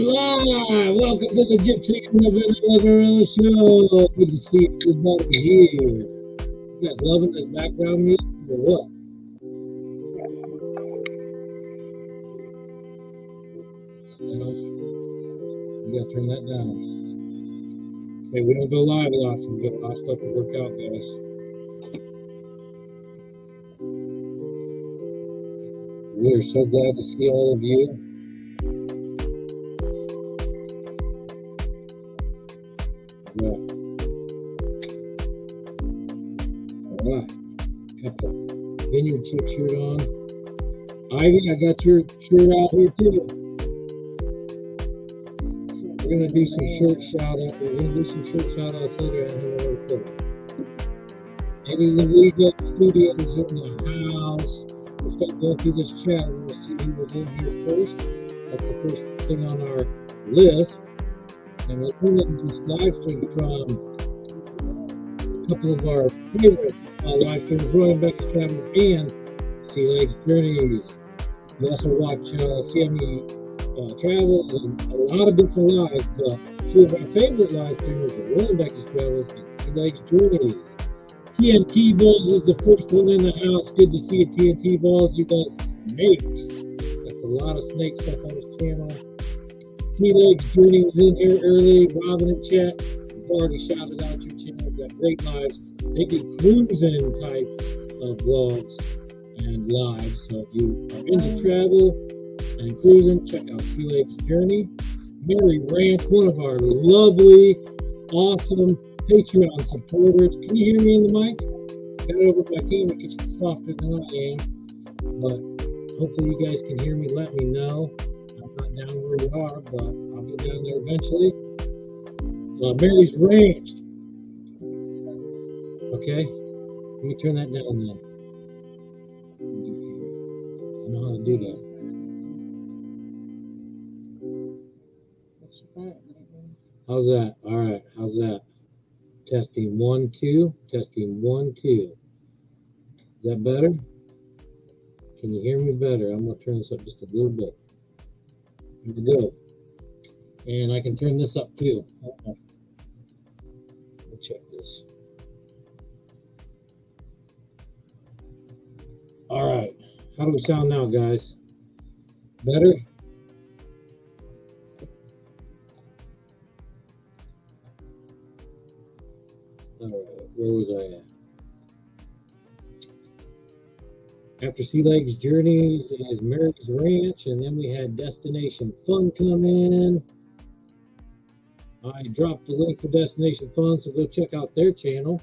Live! Welcome to the Gypsy and the Vanilla Show. Good to see everybody here. You guys loving this background music or what? You gotta turn that down. Hey, we don't go live a lot, so we got a lot of stuff to work out, guys. We are so glad to see all of you. Yeah. All right. Got the Vineyard Chick shirt on. Ivy, I got your shirt out here too. We're gonna do some shirt shout outs. We're gonna do some shirt shout outs later. I don't know where to put it. Maybe when we go to studios in the house, we'll start going through this chat. We'll see who was in here first. That's the first thing on our list. And we'll do this live stream from a couple of our favorite live streams, Roy and Becky's Travels and Sea Legs Journeys. We also watch CME Travels and a lot of different lives. Two of our favorite live streamers are Roy and Becky's Travels and Sea Legs Journeys. TNT Balls is the first one in the house. Good to see you, TNT Balls. You guys snakes. That's a lot of snake stuff on this channel. Sea Legs Journey was in here early. Robin and Chet, we've already shouted out your channel. We've got great lives. They do cruising type of vlogs and lives. So if you are into travel and cruising, check out Sea Legs Journey. Mary Ranch, one of our lovely, awesome Patreon supporters. Can you hear me in the mic? Got it over my camera because it's softer than I am. But hopefully you guys can hear me. Let me know. I'm not down where you are, but I'll get down there eventually. Mary's Ranch. Okay. Let me turn that down then. I know how to do that. How's that? All right. How's that? Testing 1, 2. Testing 1, 2. Is that better? Can you hear me better? I'm going to turn this up just a little bit. Here we go. And I can turn this up too. Let me check this. All right. How do we sound now, guys? Better? All right. Where was I at? After Sea Legs Journeys is Mary's Ranch, and then we had Destination Fun come in. I dropped the link for Destination Fun, so go check out their channel.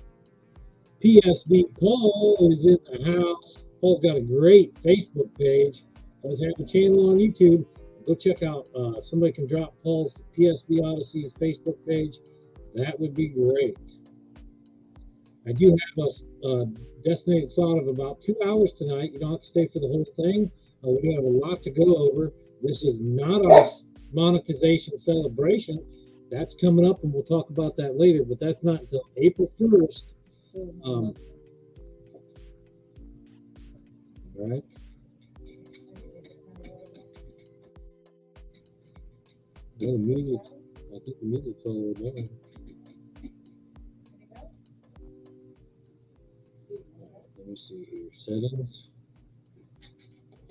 PSB Paul is in the house. Paul's got a great Facebook page. Does have a channel on YouTube. Go check out. Somebody can drop Paul's PSB Odyssey's Facebook page. That would be great. I do have a designated slot of about 2 hours tonight. You don't have to stay for the whole thing. We have a lot to go over. This is not our monetization celebration. That's coming up, and we'll talk about that later, but that's not until April 1st. All right. The music, I think the music's all over. Let me see here. Settings.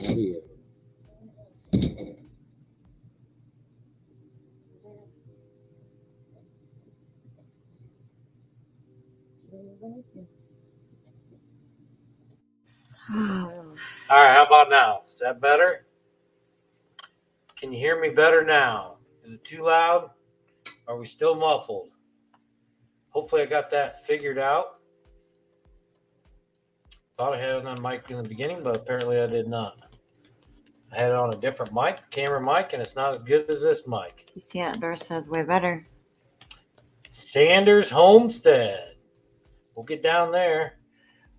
Audio. All right, how about now? Is that better? Can you hear me better now? Is it too loud? Are we still muffled? Hopefully I got that figured out. Thought I had it on mic in the beginning, but apparently I did not. I had it on a different mic, camera mic, and it's not as good as this mic. PC Outdoor says way better. Sanders Homestead. We'll get down there.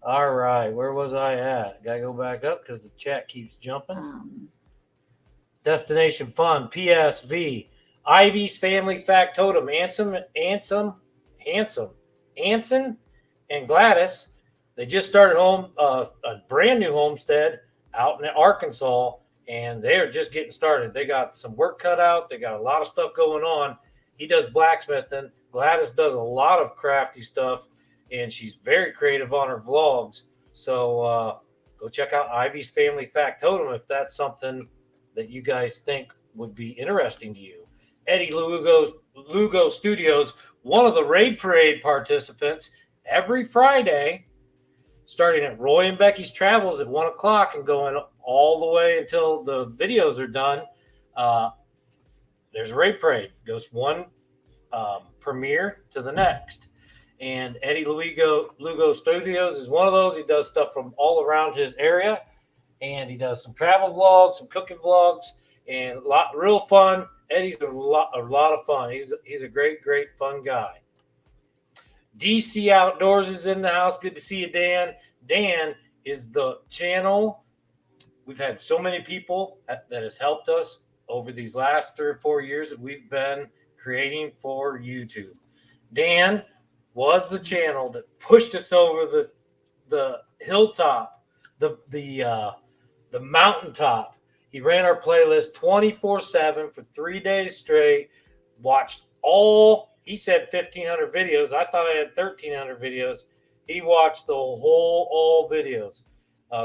All right, where was I at? Gotta go back up because the chat keeps jumping. Destination Fun, PSV, Ivy's Family Factotum, Anson, and Gladys. They just started a brand new homestead out in Arkansas, and they are just getting started. They got some work cut out. They got a lot of stuff going on. He does blacksmithing. Gladys does a lot of crafty stuff, and she's very creative on her vlogs. So go check out Ivy's Family Factotum if that's something that you guys think would be interesting to you. Eddie Lugo Studios, one of the Raid Parade participants, every Friday, starting at Roy and Becky's Travels at 1 o'clock and going all the way until the videos are done. There's a Raid Parade. Goes one premiere to the next. And Eddie Lugo Studios is one of those. He does stuff from all around his area. And he does some travel vlogs, some cooking vlogs, and real fun. Eddie's a lot of fun. He's a great fun guy. DC Outdoors is in the house. Good to see you, Dan. Dan is the channel. We've had so many people that has helped us over these last 3 or 4 years that we've been creating for YouTube. Dan was the channel that pushed us over the hilltop, the mountaintop. He ran our playlist 24/7 for 3 days straight. Watched he said 1,500 videos. I thought I had 1,300 videos. He watched all videos.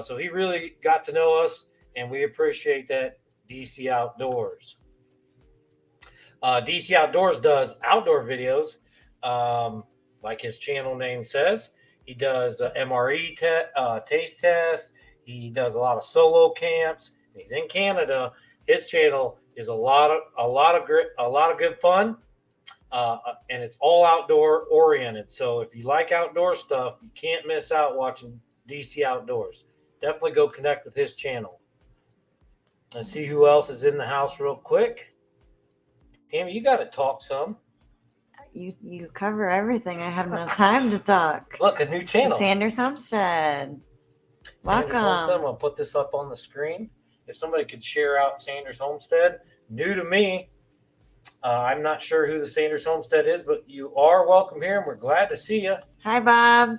So he really got to know us, and we appreciate that. DC Outdoors. DC Outdoors does outdoor videos, like his channel name says. He does MRE taste tests. He does a lot of solo camps. He's in Canada. His channel is a lot of good fun, and it's all outdoor oriented. So if you like outdoor stuff, you can't miss out watching DC Outdoors. Definitely go connect with his channel. Let's see who else is in the house real quick. Tammy, you got to talk some. You cover everything. I have no time to talk. Look, a new channel. Sanders Homestead. Sanders Welcome. Homestead. I'll put this up on the screen. If somebody could share out Sanders Homestead. New to me. I'm not sure who the Sanders Homestead is, but you are welcome here, and we're glad to see you. Hi, Bob.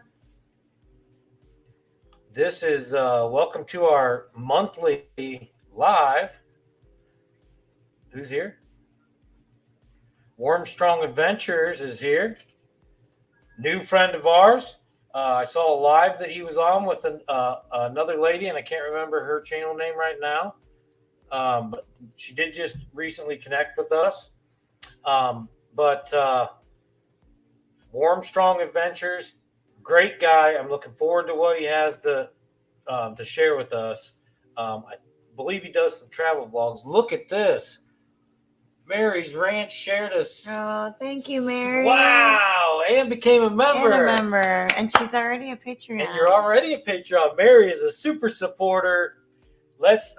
This is welcome to our monthly live. Who's here? Warmstrong Adventures is here. New friend of ours. I saw a live that he was on with another lady, and I can't remember her channel name right now. But she did just recently connect with us. Warmstrong Adventures, great guy. I'm looking forward to what he has to share with us. I believe he does some travel vlogs. Look at this. Mary's Ranch shared us. Oh, thank you, Mary. Wow. And became a member. And she's already a Patreon. And you're already a Patreon. Mary is a super supporter.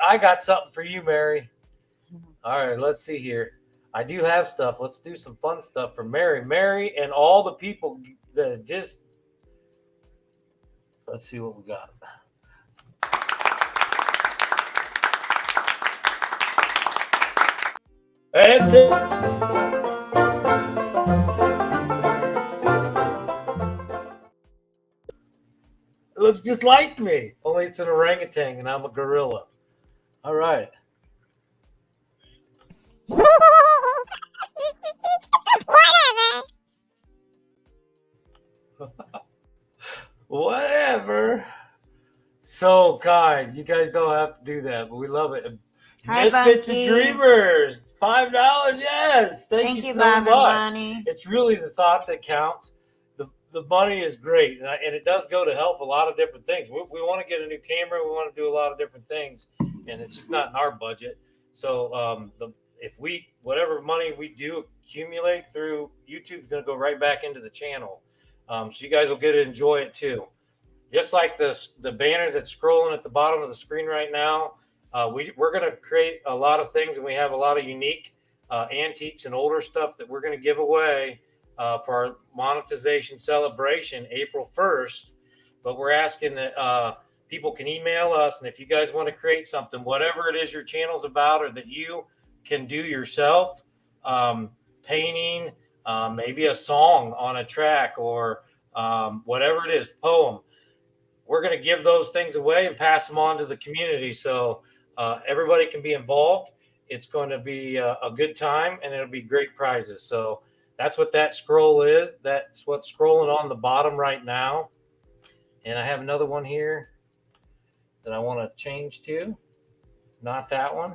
I got something for you, Mary. All right, let's see here. I do have stuff. Let's do some fun stuff for Mary. Mary and all the people that just, let's see what we got. And it looks just like me, only it's an orangutan and I'm a gorilla. All right. Whatever. So kind. You guys don't have to do that, but we love it. Hi, Misfits Bunky. and Dreamers. $5. Yes. Thank you so Bob much. and Bonnie. It's really the thought that counts. The money is great, and it does go to help a lot of different things. We want to get a new camera. We want to do a lot of different things, and it's just not in our budget. So whatever money we do accumulate through YouTube is going to go right back into the channel. So you guys will get to enjoy it too. Just like the banner that's scrolling at the bottom of the screen right now, we're going to create a lot of things, and we have a lot of unique antiques and older stuff that we're going to give away for our monetization celebration April 1st. But we're asking that people can email us, and if you guys want to create something, whatever it is your channel's about or that you can do yourself, painting, maybe a song on a track or whatever it is, poem, we're going to give those things away and pass them on to the community. So Everybody can be involved. It's going to be a good time, and it'll be great prizes. So that's what that scroll is. That's what's scrolling on the bottom right now. And I have another one here that I want to change to. Not that one.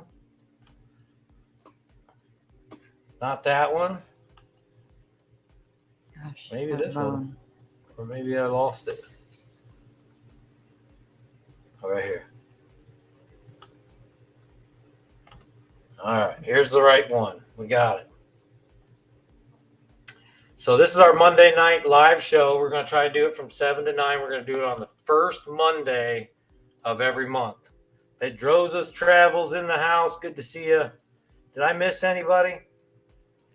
Not that one. Gosh, Maybe this one. Or maybe I lost it. Oh, right here. All right, here's the right one. We got it. So this is our Monday night live show. We're going to try to do it from 7 to 9. We're going to do it on the first Monday of every month. Pedrosa's Travels in the house. Good to see you. Did I miss anybody?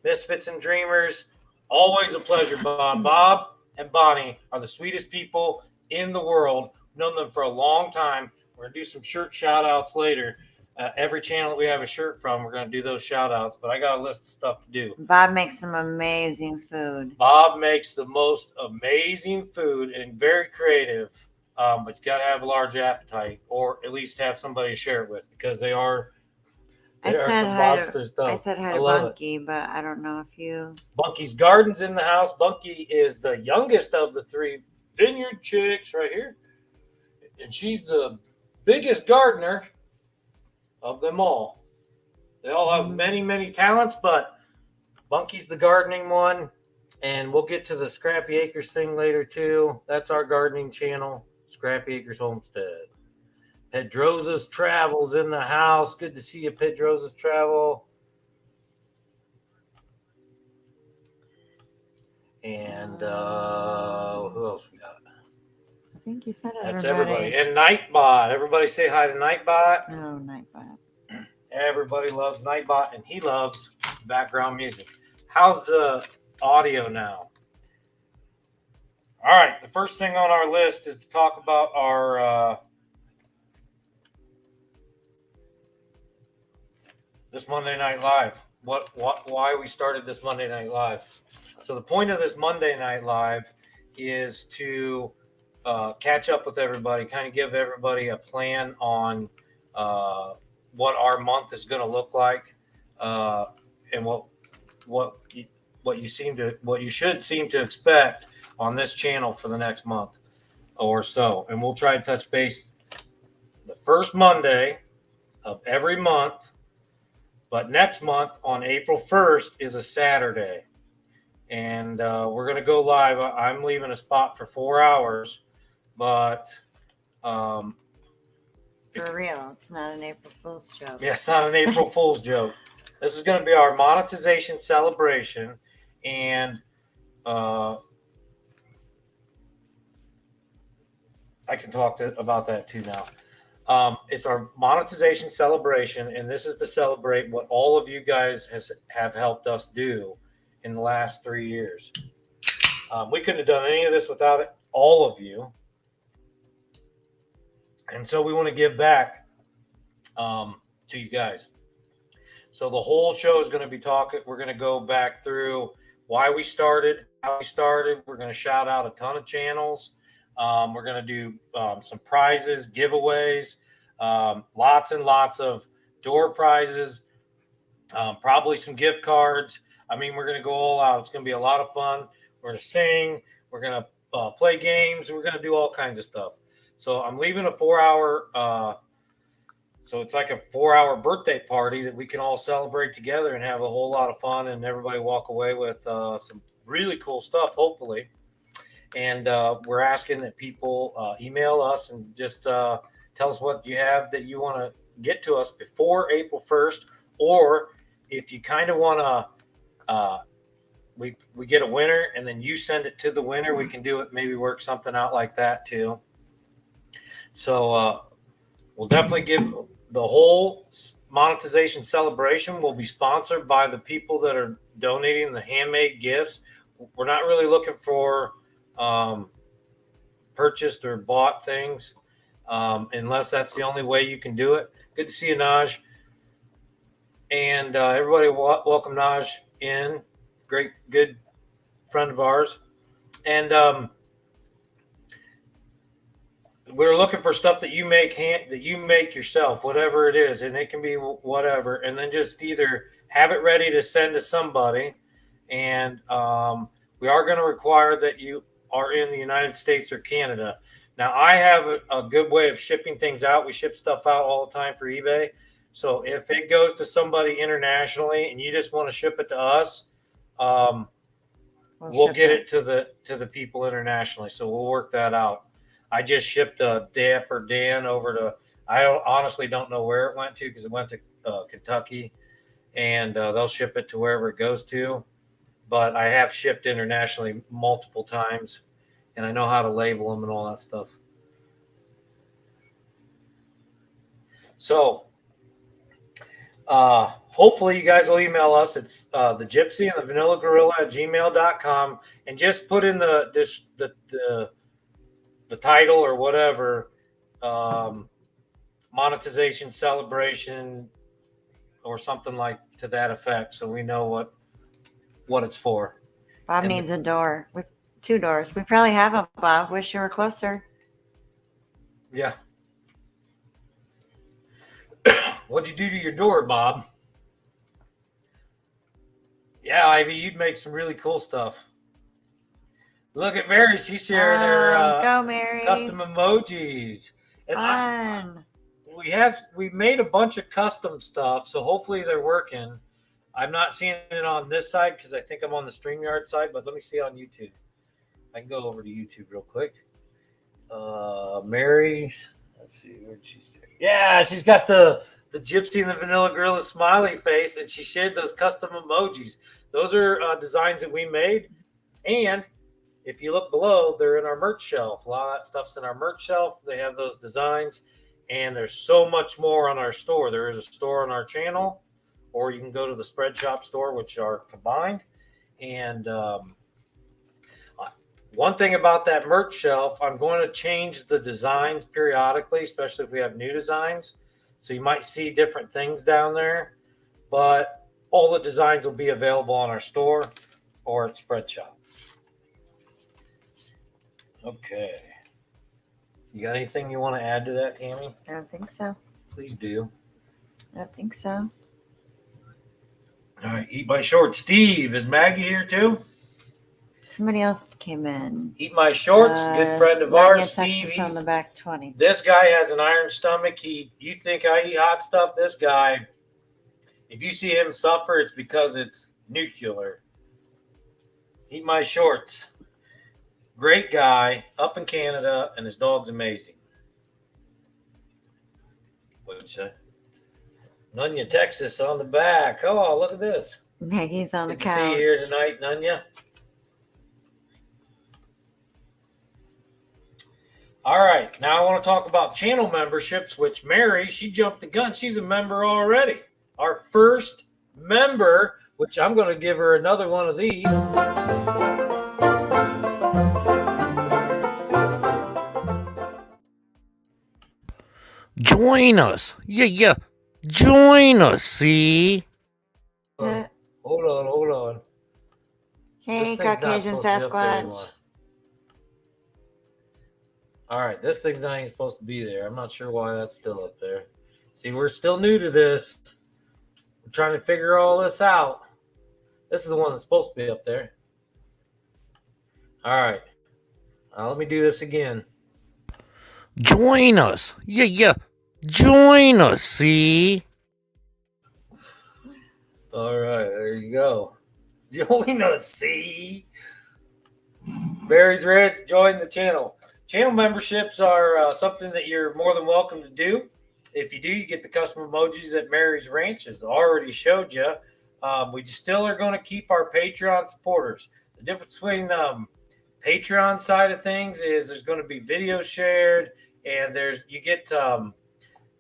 Misfits and Dreamers. Always a pleasure, Bob. Bob and Bonnie are the sweetest people in the world. I've known them for a long time. We're going to do some shirt shout-outs later. Every channel that we have a shirt from, we're going to do those shout-outs. But I got a list of stuff to do. Bob makes some amazing food. Bob makes the most amazing food and very creative. But you got to have a large appetite, or at least have somebody to share it with, because they are some monster stuff. I said hi to Bunky, but I don't know if you. Bunky's Garden's in the house. Bunky is the youngest of the three vineyard chicks right here, and she's the biggest gardener of them all. They all have many, many talents, but Bunky's the gardening one, and we'll get to the Scrappy Acres thing later too. That's our gardening channel, Scrappy Acres Homestead. Pedrosa's Travels in the house. Good to see you, Pedrosa's Travel. And who else we got? I think you said That's everybody. And Nightbot. Everybody say hi to Nightbot. No, Nightbot. Everybody loves Nightbot, and he loves background music. How's the audio now? All right. The first thing on our list is to talk about our this Monday Night Live. Why we started this Monday Night Live. So the point of this Monday Night Live is to catch up with everybody, kind of give everybody a plan on what our month is going to look like, and what you should seem to expect on this channel for the next month or so. And we'll try to touch base the first Monday of every month. But next month on April 1st is a Saturday. And we're going to go live. I'm leaving a spot for 4 hours. But for real, it's not an April Fool's joke. Yeah, it's not an April Fool's joke. This is going to be our monetization celebration. And I can talk about that too now. It's our monetization celebration, and this is to celebrate what all of you guys have helped us do in the last 3 years. We couldn't have done any of this without all of you. And so we want to give back to you guys. So the whole show is going to be talking. We're going to go back through why we started, how we started. We're going to shout out a ton of channels. We're going to do some prizes, giveaways, lots and lots of door prizes, probably some gift cards. I mean, we're going to go all out. It's going to be a lot of fun. We're going to sing. We're going to play games. We're going to do all kinds of stuff. So I'm leaving a 4-hour. So it's like a 4-hour birthday party that we can all celebrate together and have a whole lot of fun, and everybody walk away with some really cool stuff, hopefully. And we're asking that people email us and just tell us what you have that you want to get to us before April 1st. Or if you kind of want to, we get a winner and then you send it to the winner, we can do it, maybe work something out like that too. So we'll definitely give the whole monetization celebration will be sponsored by the people that are donating the handmade gifts. We're not really looking for purchased or bought things, unless that's the only way you can do it. Good to see you, Naj. And everybody, welcome Naj in. Great, good friend of ours. And we're looking for stuff that you make yourself, whatever it is, and it can be whatever, and then just either have it ready to send to somebody, and we are going to require that you are in the United States or Canada. Now, I have a good way of shipping things out. We ship stuff out all the time for eBay. So if it goes to somebody internationally and you just want to ship it to us, we'll get it to the people internationally. So we'll work that out. I just shipped a Dapper Dan over to, honestly don't know where it went to because it went to Kentucky, and they'll ship it to wherever it goes to. But I have shipped internationally multiple times, and I know how to label them and all that stuff. So hopefully you guys will email us. It's the Gypsy and the Vanilla Gorilla at gmail.com, and just put in the title or whatever, monetization celebration or something like to that effect, so we know what it's for. Bob needs a door. With 2 doors. We probably have them, Bob. Wish you were closer. Yeah. What'd you do to your door, Bob? Yeah, Ivy, you'd make some really cool stuff. Look at Mary. She's sharing her go, Mary. custom emojis. And we made a bunch of custom stuff, so hopefully they're working. I'm not seeing it on this side because I think I'm on the StreamYard side, but let me see on YouTube. I can go over to YouTube real quick. Mary, let's see, where'd she stay? Yeah, she's got the Gypsy and the Vanilla Gorilla smiley face, and she shared those custom emojis. Those are designs that we made, and if you look below, they're in our merch shelf. A lot of that stuff's in our merch shelf. They have those designs, and there's so much more on our store. There is a store on our channel, or you can go to the Spread Shop store, which are combined. And one thing about that merch shelf, I'm going to change the designs periodically, especially if we have new designs. So you might see different things down there, but all the designs will be available on our store or at Spread Shop. Okay. You got anything you want to add to that, Tammy? I don't think so. Please do. I don't think so. All right. Eat My Shorts. Steve, is Maggie here too? Somebody else came in. Eat My Shorts. Good friend of ours, Steve. He's on the back 20. This guy has an iron stomach. You think I eat hot stuff? This guy, if you see him suffer, it's because it's nuclear. Eat My Shorts. Great guy, up in Canada, and his dog's amazing. What'd you say? Nunya, Texas on the back. Oh, look at this. Maggie's on the couch. Good to see you here tonight, Nunya. All right, now I want to talk about channel memberships, which Mary, she jumped the gun. She's a member already. Our first member, which I'm going to give her another one of these. Join us. Yeah. Join us, see? Hold on. Hey, Caucasian Sasquatch. All right, this thing's not even supposed to be there. I'm not sure why that's still up there. See, we're still new to this. We're trying to figure all this out. This is the one that's supposed to be up there. All right. Let me do this again. Join us. Yeah. Join us, see? All right, there you go. Join us, see? Barry's Reds, join the channel. Channel memberships are something that you're more than welcome to do. If you do, you get the custom emojis that Mary's Ranch has already showed you. We still are going to keep our Patreon supporters. The difference between Patreon side of things is there's going to be videos shared, and you get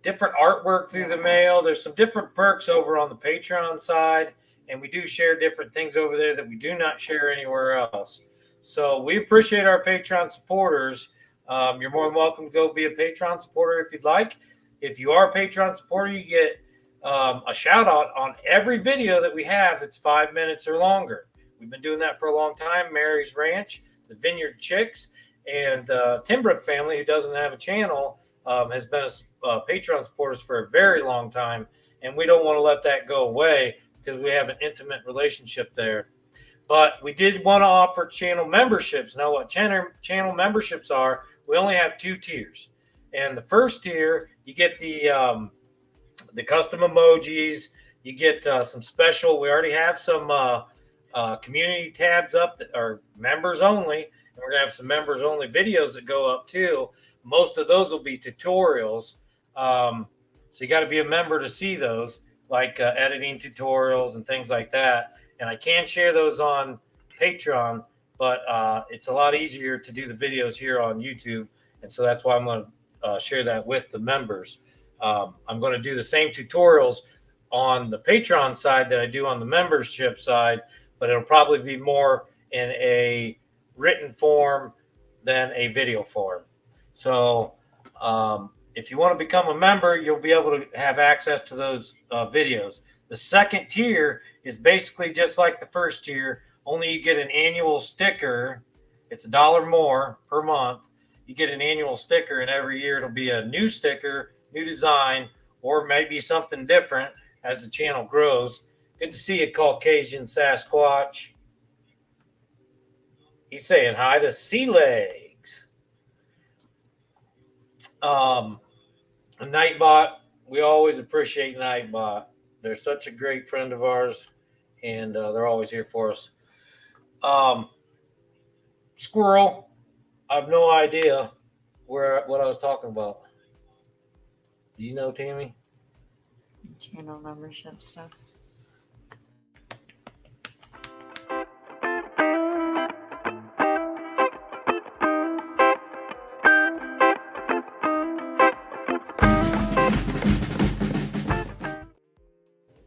different artwork through the mail. There's some different perks over on the Patreon side, and we do share different things over there that we do not share anywhere else. So we appreciate our Patreon supporters. You're more than welcome to go be a Patreon supporter if you'd like. If you are a Patreon supporter, you get a shout out on every video that we have that's 5 minutes or longer. We've been doing that for a long time. Mary's Ranch, the Vineyard Chicks, And Timbrook family, who doesn't have a channel, has been a Patreon supporters for a very long time, and we don't want to let that go away because we have an intimate relationship there. But we did want to offer channel memberships. Now, what channel memberships are, we only have 2 tiers. And the first tier, you get the custom emojis. You get some special. We already have some community tabs up that are members only. And we're going to have some members only videos that go up too. Most of those will be tutorials. So you got to be a member to see those, like editing tutorials and things like that. And I can share those on Patreon, but it's a lot easier to do the videos here on YouTube. And so that's why I'm going to share that with the members. I'm going to do the same tutorials on the Patreon side that I do on the membership side, but it'll probably be more in a written form than a video form. So if you want to become a member, you'll be able to have access to those videos. The second tier is basically just like the first tier, only you get an annual sticker. It's $1 more per month. You get an annual sticker, and every year it'll be a new sticker, new design, or maybe something different as the channel grows. Good to see you, Caucasian Sasquatch. He's saying hi to Sea Legs. Nightbot, we always appreciate Nightbot. They're such a great friend of ours, and they're always here for us. Squirrel, I have no idea what I was talking about. Do you know, Tammy? Channel membership stuff.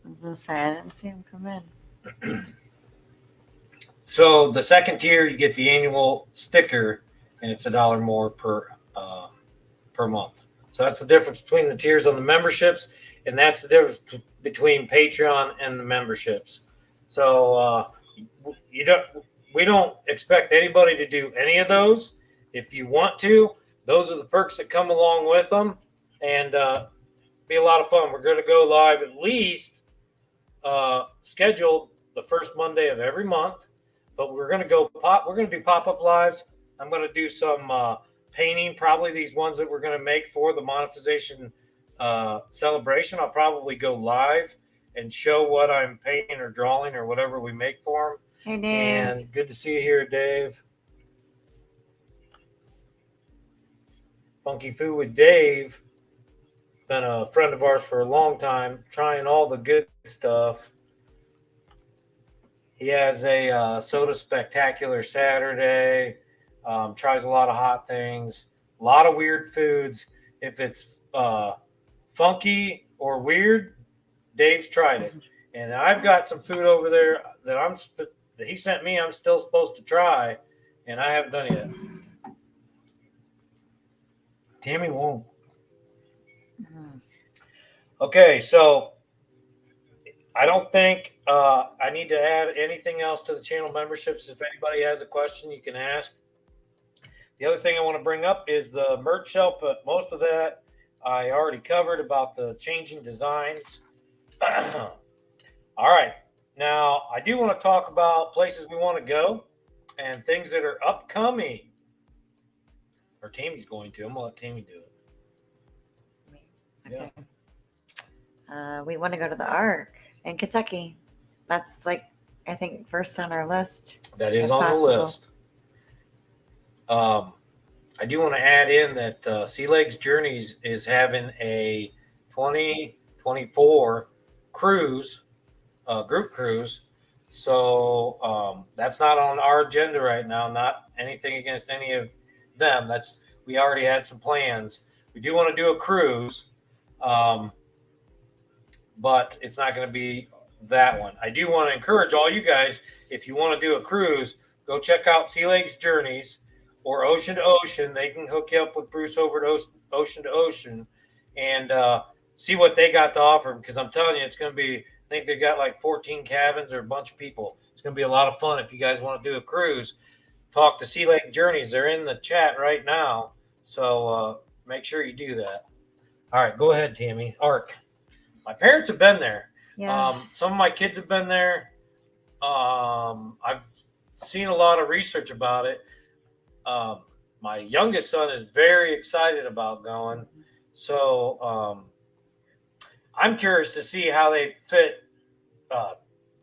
I was gonna say, I didn't see him come in. So the second tier, you get the annual sticker, and it's $1 more per month. So that's the difference between the tiers on the memberships, and that's the difference between Patreon and the memberships. So we don't expect anybody to do any of those. If you want to, those are the perks that come along with them, and be a lot of fun. We're going to go live at least scheduled the first Monday of every month, but we're going to do pop-up lives. I'm going to do some painting, probably these ones that we're going to make for the monetization celebration. I'll probably go live and show what I'm painting or drawing or whatever we make for them. Hey, Dave. And good to see you here, Dave. Funky Food with Dave. Been a friend of ours for a long time, trying all the good stuff. He has a Soda Spectacular Saturday. Tries a lot of hot things, a lot of weird foods. If it's funky or weird, Dave's tried it. And I've got some food over there that he sent me. I'm still supposed to try, and I haven't done it yet. Tammy won't. Okay, so I don't think I need to add anything else to the channel memberships. If anybody has a question, you can ask. The other thing I want to bring up is the merch shelf, but most of that I already covered about the changing designs. All right. Now, I do want to talk about places we want to go and things that are upcoming. Or Tammy's going to. I'm going to let Tammy do it. Okay. Yeah. We want to go to the Ark in Kentucky. That's I think first on our list. That is on the list. I do want to add in that Sea Legs Journeys is having a 2024 cruise, group cruise. So that's not on our agenda right now. Not anything against any of them. We already had some plans. We do want to do a cruise, but it's not going to be that one. I do want to encourage all you guys, if you want to do a cruise, go check out Sea Legs Journeys or Ocean to Ocean. They can hook you up with Bruce over to Ocean to Ocean and see what they got to offer, because I'm telling you, it's going to be, I think they got like 14 cabins or a bunch of people. It's going to be a lot of fun if you guys want to do a cruise. talk to Sea Lake Journeys. They're in the chat right now. So make sure you do that. All right, go ahead, Tammy. Ark. My parents have been there. Yeah. Some of my kids have been there. I've seen a lot of research about it. My youngest son is very excited about going. So I'm curious to see how they fit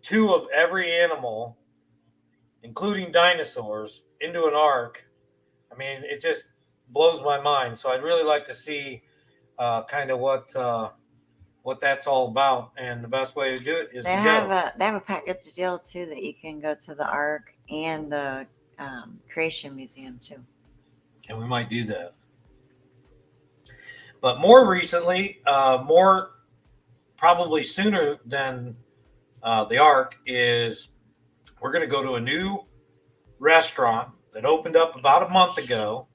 2 of every animal, including dinosaurs, into an ark. I mean, it just blows my mind. So I'd really like to see kind of what that's all about, and the best way to do it is They have a package deal too that you can go to the Ark and the Creation Museum too. And we might do that. But more recently, more probably sooner than the Ark, is we're going to go to a new restaurant that opened up about a month ago,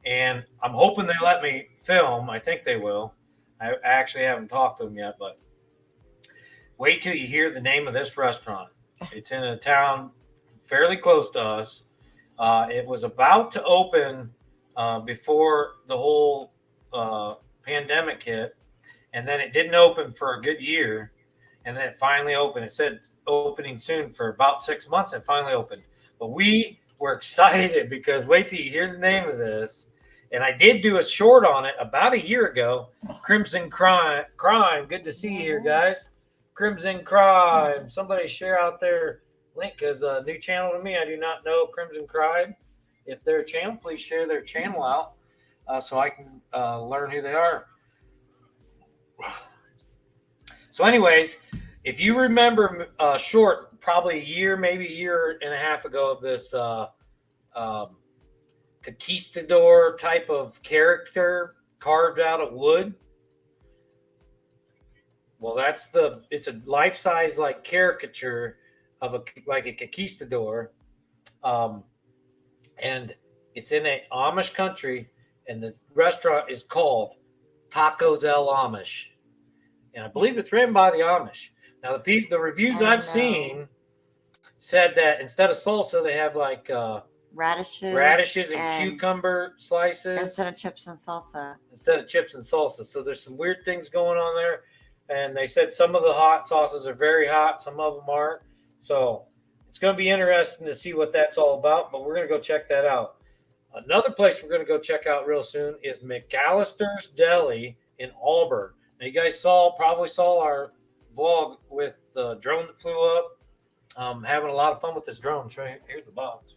and I'm hoping they let me film. I think they will. I actually haven't talked to them yet, but wait till you hear the name of this restaurant. It's in a town fairly close to us. It was about to open before the whole pandemic hit, and then it didn't open for a good year, and then it finally opened. It said opening soon for about 6 months, and finally opened. But we were excited because wait till you hear the name of this. And I did do a short on it about a year ago. Crimson Crime. Good to see you here, guys. Crimson Crime. Somebody share out their link, because a new channel to me. I do not know Crimson Crime. If they're a channel, please share their channel out so I can learn who they are. So anyways, if you remember short, probably a year, maybe a year and a half ago of this conquistador type of character carved out of wood. Well, it's a life-size like caricature of a conquistador. And it's in a Amish country, and the restaurant is called Tacos El Amish. And I believe it's ran by the Amish. Now the reviews I've seen said that instead of salsa, they have like radishes and cucumber slices instead of chips and salsa. So there's some weird things going on there, and they said some of the hot sauces are very hot, some of them aren't. So it's going to be interesting to see what that's all about, but we're going to go check that out. Another place we're going to go check out real soon is McAllister's Deli in Auburn. Now you guys probably saw our vlog with the drone that flew up. Having a lot of fun with this drone. Here's the box.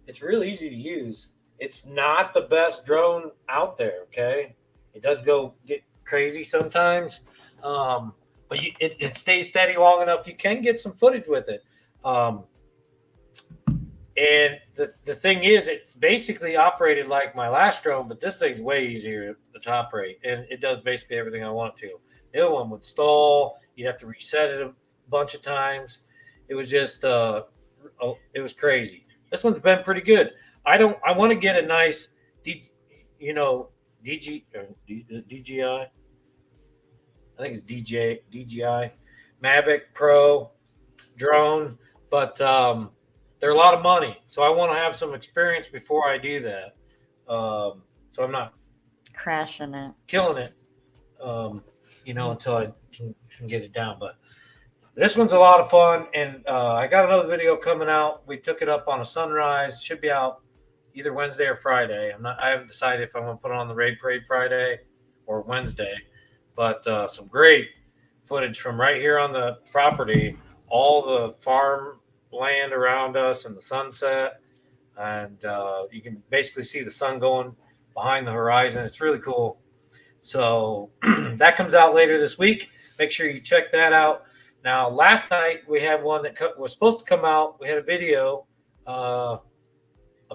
It's real easy to use. It's not the best drone out there, okay? It does get crazy sometimes, but it stays steady long enough. You can get some footage with it. And the thing is, it's basically operated like my last drone, but this thing's way easier to operate, and it does basically everything I want it to. The other one would stall. You'd have to reset it a bunch of times. It was just, it was crazy. This one's been pretty good. I want to get a nice, DJI. I think it's DJI Mavic Pro drone, but they're a lot of money. So I want to have some experience before I do that. So I'm not crashing it, killing it, until I can get it down. But this one's a lot of fun, and I got another video coming out. We took it up on a sunrise. Should be out either Wednesday or Friday. I haven't decided if I'm going to put it on the Raid Parade Friday or Wednesday. But some great footage from right here on the property, all the farm land around us and the sunset, and you can basically see the sun going behind the horizon. It's really cool. So that comes out later this week. Make sure you check that out. Now, last night we had one that was supposed to come out. We had a video, a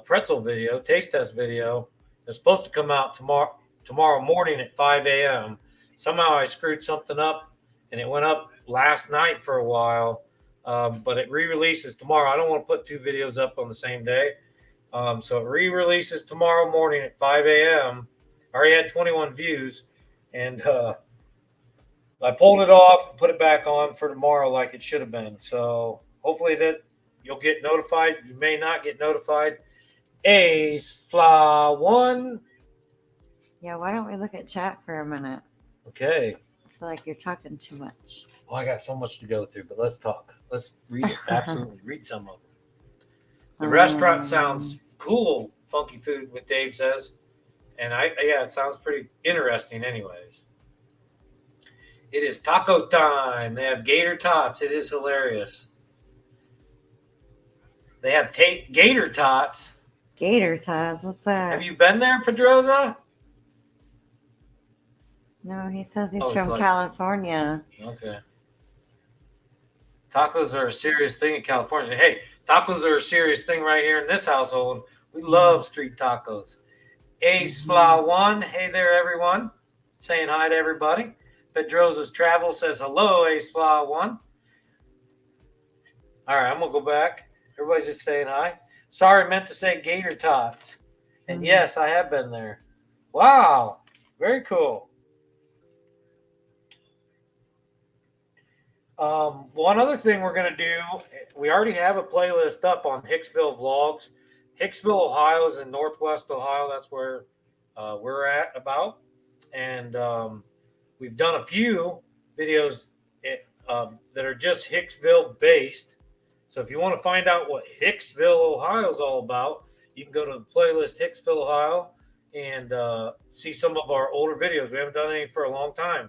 pretzel video, taste test video. It's supposed to come out tomorrow morning at 5 a.m. Somehow I screwed something up, and it went up last night for a while, but it re-releases tomorrow. I don't want to put 2 videos up on the same day. So it re-releases tomorrow morning at 5 a.m. I already had 21 views, and I pulled it off and put it back on for tomorrow like it should have been. So hopefully that you'll get notified. You may not get notified. Ace Fly 1. Yeah, why don't we look at chat for a minute? Okay. I feel like you're talking too much. Well, I got so much to go through, but let's talk. Let's read it. Absolutely. Read some of them. The restaurant sounds cool. Funky food, what Dave says. And it sounds pretty interesting anyways. It is taco time. They have gator tots. It is hilarious. They have gator tots. Gator tots? What's that? Have you been there, Pedroza? No, he says he's Oh, it's from like- California. Okay. Tacos are a serious thing in California. Hey, tacos are a serious thing right here in this household. We love street tacos. Ace Fly 1. Hey there, everyone. Saying hi to everybody. Pedroza's Travel says hello, Ace Fly 1. All right, I'm going to go back. Everybody's just saying hi. Sorry, meant to say gator tots. And yes, I have been there. Wow. Very cool. One other thing we're going to do, we already have a playlist up on Hicksville Vlogs. Hicksville, Ohio is in Northwest Ohio. That's where we're at about. And we've done a few videos that are just Hicksville based. So if you want to find out what Hicksville, Ohio is all about, you can go to the playlist Hicksville, Ohio and see some of our older videos. We haven't done any for a long time.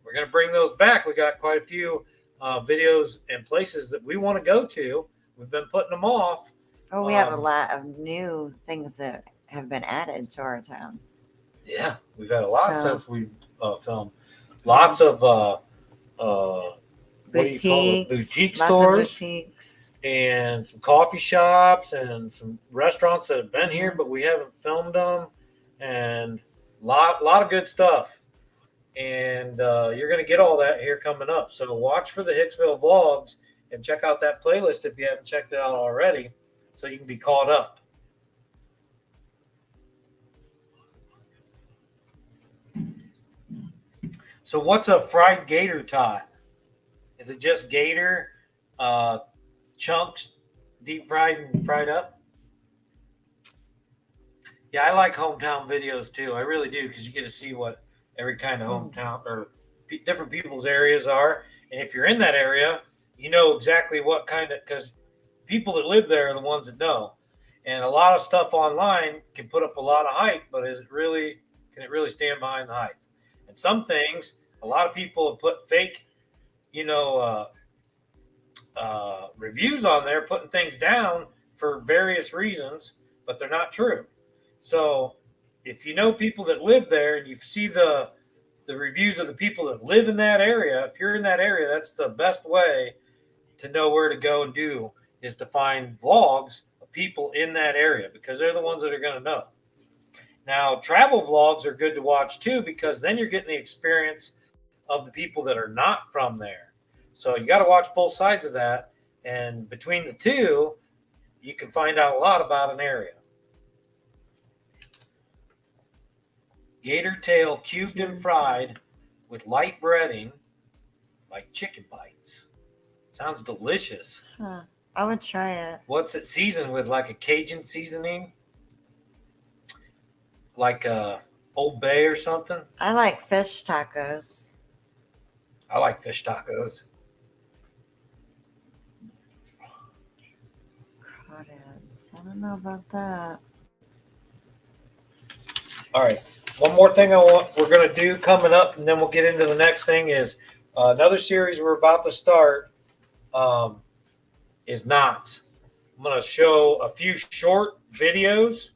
We're going to bring those back. We got quite a few videos and places that we want to go to. We've been putting them off. Oh, we have a lot of new things that have been added to our town. Yeah, we've had a lot since we've filmed. Lots of boutique stores, boutiques, and some coffee shops and some restaurants that have been here, but we haven't filmed them. And lot of good stuff. And you're going to get all that here coming up. So watch for the Hicksville Vlogs and check out that playlist if you haven't checked it out already, so you can be caught up. So what's a fried gator tot? Is it just gator chunks deep fried and fried up? Yeah, I like hometown videos too. I really do, because you get to see what every kind of hometown or different people's areas are. And if you're in that area, you know exactly what kind of, because people that live there are the ones that know. And a lot of stuff online can put up a lot of hype, but can it really stand behind the hype? And some things, a lot of people have put fake, reviews on there, putting things down for various reasons, but they're not true. So if you know people that live there and you see the reviews of the people that live in that area, if you're in that area, that's the best way to know where to go and do, is to find vlogs of people in that area, because they're the ones that are going to know. Now, travel vlogs are good to watch too, because then you're getting the experience of the people that are not from there. So you got to watch both sides of that. And between the two, you can find out a lot about an area. Gator tail cubed and fried with light breading, like chicken bites. Sounds delicious. Huh. I would try it. What's it seasoned with? Like a Cajun seasoning? Like a Old Bay or something? I like fish tacos. I like fish tacos. Crawdads. I don't know about that. All right. One more thing we're going to do coming up, and then we'll get into the next thing, is another series we're about to start is knots. I'm going to show a few short videos.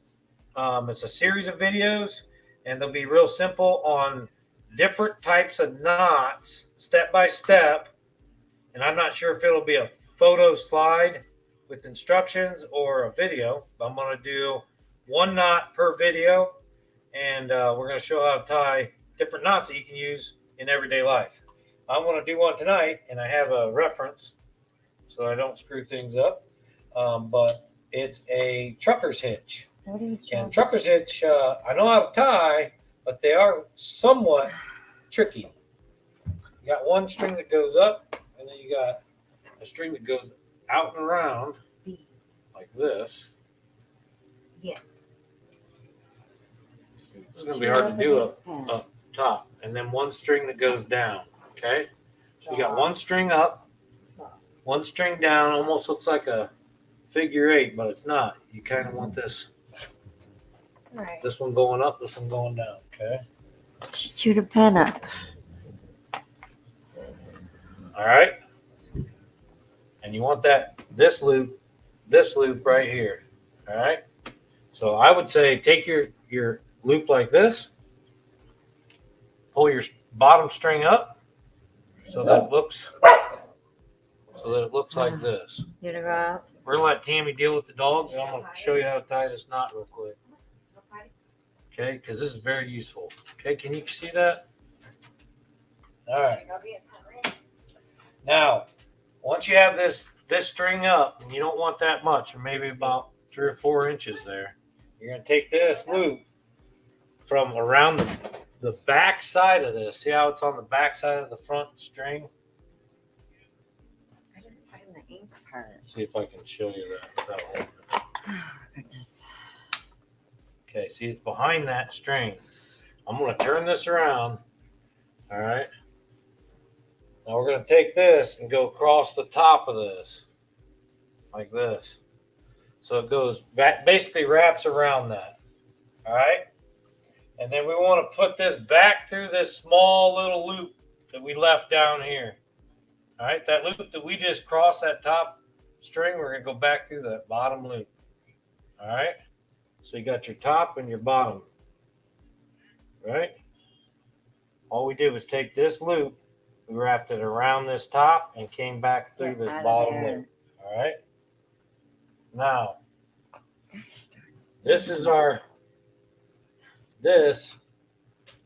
It's a series of videos, and they'll be real simple on different types of knots, step by step. And I'm not sure if it'll be a photo slide with instructions or a video, but I'm going to do one knot per video. And we're going to show how to tie different knots that you can use in everyday life. I'm going to do one tonight, and I have a reference so I don't screw things up. But it's a trucker's hitch. And trucker's hitch, I know how to tie, but they are somewhat tricky. You got one string that goes up, and then you got a string that goes out and around. like this. Yeah. It's going to be hard to do up top. And then one string that goes down. Okay? So you got one string up, one string down. Almost looks like a figure 8, but it's not. You kind of want this. Right. This one going up, this one going down. Okay? Shoot a pen up. All right? And you want this loop right here. All right? So I would say take your loop like this, pull your bottom string up so that it looks like this. You to go out? We're gonna let Tammy deal with the dogs, and I'm gonna show you how to tie this knot real quick. Okay, because this is very useful. Okay, can you see that? All right. Now, once you have this string up, and you don't want that much, or maybe about 3 or 4 inches there, you're gonna take this loop from around the back side of this. See how it's on the back side of the front string? I didn't find the ink part. See if I can show you that. Oh, goodness. Okay, see it's behind that string. I'm going to turn this around. All right. Now we're going to take this and go across the top of this. Like this. So it goes back, basically wraps around that. All right. And then we want to put this back through this small little loop that we left down here. All right. That loop that we just crossed, that top string, we're going to go back through that bottom loop. All right. So you got your top and your bottom, right? All we did was take this loop, we wrapped it around this top and came back through this bottom loop, all right? Now, this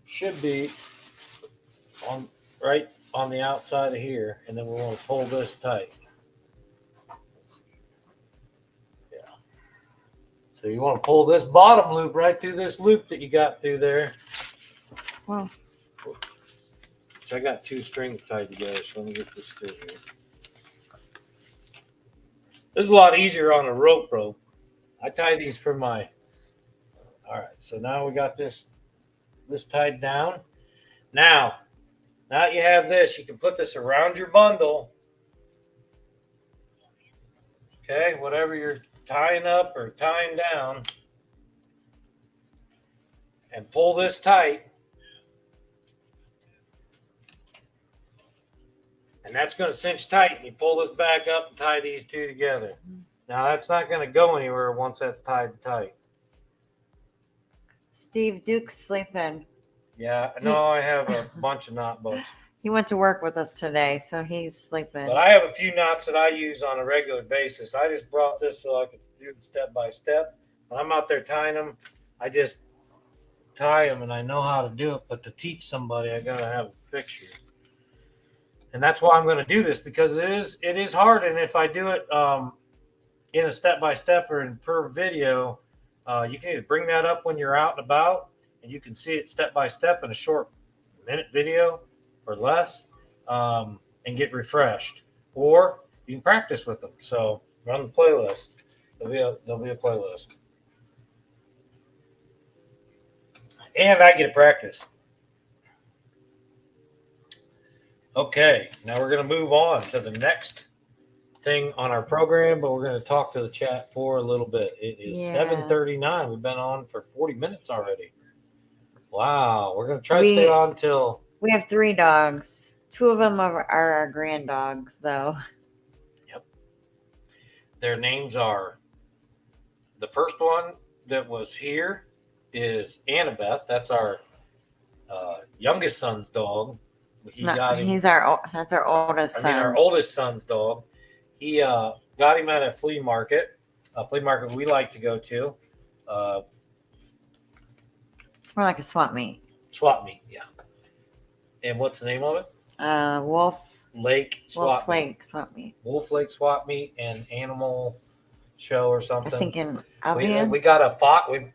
should be right on the outside of here, and then we want to pull this tight. So you want to pull this bottom loop right through this loop that you got through there. Wow. So I got 2 strings tied together, so let me get this through here. This is a lot easier on a rope. I tie these for my... All right, so now we got this tied down. Now you have this, you can put this around your bundle. Okay, whatever you're tying up or tying down, and pull this tight, and that's going to cinch tight. And you pull this back up and tie these 2 together. Now that's not going to go anywhere once that's tied tight. Steve Duke's sleeping. Yeah, no, I have a bunch of knot books. He went to work with us today, so he's sleeping. But I have a few knots that I use on a regular basis. I just brought this so I could do it step by step. When I'm out there tying them, I just tie them, and I know how to do it. But to teach somebody, I got to have a picture. And that's why I'm going to do this, because it is hard. And if I do it in a step by step or in per video, you can either bring that up when you're out and about, and you can see it step by step in a short minute video or less, and get refreshed, or you can practice with them. So run the playlist. There'll be a playlist, and I get to practice. Okay, now we're going to move on to the next thing on our program, but we're going to talk to the chat for a little bit. It is 7:39. We've been on for 40 minutes already. Wow, we're going to try to stay on till... We have 3 dogs. 2 of them are our grand dogs, though. Yep. Their names are... The first one that was here is Annabeth. That's our youngest son's dog. That's our oldest son. Our oldest son's dog. He got him at a flea market we like to go to. It's more like a swap meet. Swap meet, yeah. And what's the name of it? Wolf Lake Swap Lake Swap Meet. Wolf Lake Swap Meet and Animal Show or something. I'm thinking Albion. We got a fox. We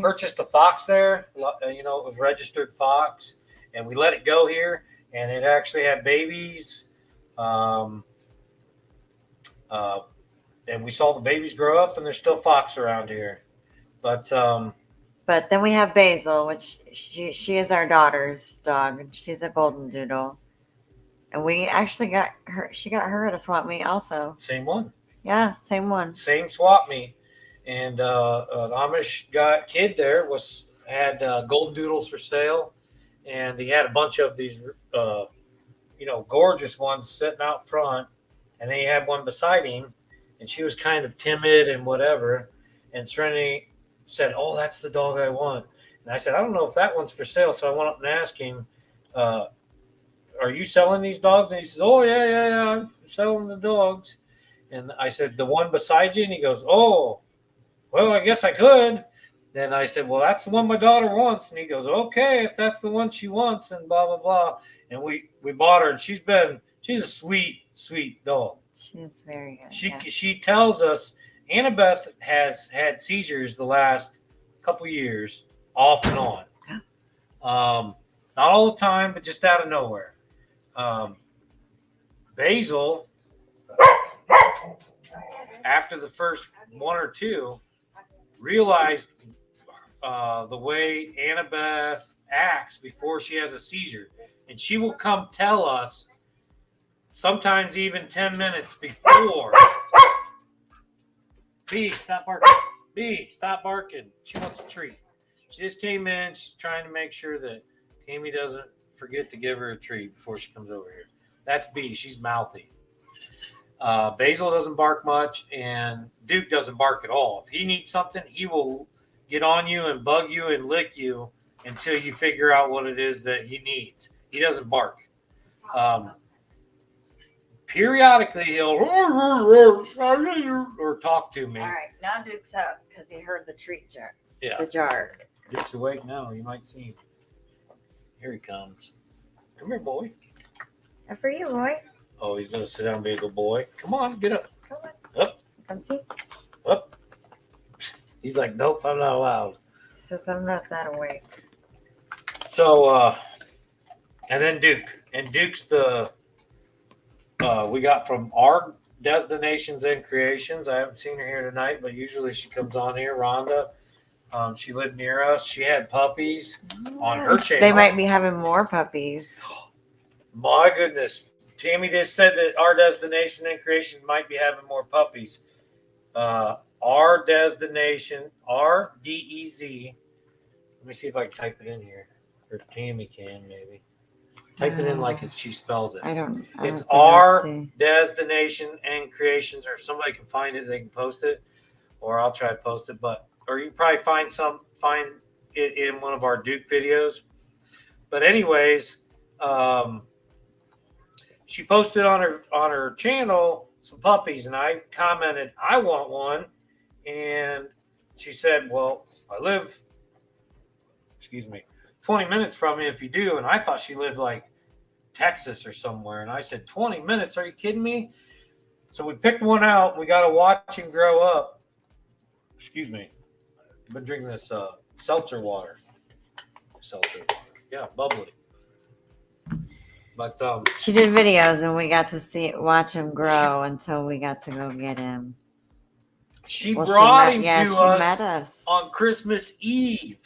purchased a fox there. It was registered fox, and we let it go here, and it actually had babies. we saw the babies grow up, and there's still fox around here. But then we have Basil, which she is our daughter's dog, and she's a golden doodle. And we actually got her. She got her at a swap meet also. same one. Yeah, same one. Same swap meet. And an Amish kid there had golden doodles for sale, and he had a bunch of these, gorgeous ones sitting out front, and then he had one beside him, and she was kind of timid and whatever. And Serenity said, "Oh, that's the dog I want." And I said, "I don't know if that one's for sale." So I went up and asked him, "Are you selling these dogs?" And he says, "Oh yeah, I'm selling the dogs." And I said, "The one beside you?" And he goes, "Oh, well, I guess I could." Then I said, "Well, that's the one my daughter wants." And he goes, "Okay, if that's the one she wants," and blah, blah, blah. And we bought her, and she's a sweet, sweet dog. She's very good. She tells us Annabeth has had seizures the last couple years, off and on. Not all the time, but just out of nowhere. Basil, after the first one or two, realized the way Annabeth acts before she has a seizure. And she will come tell us, sometimes even 10 minutes before, B, stop barking. B, stop barking. She wants a treat. She just came in. She's trying to make sure that Tammy doesn't forget to give her a treat before she comes over here. That's B. She's mouthy. Basil doesn't bark much, and Duke doesn't bark at all. If he needs something, he will get on you and bug you and lick you until you figure out what it is that he needs. He doesn't bark. Periodically, he'll or talk to me. All right, now Duke's up because he heard the treat jar. Yeah. The jar. Duke's awake now. You might see him. Here he comes. Come here, boy. And for you, boy. Oh, he's going to sit down and be a good boy. Come on, get up. Come on. Up. Come see. Up. He's like, nope, I'm not allowed. He says, I'm not that awake. So, and then Duke. And Duke's we got from our Destinations and Creations. I haven't seen her here tonight, but usually she comes on here. Rhonda. She lived near us. She had puppies on her channel. They might be having more puppies. My goodness. Tammy just said that our Destination and Creations might be having more puppies. Our Destination, RDEZ. Let me see if I can type it in here. Or Tammy can, maybe. Type it in like she spells it. I don't. It's our Destination and Creations, or if somebody can find it, they can post it, or I'll try to post it. Or you can probably find it in one of our Duke videos. But anyways, she posted on her channel some puppies, and I commented, I want one, and she said, well, I live 20 minutes from you if you do. And I thought she lived like Texas or somewhere. And I said, 20 minutes? Are you kidding me? So we picked one out. We got to watch him grow up. Excuse me. I've been drinking this seltzer water. Yeah, bubbly. But she did videos, and we got to watch him grow until we got to go get him. She brought him to us, met us on Christmas Eve.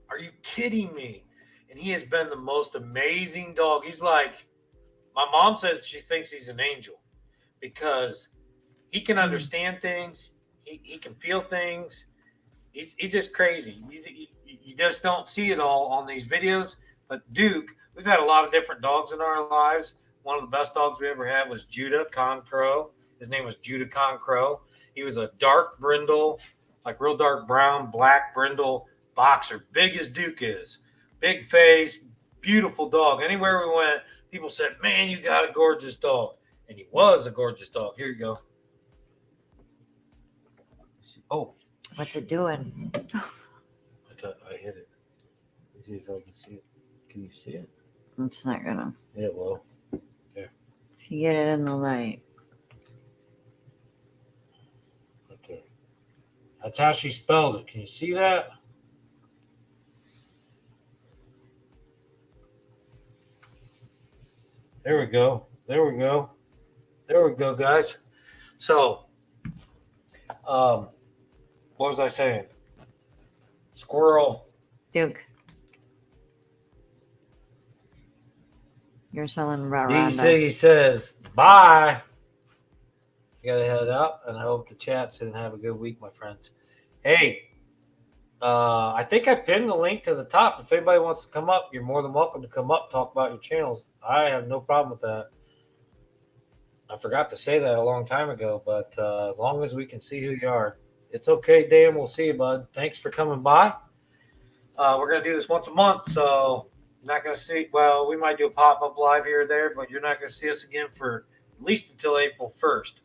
Are you kidding me? And he has been the most amazing dog. He's like, my mom says she thinks he's an angel because he can understand things. He can feel things. He's just crazy. You just don't see it all on these videos. But Duke, we've had a lot of different dogs in our lives. One of the best dogs we ever had was Judah Con Crow. His name was Judah Con Crow. He was a dark brindle, like real dark brown, black brindle boxer, big as Duke is. Big face, beautiful dog. Anywhere we went, people said, man, you got a gorgeous dog. And he was a gorgeous dog. Here you go. Oh. What's it doing? I hit it. Let's see if I can see it. Can you see it? It's not gonna. Yeah, well. There. If you get it in the light. Right there. That's how she spells it. Can you see that? There we go. There we go, guys. So, what was I saying? Squirrel. Duke. You're selling Rhonda. DC says, bye. You got to head out, and I hope the chat's and have a good week, my friends. Hey, I think I pinned the link to the top. If anybody wants to come up, you're more than welcome to come up, talk about your channels. I have no problem with that. I forgot to say that a long time ago, but as long as we can see who you are, it's okay, Dan. We'll see you, bud. Thanks for coming by. We're going to do this once a month, so you're not going to see, well, we might do a pop-up live here or there, but you're not going to see us again for at least until April 1st.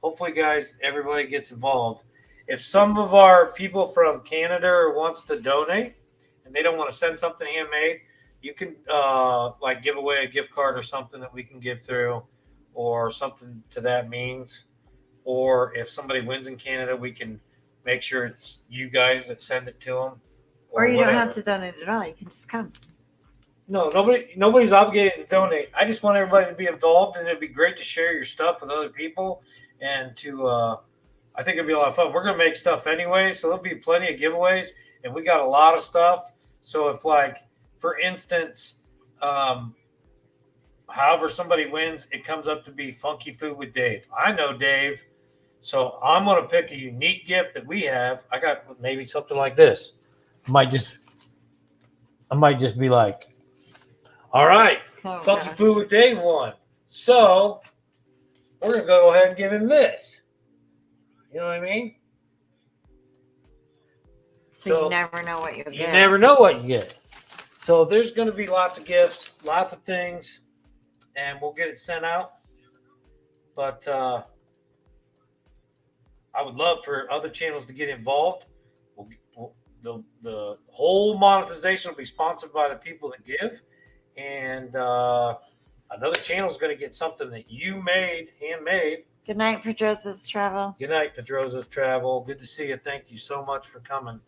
Hopefully, guys, everybody gets involved. If some of our people from Canada wants to donate and they don't want to send something handmade, you can like give away a gift card or something that we can give through or something to that means. Or if somebody wins in Canada, we can make sure it's you guys that send it to them. Or you don't have to donate at all. You can just come. No, nobody's obligated to donate. I just want everybody to be involved, and it'd be great to share your stuff with other people. And to, I think it'd be a lot of fun. We're going to make stuff anyway, so there'll be plenty of giveaways, and we got a lot of stuff. So if, like, for instance, however somebody wins, it comes up to be Funky Food with Dave. I know Dave, so I'm going to pick a unique gift that we have. I got maybe something like this. I might just be like, all right, Funky Food with Dave won. So we're going to go ahead and give him this. You know what I mean? So you never know what you get. You never know what you get. So there's going to be lots of gifts, lots of things, and we'll get it sent out. But I would love for other channels to get involved. The whole monetization will be sponsored by the people that give. And another channel is going to get something that you made, handmade. Good night, Pedrosa's Travel. Good night, Pedrosa's Travel. Good to see you. Thank you so much for coming.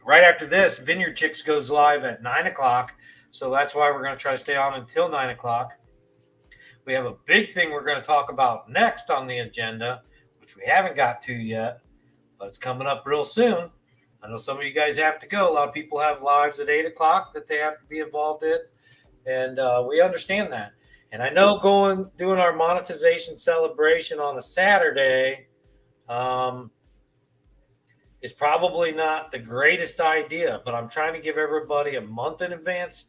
Right after this, Vineyard Chicks goes live at 9 o'clock. So that's why we're going to try to stay on until 9 o'clock. We have a big thing we're going to talk about next on the agenda, which we haven't got to yet, but it's coming up real soon. I know some of you guys have to go. A lot of people have lives at 8 o'clock that they have to be involved in, and we understand that. And I know doing our monetization celebration on a Saturday is probably not the greatest idea, but I'm trying to give everybody a month in advance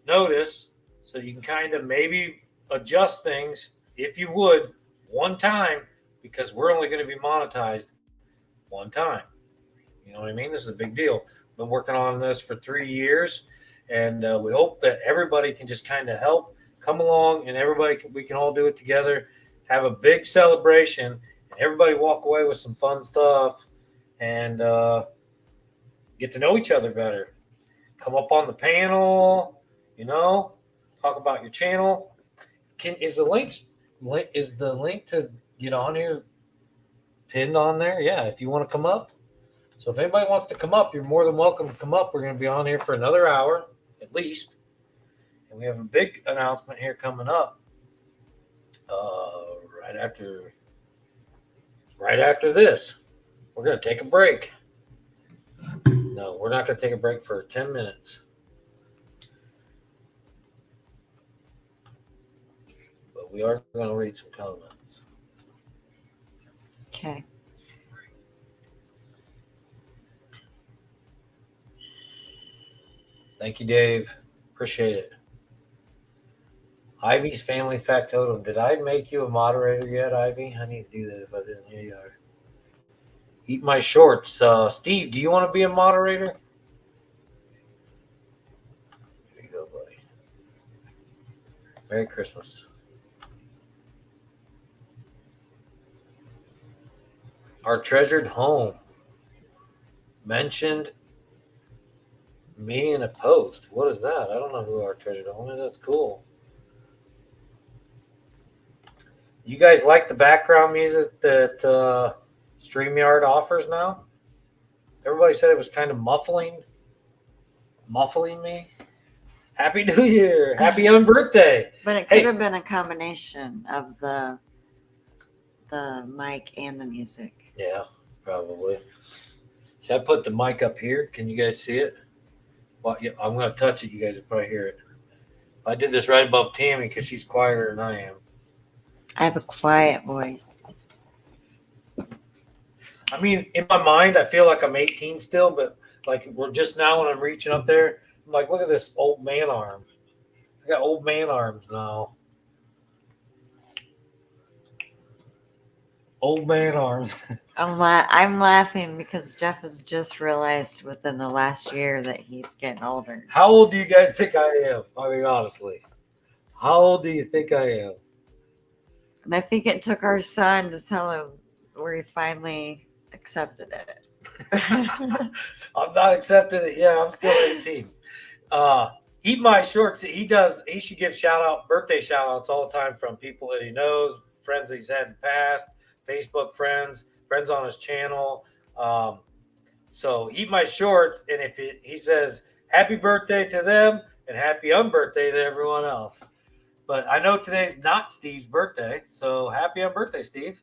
notice so you can kind of maybe adjust things, if you would, one time, because we're only going to be monetized one time. You know what I mean? This is a big deal. Been working on this for 3 years, and we hope that everybody can just kind of help come along, and we can all do it together, have a big celebration, and everybody walk away with some fun stuff and get to know each other better. Come up on the panel, talk about your channel. Is the link to get on here pinned on there? Yeah, if you want to come up. So if anybody wants to come up, you're more than welcome to come up. We're going to be on here for another hour at least. And we have a big announcement here coming up right after this. We're going to take a break. No, we're not going to take a break for 10 minutes. But we are going to read some comments. Okay. Thank you, Dave. Appreciate it. Ivy's Family Factotum. Did I make you a moderator yet, Ivy? I need to do that if I didn't. Here you are. Eat my shorts. Steve, do you want to be a moderator? Here you go, buddy. Merry Christmas. Our treasured home mentioned me in a post. What is that? I don't know who our treasured home is. That's cool. You guys like the background music that StreamYard offers now? Everybody said it was kind of muffling me. Happy New Year. Happy unbirthday. But it could have been a combination of the mic and the music. Yeah, probably. See, I put the mic up here. Can you guys see it? Well, yeah, I'm going to touch it. You guys will probably hear it. I did this right above Tammy because she's quieter than I am. I have a quiet voice. I mean, in my mind, I feel like I'm 18 still, but like we're just now when I'm reaching up there, I'm like, look at this old man arm. I got old man arms now. Old man arms. I'm laughing because Jeff has just realized within the last year that he's getting older. How old do you guys think I am? I mean, honestly, how old do you think I am? And I think it took our son to tell him where he finally accepted it. I'm not accepting it yet. I'm still 18. Eat My Shorts. He should give birthday shout outs all the time from people that he knows, friends that he's had in the past, Facebook friends on his channel. So Eat My Shorts. And if he says happy birthday to them and happy unbirthday to everyone else. But I know today's not Steve's birthday. So happy unbirthday, Steve.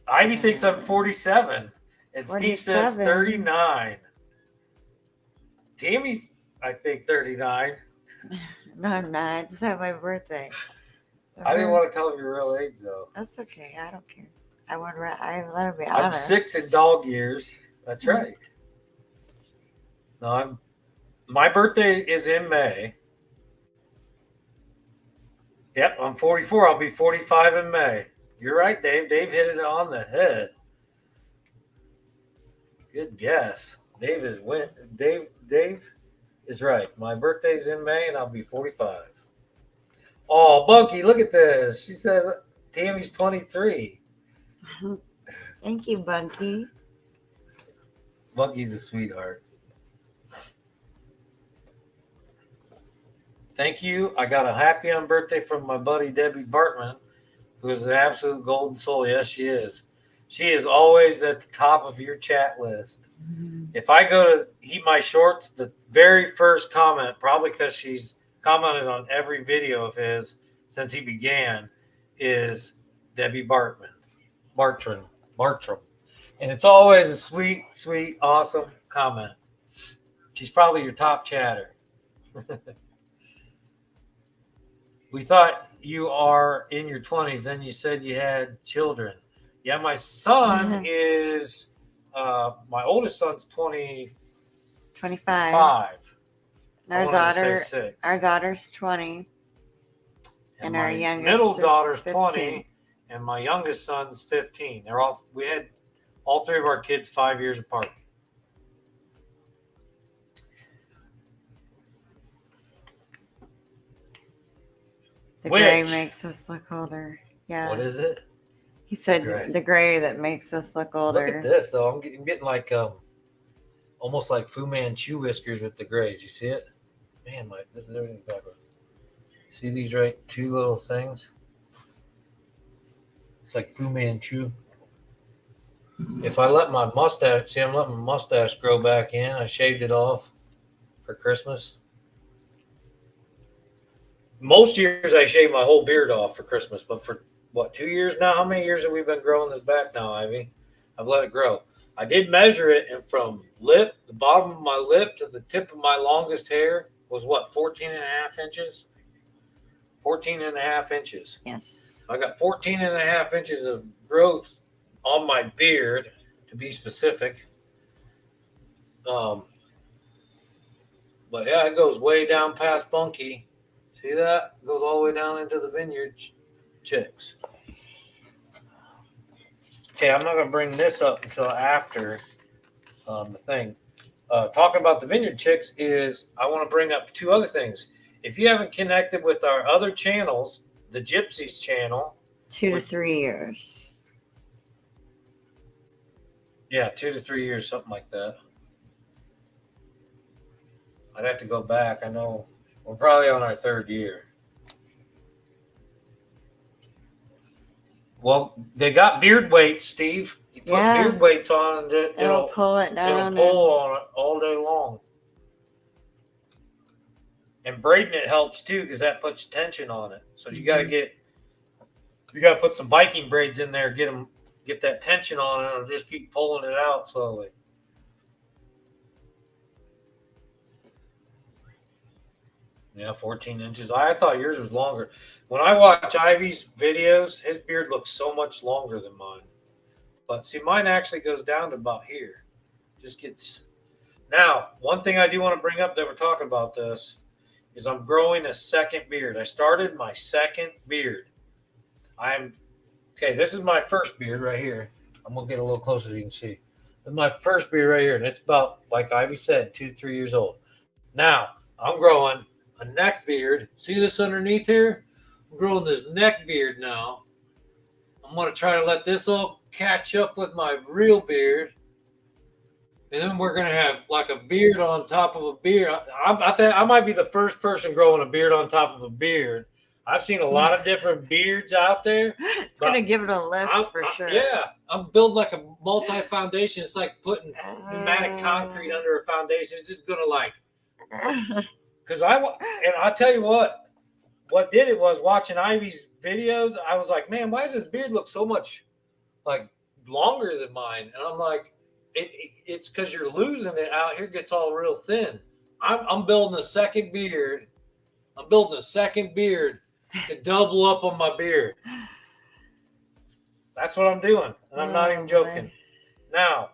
Ivy thinks I'm 47, and 47. Steve says 39. Tammy's, I think, 39. No, I'm not. I just had my birthday. I didn't want to tell him your real age, though. That's okay. I don't care. I let him be I'm honest. 6 in dog years. That's right. No, my birthday is in May. Yep, I'm 44. I'll be 45 in May. You're right, Dave. Dave hit it on the head. Good guess. Dave is right. My birthday's in May, and I'll be 45. Oh, Bunky, look at this. She says Tammy's 23. Thank you, Bunky. Bunky's a sweetheart. Thank you. I got a happy unbirthday from my buddy Debbie Bartman, who is an absolute golden soul. Yes, she is. She is always at the top of your chat list. If I go to Eat My Shorts, the very first comment, probably because she's commented on every video of his since he began, is Debbie Bartram. And it's always a sweet, sweet, awesome comment. She's probably your top chatter. We thought you are in your 20s, then you said you had children. Yeah, my son is, my oldest son's 25. 25. Our daughter's 20. And our youngest middle daughter's 15. 20, and my youngest son's 15. We had all three of our kids 5 years apart. The gray makes us look older. Yeah. What is it? He said the gray that makes us look older. Look at this, though. I'm getting like almost like Fu Manchu whiskers with the grays. You see it? Man, this is everything backwards. See these two little things? It's like Fu Manchu. If I let my mustache, I'm letting my mustache grow back in. I shaved it off for Christmas. Most years I shave my whole beard off for Christmas, but for 2 years now? How many years have we been growing this back now, Ivy? I've let it grow. I did measure it, and from the bottom of my lip to the tip of my longest hair was 14 and a half inches? 14 and a half inches. Yes. I got 14 and a half inches of growth on my beard, to be specific. But yeah, it goes way down past Bunky. See that? It goes all the way down into the vineyard chicks. Okay, I'm not going to bring this up until after the thing. Talking about the vineyard chicks is I want to bring up two other things. If you haven't connected with our other channels, the Gypsy's channel. 2 to 3 years. Yeah, 2 to 3 years, something like that. I'd have to go back. I know we're probably on our 3rd year. Well, they got beard weights, Steve. You put beard weights on and it'll pull it down. It'll pull on it all day long. And braiding it helps too because that puts tension on it. So you got to put some Viking braids in there, get that tension on it, or just keep pulling it out slowly. Yeah, 14 inches. I thought yours was longer. When I watch Ivy's videos, his beard looks so much longer than mine. But see, mine actually goes down to about here. Just gets. Now, one thing I do want to bring up that we're talking about this is I'm growing a second beard. I started my second beard. This is my first beard right here. I'm going to get a little closer so you can see. This is my first beard right here, and it's about, like Ivy said, 2-3 years old. Now, I'm growing a neck beard. See this underneath here? I'm growing this neck beard now. I'm going to try to let this all catch up with my real beard. And then we're going to have like a beard on top of a beard. I think I might be the first person growing a beard on top of a beard. I've seen a lot of different beards out there. It's going to give it a lift for sure. Yeah. I'm building like a multi-foundation. It's like putting pneumatic concrete under a foundation. It's just going to like, because I'll tell you what did it was watching Ivy's videos. I was like, man, why does this beard look so much like longer than mine? And I'm like, it's because you're losing it out here. It gets all real thin. I'm building a second beard. I'm building a second beard to double up on my beard. That's what I'm doing. And I'm not even joking. Man. Now,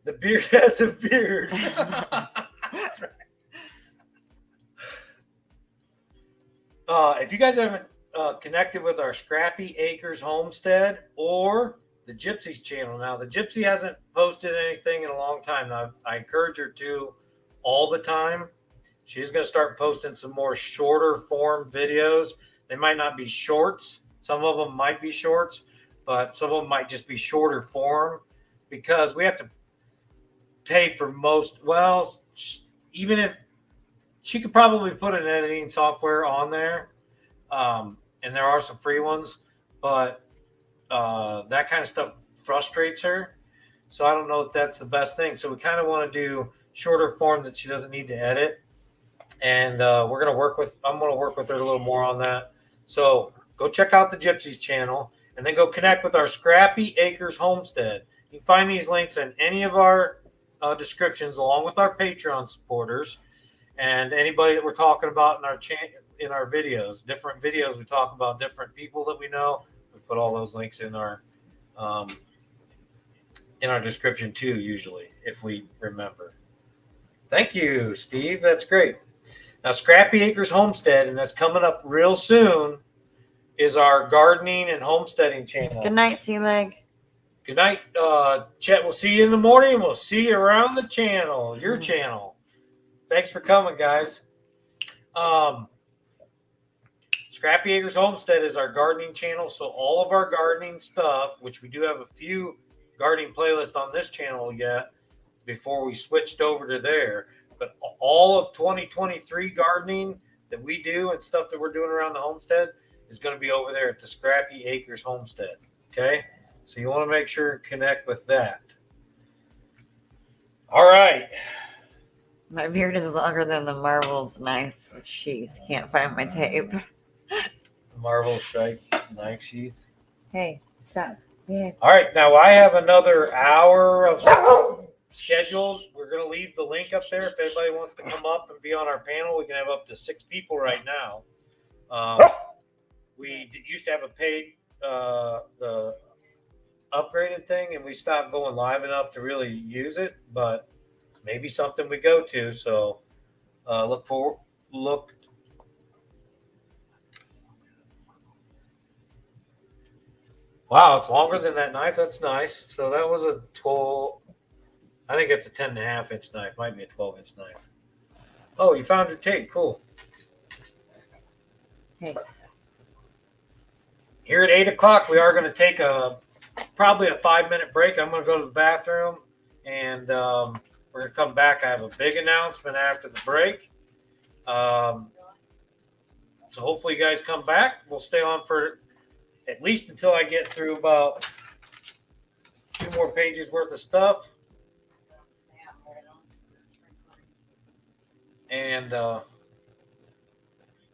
the beard has a beard. That's right. If you guys haven't connected with our Scrappy Acres Homestead or the Gypsy's channel. Now, the Gypsy hasn't posted anything in a long time. Now, I encourage her to all the time. She's going to start posting some more shorter form videos. They might not be shorts. Some of them might be shorts, but some of them might just be shorter form because we have to pay for most. Well, even if she could probably put an editing software on there, and there are some free ones, but that kind of stuff frustrates her. So I don't know if that's the best thing. So we kind of want to do shorter form that she doesn't need to edit. And I'm going to work with her a little more on that. So go check out the Gypsy's channel and then go connect with our Scrappy Acres Homestead. You can find these links in any of our descriptions along with our Patreon supporters and anybody that we're talking about in our videos. Different videos we talk about different people that we know. We put all those links in our description too, usually, if we remember. Thank you, Steve. That's great. Now, Scrappy Acres Homestead, and that's coming up real soon, is our gardening and homesteading channel. Good night, Sea Leg. Good night, Chet. We'll see you in the morning. We'll see you around the channel, your channel. Thanks for coming, guys. Scrappy Acres Homestead is our gardening channel. So all of our gardening stuff, which we do have a few gardening playlists on this channel yet before we switched over to there. But all of 2023 gardening that we do and stuff that we're doing around the homestead is going to be over there at the Scrappy Acres Homestead. Okay? So you want to make sure and connect with that. All right. My beard is longer than the Marvel's knife sheath. Can't find my tape. Marvel's knife sheath. Hey, stop. Yeah. All right. Now I have another hour of scheduled. We're going to leave the link up there. If anybody wants to come up and be on our panel, we can have up to 6 people right now. We used to have a paid the upgraded thing, and we stopped going live enough to really use it, but maybe something we go to. So look. Wow, it's longer than that knife. That's nice. So that was a 12. I think it's a 10.5-inch knife. Might be a 12-inch knife. Oh, you found your tape. Cool. Hey. Here at 8 o'clock, we are going to take probably a 5-minute break. I'm going to go to the bathroom, and we're going to come back. I have a big announcement after the break. So hopefully you guys come back. We'll stay on for at least until I get through about 2 more pages worth of stuff. And we'll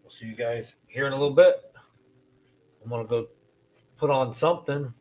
see you guys here in a little bit. I'm going to go put on something.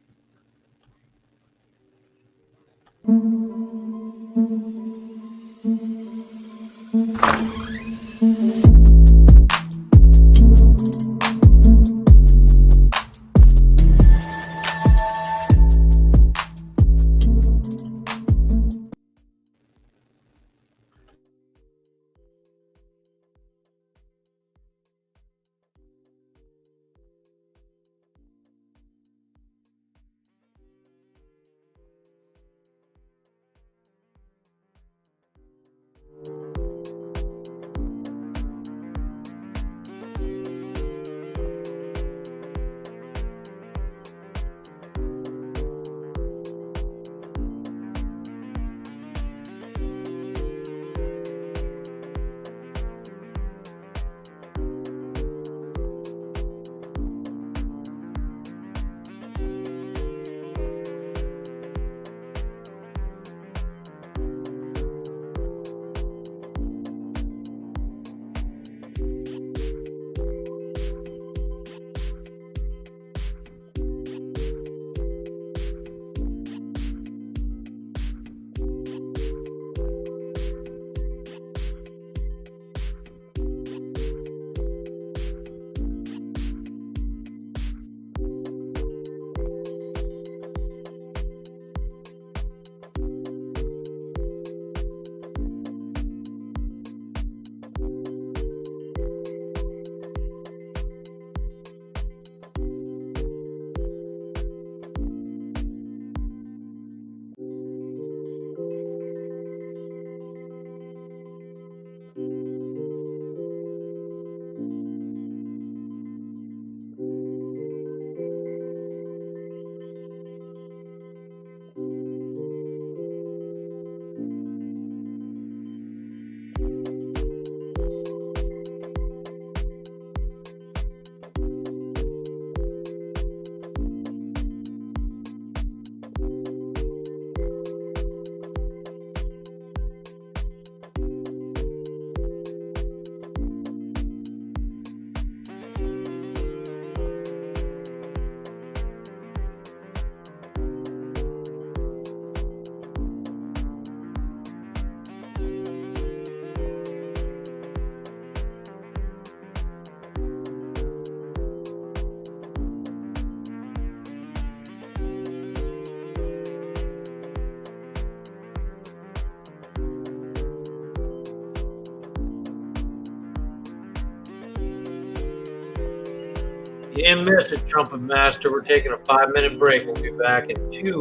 You didn't miss it, Trumpet Master. We're taking a 5-minute break. We'll be back in T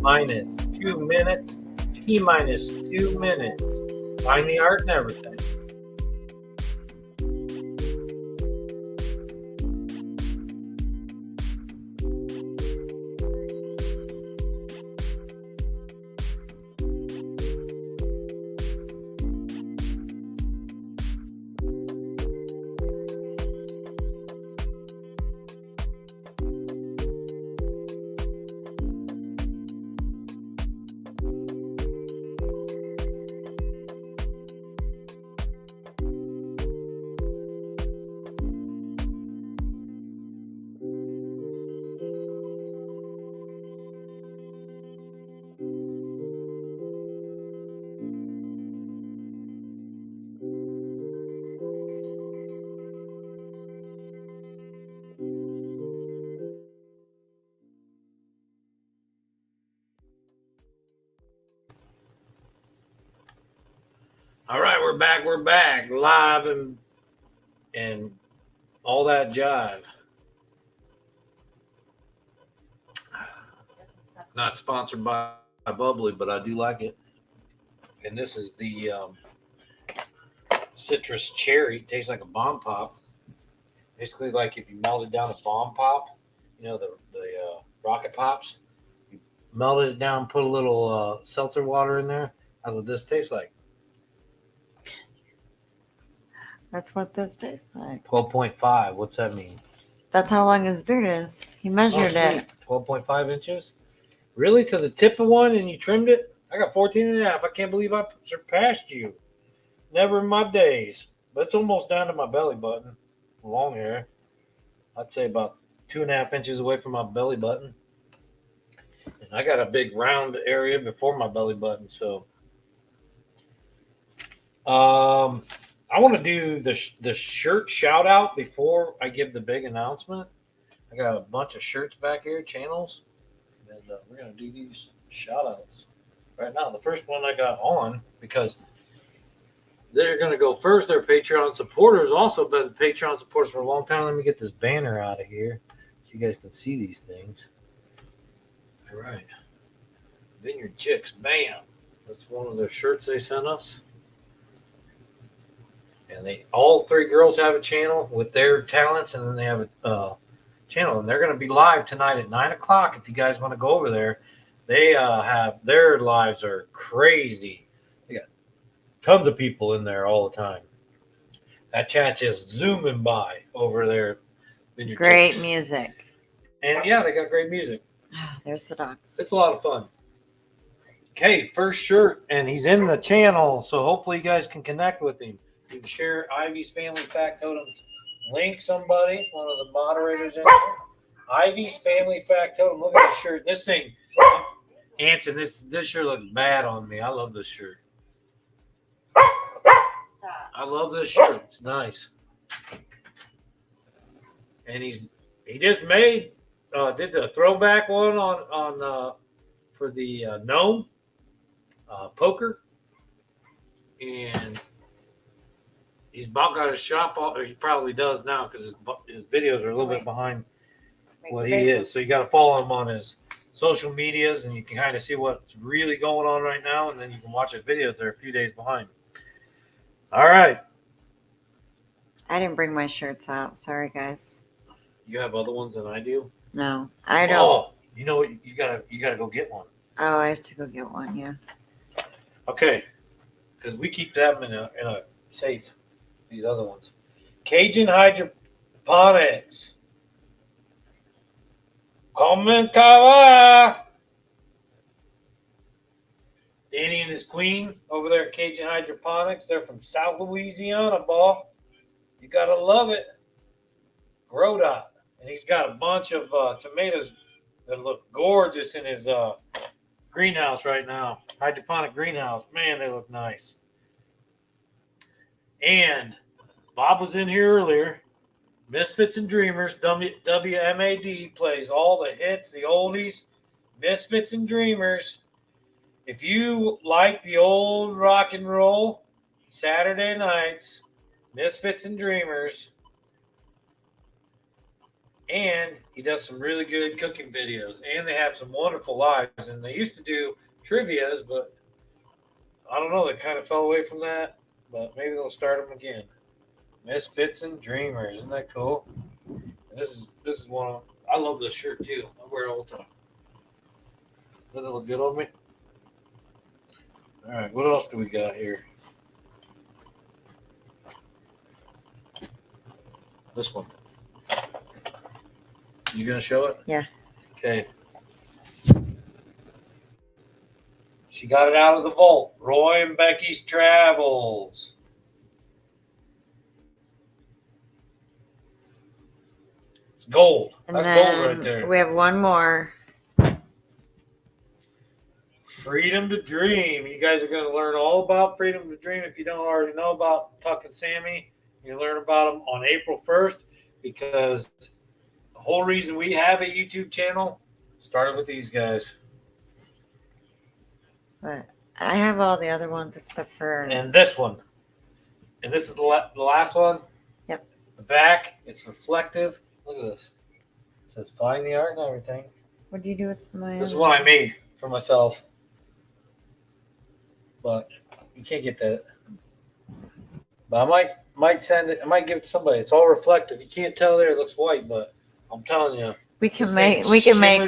minus 2 minutes. Find the art and everything. All right, we're back. We're back live and all that jive. Not sponsored by Bubbly, but I do like it. And this is the citrus cherry. It tastes like a bomb pop. Basically, like if you melted down a bomb pop, you know, the rocket pops. You melted it down, put a little seltzer water in there. That's what this tastes like. That's what this tastes like. 12.5. What's that mean? That's how long his beard is. He measured it. 12.5 inches? Really? To the tip of one and you trimmed it? I got 14 and a half. I can't believe I surpassed you. Never in my days. But it's almost down to my belly button. Long hair. I'd say about 2.5 inches away from my belly button. And I got a big round area before my belly button. So I want to do the shirt shout out before I give the big announcement. I got a bunch of shirts back here, channels. And we're going to do these shout outs right now. The first one I got on because they're going to go first. They're Patreon supporters, also been Patreon supporters for a long time. Let me get this banner out of here so you guys can see these things. All right. Vineyard Chicks, bam. That's one of their shirts they sent us. And all three girls have a channel with their talents, and then they have a channel. And they're going to be live tonight at 9 o'clock if you guys want to go over there. They have their lives are crazy. They got tons of people in there all the time. That chat's just zooming by over there. Great music. And yeah, they got great music. There's the dogs. It's a lot of fun. Okay, first shirt, and he's in the channel, so hopefully you guys can connect with him. You can share Ivy's Family Factotum's link, somebody, one of the moderators in there. Ivy's Family Factotum. Look at the shirt. This thing, Anson, this shirt looks bad on me. I love this shirt. I love this shirt. It's nice. And he just did the throwback one on for the gnome poker, and he's about got his shop off, or he probably does now because his videos are a little bit behind what he is. So you got to follow him on his social medias, and you can kind of see what's really going on right now, and then you can watch his videos. They're a few days behind. All right. I didn't bring my shirts out. Sorry, guys. You have other ones than I do? No, I don't. Oh, you know what? You gotta go get one. Oh, I have to go get one. Yeah. Okay, because we keep them in a safe. These other ones, Cajun Hydroponics. Komenkawa. Danny and his queen over there at Cajun Hydroponics. They're from South Louisiana, boy. You gotta love it. Grow Dot. And he's got a bunch of tomatoes that look gorgeous in his greenhouse right now. Hydroponic greenhouse. Man, they look nice. And Bob was in here earlier. Misfits and Dreamers. WMAD plays all the hits, the oldies. Misfits and Dreamers. If you like the old rock and roll, Saturday nights, Misfits and Dreamers. And he does some really good cooking videos. And they have some wonderful lives. And they used to do trivias, but I don't know. They kind of fell away from that. But maybe they'll start them again. Misfits and Dreamers. Isn't that cool? And this is one of, I love this shirt too. I wear it all the time. Doesn't it look good on me? All right. What else do we got here? This one. You gonna show it? Yeah. Okay. She got it out of the vault. Roy and Becky's Travels. It's gold. And That's then gold right there. we have one more. Freedom to Dream. You guys are going to learn all about Freedom to Dream. If you don't already know about Tuck and Sammy, you learn about them on April 1st because the whole reason we have a YouTube channel started with these guys. But I have all the other ones except for. And this one. And this is the last one. Yep. The back, it's reflective. Look at this. It says find the art and everything. What do you do with my? This is one I made for myself. But you can't get that. But I might send it. I might give it to somebody. It's all reflective. You can't tell there. It looks white, but I'm telling you, We can make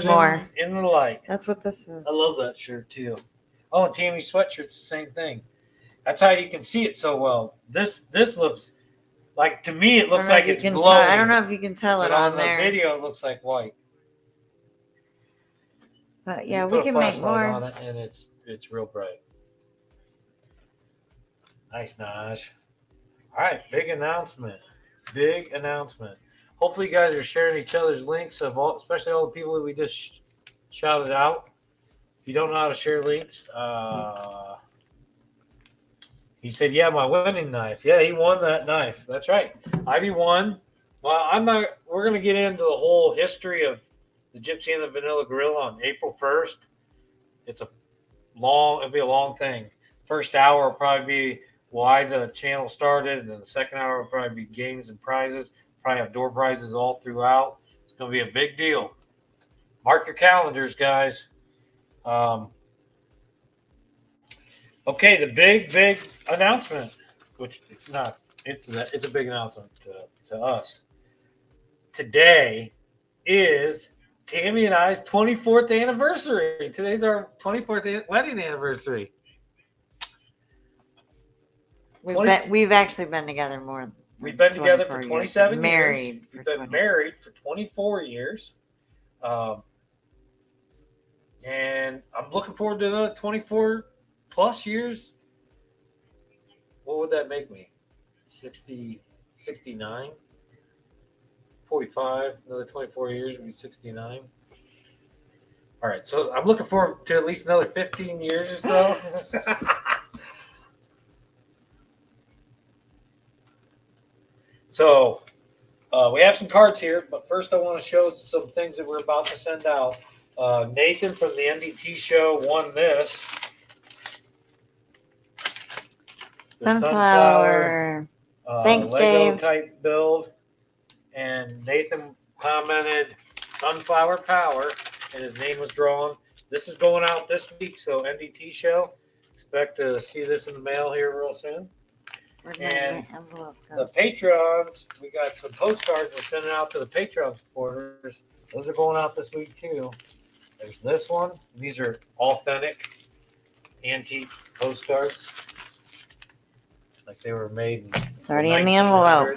more. in the light. That's what this is. I love that shirt too. Oh, and Tammy's sweatshirt's the same thing. That's how you can see it so well. This looks like, to me, it looks like it's glowing. I don't know if you can tell it on the there. video, it looks like white. But yeah, You we put a can make flashlight more. on it, and it's real bright. Nice, Naj. All right, big announcement. Big announcement. Hopefully, you guys are sharing each other's links of all, especially all the people that we just shouted out. If you don't know how to share links, he said, "Yeah, my winning knife. Yeah, he won that knife. That's right. Ivy won. Well, I'm not. We're going to get into the whole history of the Gypsy and the Vanilla Grill on April 1st. It's a long. It'll be a long thing. First hour will probably be why the channel started, and then the second hour will probably be games and prizes. Probably have door prizes all throughout. It's going to be a big deal. Mark your calendars, guys. Okay, the big announcement, which it's not. It's a big announcement to us. Today is Tammy and I's 24th anniversary. Today's our 24th wedding anniversary. We've actually been together more. We've been together for 27 years. Married. We've been married for 24 years. And I'm looking forward to another 24 plus years. What would that make me? 60, 69, 45, another 24 years would be 69. All right, so I'm looking forward to at least another 15 years or so. So we have some cards here, but first I want to show some things that we're about to send out. Nathan from the NDT show won this. Sunflower. Thanks, Lego Dave. type build. And Nathan commented Sunflower Power, and his name was drawn. This is going out this week, so NDT show. Expect to see this in the mail here real soon. And the Patreons, we got some postcards we're sending out to the Patreon supporters. Those are going out this week too. There's this one. These are authentic antique postcards. Like they were made in It's already in the envelope.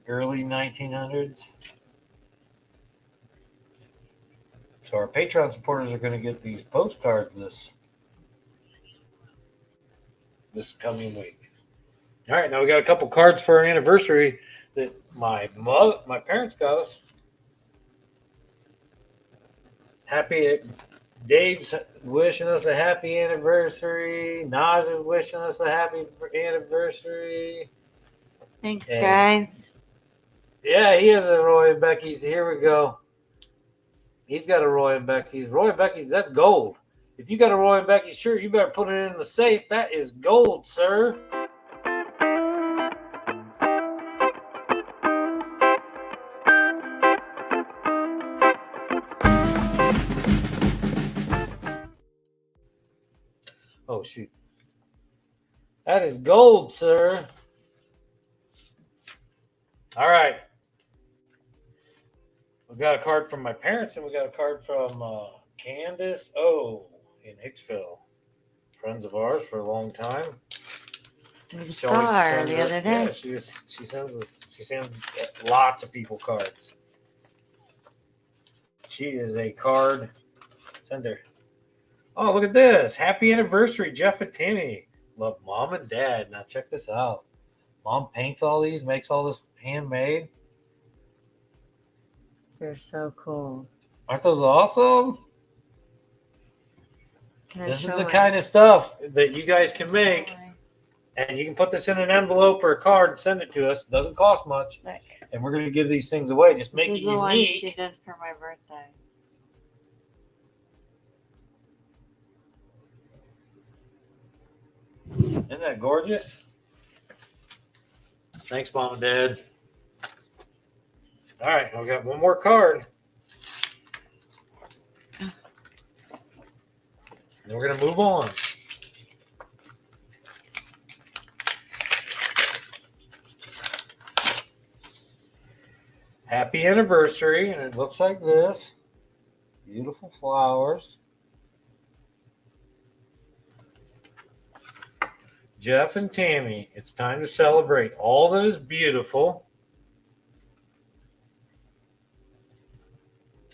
Early 1900s. So our Patreon supporters are going to get these postcards this coming week. All right, now we got a couple cards for our anniversary that my parents got us. Dave's wishing us a happy anniversary. Nas is wishing us a happy anniversary. Thanks, guys. Yeah, he has a Roy and Becky's. Here we go. He's got a Roy and Becky's. Roy and Becky's, that's gold. If you got a Roy and Becky's shirt, you better put it in the safe. That is gold, sir. Oh, shoot. That is gold, sir. All right. We got a card from my parents, and we got a card from Candace in Hicksville. Friends of ours for a long time. We just saw her the other day. Yeah, she sends lots of people cards. She is a card sender. Oh, look at this. Happy anniversary, Jeff and Timmy. Love Mom and Dad. Now check this out. Mom paints all these, makes all this handmade. They're so cool. Aren't those awesome? This is the kind of stuff that you guys can make. And you can put this in an envelope or a card and send it to us. It doesn't cost much. Look. And we're going to give these things away. Just make it This is the one unique. she did for my birthday. Isn't that gorgeous? Thanks, Mom and Dad. All right, we got one more card. Then we're going to move on. Happy anniversary, and it looks like this. Beautiful flowers. Jeff and Tammy, it's time to celebrate all that is beautiful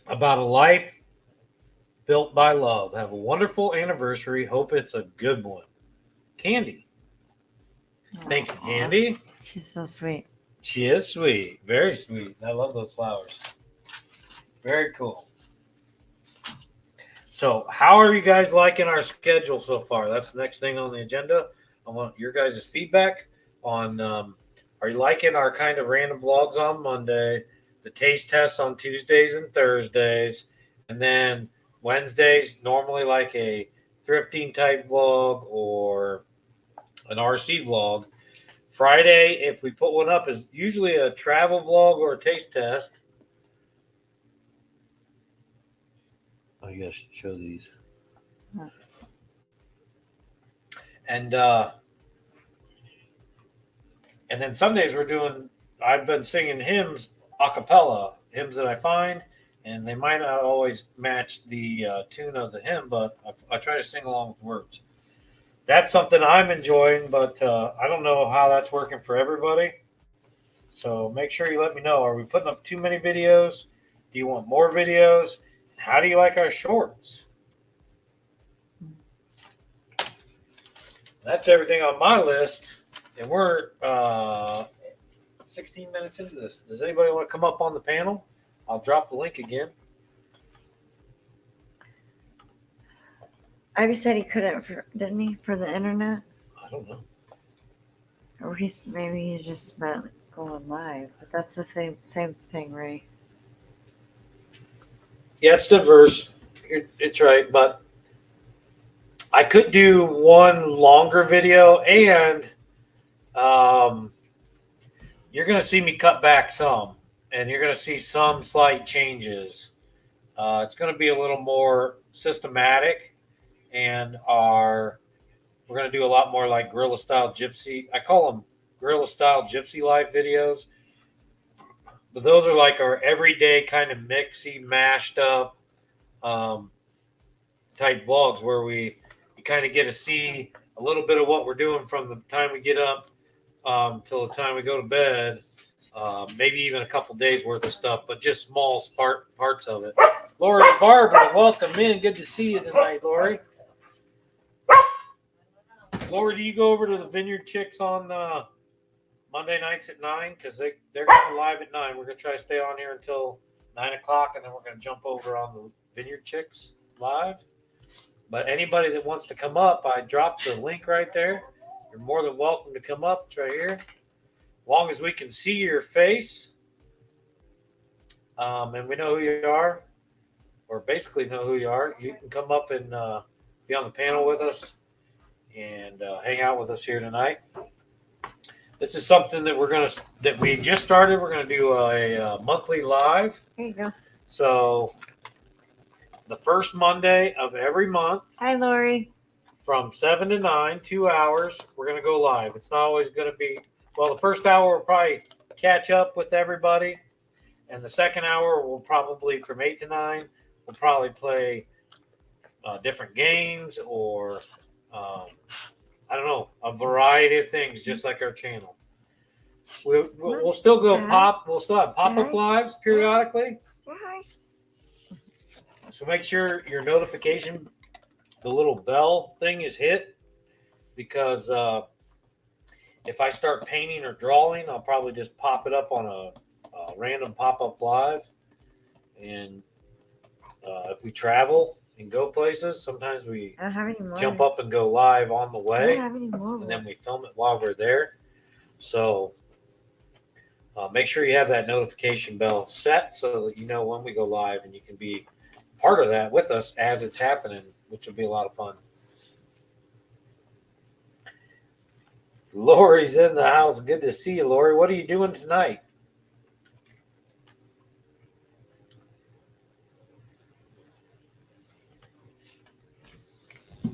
about a life built by love. Have a wonderful anniversary. Hope it's a good one. Candy. Thank you, Aw, Candy. she's so sweet. She is sweet. Very sweet. I love those flowers. Very cool. So, how are you guys liking our schedule so far? That's the next thing on the agenda. I want your guys' feedback on are you liking our kind of random vlogs on Monday, the taste tests on Tuesdays and Thursdays, and then Wednesdays, normally like a thrifting type vlog or an RC vlog. Friday, if we put one up, is usually a travel vlog or a taste test. I guess show these. And then Sundays we're doing. I've been singing hymns a cappella, hymns that I find, and they might not always match the tune of the hymn, but I try to sing along with words. That's something I'm enjoying, but I don't know how that's working for everybody. So make sure you let me know. Are we putting up too many videos? Do you want more videos? How do you like our shorts? That's everything on my list. And we're 16 minutes into this. Does anybody want to come up on the panel? I'll drop the link again. Ivy said he couldn't, didn't he, for the internet? I don't know. Or maybe he just meant going live. But that's the same thing, right? Yeah, it's diverse. It's right. But I could do one longer video, and you're going to see me cut back some, and you're going to see some slight changes. It's going to be a little more systematic, and we're going to do a lot more like guerrilla style gypsy. I call them guerrilla style gypsy live videos, but those are like our everyday kind of mixy, mashed up type vlogs where you kind of get to see a little bit of what we're doing from the time we get up till the time we go to bed. Maybe even a couple days worth of stuff, but just small parts of it. Lori Barbara, welcome in. Good to see you tonight, Lori. Lori, do you go over to the Vineyard Chicks on Monday nights at 9? Because they're going live at 9. We're going to try to stay on here until 9 o'clock, and then we're going to jump over on the Vineyard Chicks live. But anybody that wants to come up, I dropped the link right there. You're more than welcome to come up. It's right here. As long as we can see your face and we know who you are, or basically know who you are, you can come up and be on the panel with us and hang out with us here tonight. This is something that we just started. We're gonna do a monthly live. There you go. So the first Monday of every month. Hi, Lori. From 7 to 9, 2 hours, we're going to go live. It's not always going to be, well, the first hour will probably catch up with everybody. And the second hour will probably, from 8 to 9, we'll probably play different games or, I don't know, a variety of things, just like our channel. We'll still go we'll still have pop-up lives periodically. Hi. So make sure your notification, the little bell thing is hit, because if I start painting or drawing, I'll probably just pop it up on a random pop-up live. And if we travel and go places, sometimes we I don't have any more. jump up and go live on the I way, don't have any more. and then we film it while we're there. So make sure you have that notification bell set so that you know when we go live, and you can be part of that with us as it's happening, which will be a lot of fun. Lori's in the house. Good to see you, Lori. What are you doing tonight? Let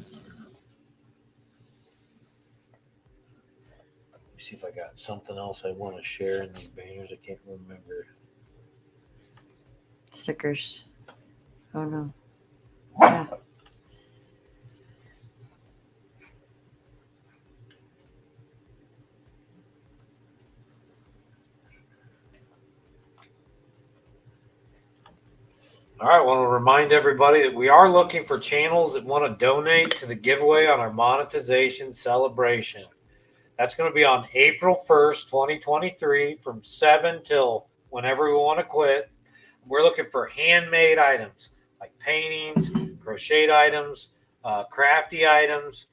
me see if I got something else I want to share in these banners. I can't remember. Stickers. Oh, no. Yeah. All right, I want to remind everybody that we are looking for channels that want to donate to the giveaway on our monetization celebration. That's going to be on April 1st, 2023 from 7 till whenever we want to quit. We're looking for handmade items like paintings, crocheted items, crafty items.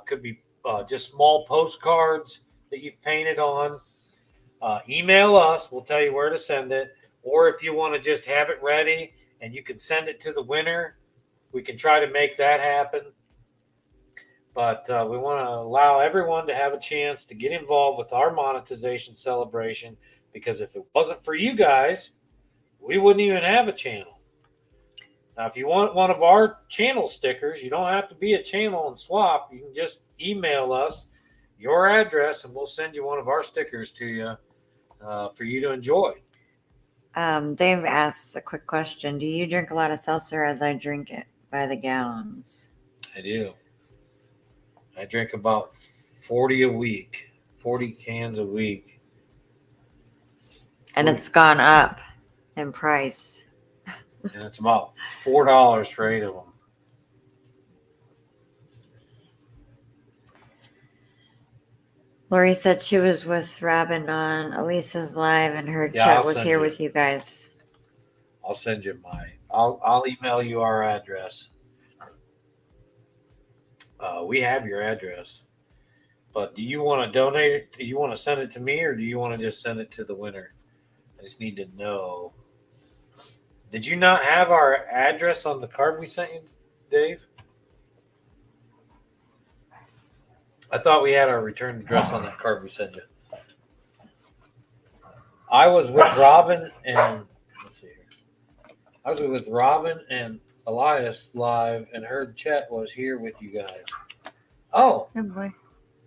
Could be just small postcards that you've painted on. Email us. We'll tell you where to send it. Or if you want to just have it ready and you can send it to the winner, we can try to make that happen. But we want to allow everyone to have a chance to get involved with our monetization celebration, because if it wasn't for you guys, we wouldn't even have a channel. Now, if you want one of our channel stickers, you don't have to be a channel and swap. You can just email us your address and we'll send you one of our stickers to you for you to enjoy. Dave asks a quick question. Do you drink a lot of seltzer as I drink it by the gallons? I do. I drink about 40 a week, 40 cans a week. And it's gone up in price. And it's about $4 for 8 of them. Lori said she was with Robin on Elisa's live and heard Yeah, Chet I'll was send here you. with you guys. I'll send you I'll email you our address. We have your address. But do you want to donate it? Do you want to send it to me, or do you want to just send it to the winner? I just need to know. Did you not have our address on the card we sent you, Dave? I thought we had our return address on that card we sent you. I was with Robin and let's see here. I was with Robin and Elias live, and heard Chet was here with you guys. Oh, Good boy.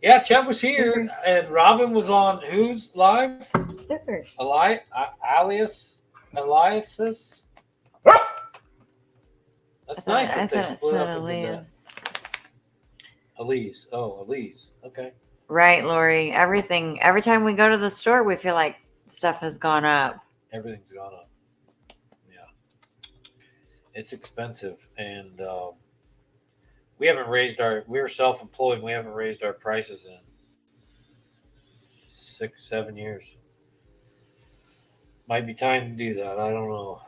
yeah, Chet was here, Stickers. and Robin was on who's live? Stickers. Elias's. That's nice I that they thought it split said up into that. Elias. Elise. Oh, Elise. Okay. Right, Lori. Every time we go to the store, we feel like stuff has gone up. Everything's gone up. Yeah. It's expensive. And we were self-employed. And we haven't raised our prices in 6-7 years. Might be time to do that. I don't know.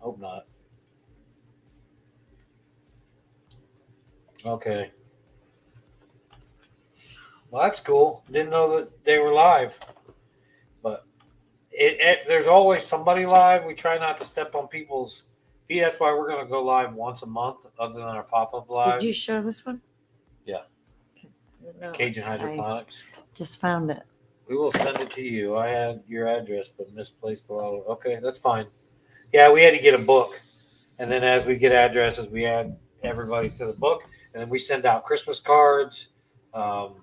Hope not. Okay. Well, that's cool. Didn't know that they were live. But there's always somebody live. We try not to step on people's feet. That's why we're going to go live once a month, other than our pop-up live. Did you show this one? Yeah. No, Cajun Hydroponics. just found it. We will send it to you. I had your address, but misplaced a lot of. Okay, that's fine. Yeah, we had to get a book. And then as we get addresses, we add everybody to the book. And then we send out Christmas cards to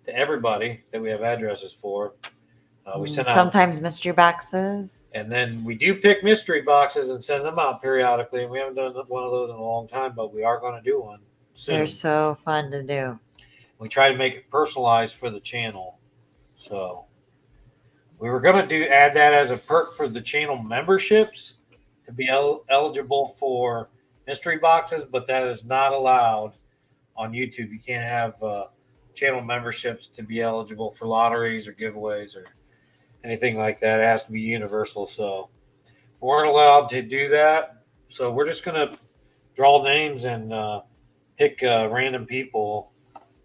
everybody that we have addresses for. We send out. Sometimes mystery boxes. And then we do pick mystery boxes and send them out periodically. And we haven't done one of those in a long time, but we are going to do one soon. They're so fun to do. We try to make it personalized for the channel. So we were going to add that as a perk for the channel memberships to be eligible for mystery boxes, but that is not allowed on YouTube. You can't have channel memberships to be eligible for lotteries or giveaways or anything like that. It has to be universal. So we weren't allowed to do that. So we're just going to draw names and pick random people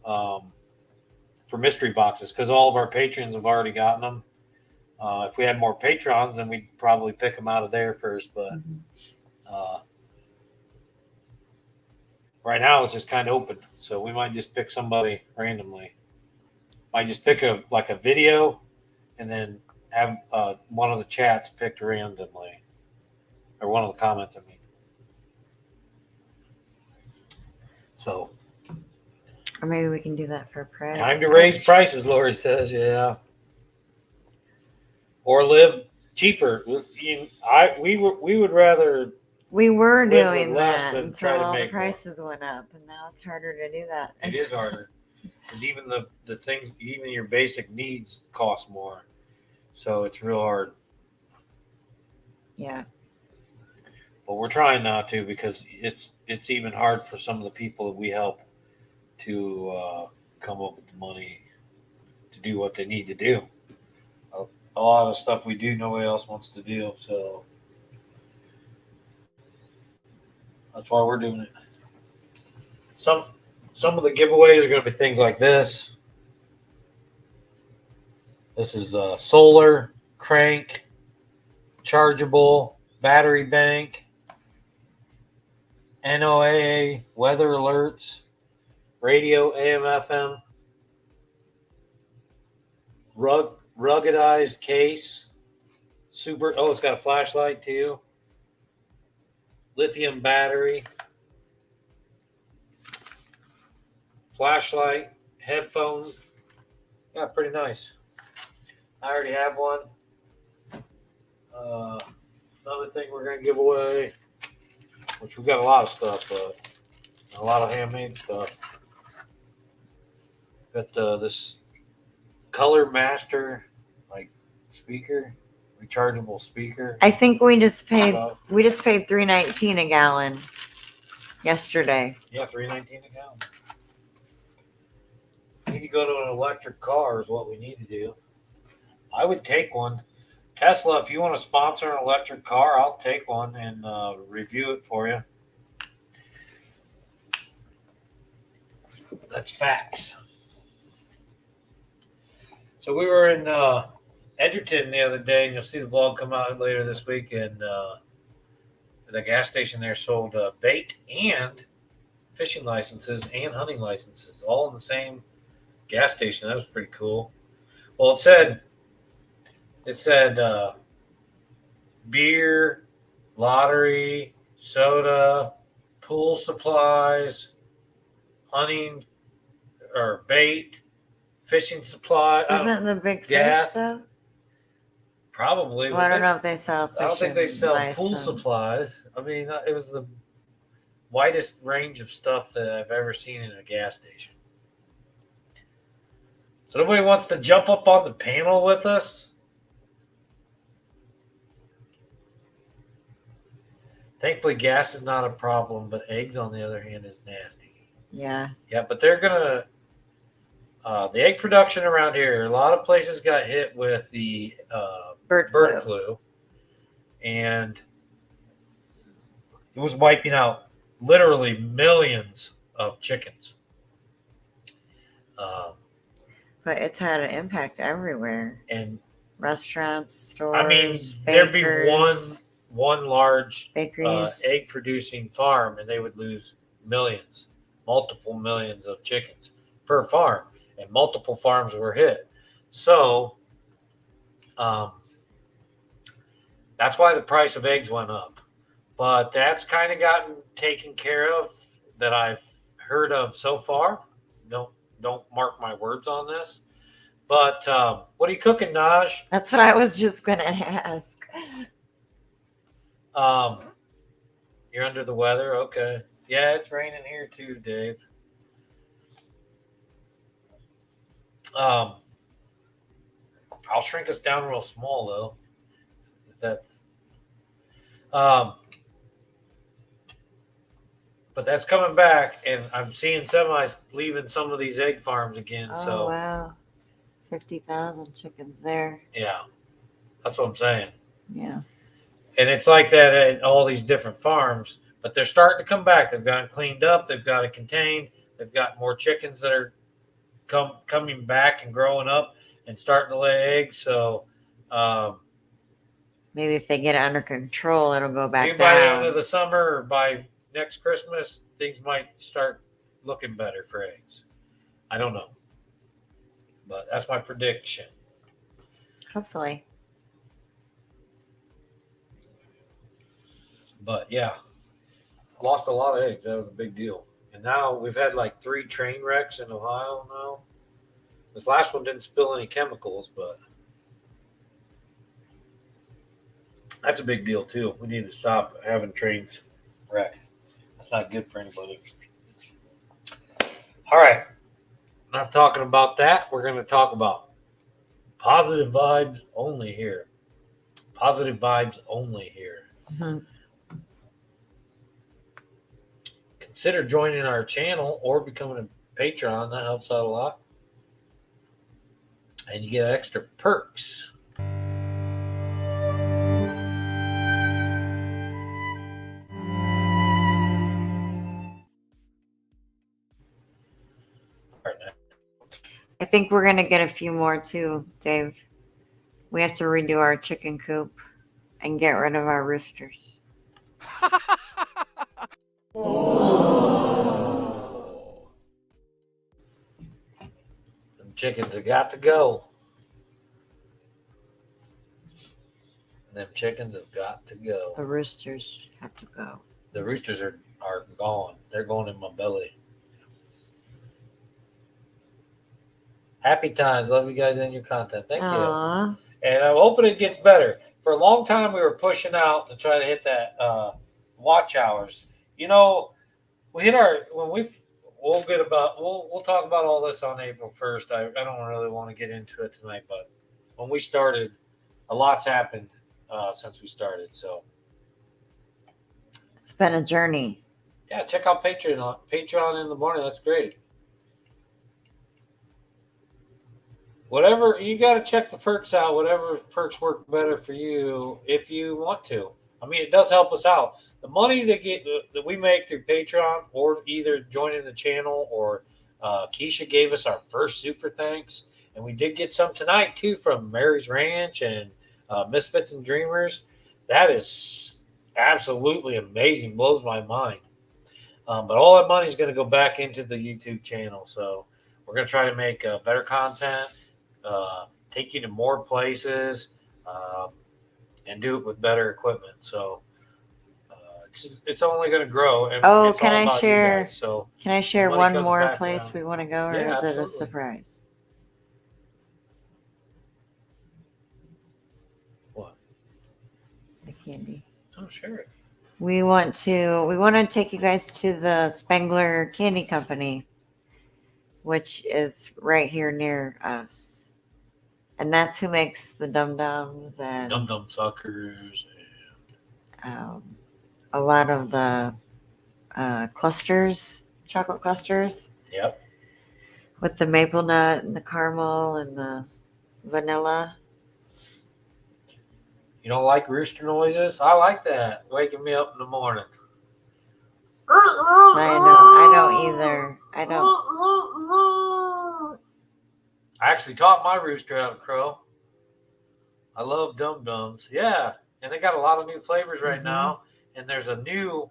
for mystery boxes, because all of our patrons have already gotten them. If we had more patrons, then we'd probably pick them out of there first. But right now it's just kind of open. So we might just pick somebody randomly. Might just pick a video and then have one of the chats picked randomly, or one of the comments, I mean. So. Or maybe we can do that for price. Time to raise prices, Lori says. Yeah. Or live cheaper. We would rather. We were live with doing less that than try until to all the make more. prices went up, and now it's harder to do that. It is harder because even the things, even your basic needs cost more. So it's real hard. Yeah. but we're trying not to because it's even hard for some of the people that we help to come up with the money to do what they need to do. A lot of stuff we do, nobody else wants to do, so that's why we're doing it. Some of the giveaways are going to be things like this. This is solar, crank, chargeable, battery bank, NOAA, weather alerts, radio, AM, FM, ruggedized case, super. Oh, it's got a flashlight too. Lithium battery, flashlight, headphones. Yeah, pretty nice. I already have one. Another thing we're going to give away, which we've got a lot of stuff, a lot of handmade stuff. Got this Color Master like speaker, rechargeable speaker. I think we just paid $3.19 a gallon yesterday. Yeah, $3.19 a gallon. We need to go to an electric car is what we need to do. I would take one. Tesla, if you want to sponsor an electric car, I'll take one and review it for you. That's facts. So we were in Edgerton the other day, and you'll see the vlog come out later this week, and the gas station there sold bait and fishing licenses and hunting licenses, all in the same gas station. That was pretty cool. Well, it said beer, lottery, soda, pool supplies, hunting or bait, fishing supplies. Isn't the big gas. fish though? Probably. Well, I don't know if they sell fishing. I don't think they sell license. pool supplies. I mean, it was the widest range of stuff that I've ever seen in a gas station. So nobody wants to jump up on the panel with us? Thankfully, gas is not a problem, but eggs, on the other hand, is nasty. Yeah. Yeah, but they're going to... the egg production around here, a lot of places got hit with the bird flu. And it was wiping out literally millions of chickens. But it's had an impact everywhere. And restaurants, stores, I mean, bakers, there'd be one large bakeries. egg producing farm, and they would lose millions, multiple millions of chickens per farm, and multiple farms were hit. So that's why the price of eggs went up. But that's kind of gotten taken care of that I've heard of so far. Don't mark my words on this. But what are you cooking, Naj? That's what I was just going to ask. You're under the weather? Okay. Yeah, it's raining here too, Dave. I'll shrink us down real small, though. But that's coming back, and I'm seeing semis leaving some of these egg farms again. Oh, so wow. 50,000 chickens there. Yeah, that's what I'm saying. Yeah. And it's like that at all these different farms, but they're starting to come back. They've gotten cleaned up. They've got it contained. They've got more chickens that are coming back and growing up and starting to lay eggs. So maybe if they get it under control, it'll go back maybe by the end down. of the summer or by next Christmas, things might start looking better for eggs. I don't know. But that's my prediction. Hopefully. But yeah, lost a lot of eggs. That was a big deal. And now we've had like 3 train wrecks in Ohio now. This last one didn't spill any chemicals, but that's a big deal too. We need to stop having trains wreck. That's not good for anybody. All right. Not talking about that. We're going to talk about positive vibes only here. Positive vibes only here. Mm-hmm. consider joining our channel or becoming a Patreon. That helps out a lot. And you get extra perks. I think we're gonna get a few more too, Dave. We have to redo our chicken coop and get rid of our roosters. Them chickens have got to go. Them chickens have got to go. The roosters have to go. The roosters are gone. They're going in my belly. Happy times. Love you guys and your content. Thank Aww. you. And I'm hoping it gets better. For a long time, we were pushing out to try to hit that watch hours. You know, we hit our we'll talk about all this on April 1st. I don't really want to get into it tonight, but when we started, a lot's happened since we started. So It's been a journey. yeah, check out Patreon in the morning. That's great. Whatever, you got to check the perks out. Whatever perks work better for you if you want to. I mean, it does help us out. The money that we make through Patreon or either joining the channel or Keisha gave us our first super thanks. And we did get some tonight, too, from Mary's Ranch and Misfits and Dreamers. That is absolutely amazing. Blows my mind. But all that money is going to go back into the YouTube channel. So we're going to try to make better content. Take you to more places, and do it with better equipment. So it's only going to grow. And Oh, it's can all I about you share? guys. So Can I share money one comes more back place around. we want to go, or Yeah, is it a absolutely. surprise? What? The candy. Oh, sure. We want to take you guys to the Spengler Candy Company, which is right here near us. And that's who makes the Dum Dums and Dum Dum Suckers. a lot of the clusters, chocolate clusters Yep. with the maple nut and the caramel and the vanilla. You don't like rooster noises? I like that. Waking me up in the morning. I don't either. I don't. I actually taught my rooster how to crow. I love Dum Dums. Yeah. And they got a lot of new flavors right now. And there's a new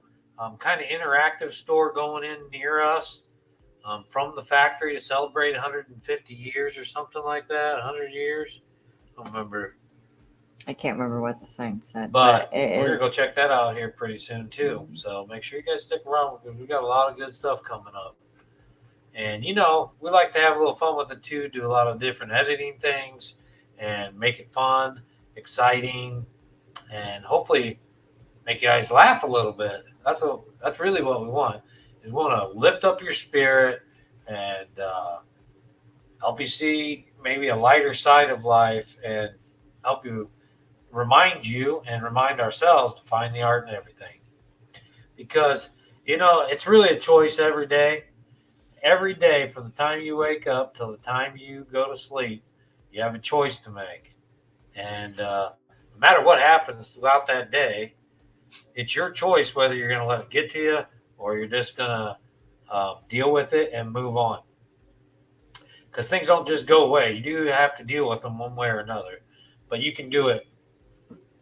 kind of interactive store going in near us from the factory to celebrate 150 years or something like that. 100 years. I don't remember. I can't remember what the sign said, But it we're going is. to go check that out here pretty soon, too. So make sure you guys stick around because we got a lot of good stuff coming up. And, you know, we like to have a little fun with it, too. Do a lot of different editing things and make it fun, exciting, and hopefully make you guys laugh a little bit. That's really what we want. Is we want to lift up your spirit and help you see maybe a lighter side of life and help you remind ourselves to find the art in everything. Because, you know, it's really a choice every day. Every day from the time you wake up till the time you go to sleep, you have a choice to make. And no matter what happens throughout that day, it's your choice whether you're going to let it get to you or you're just going to deal with it and move on. Because things don't just go away. You do have to deal with them one way or another. But you can do it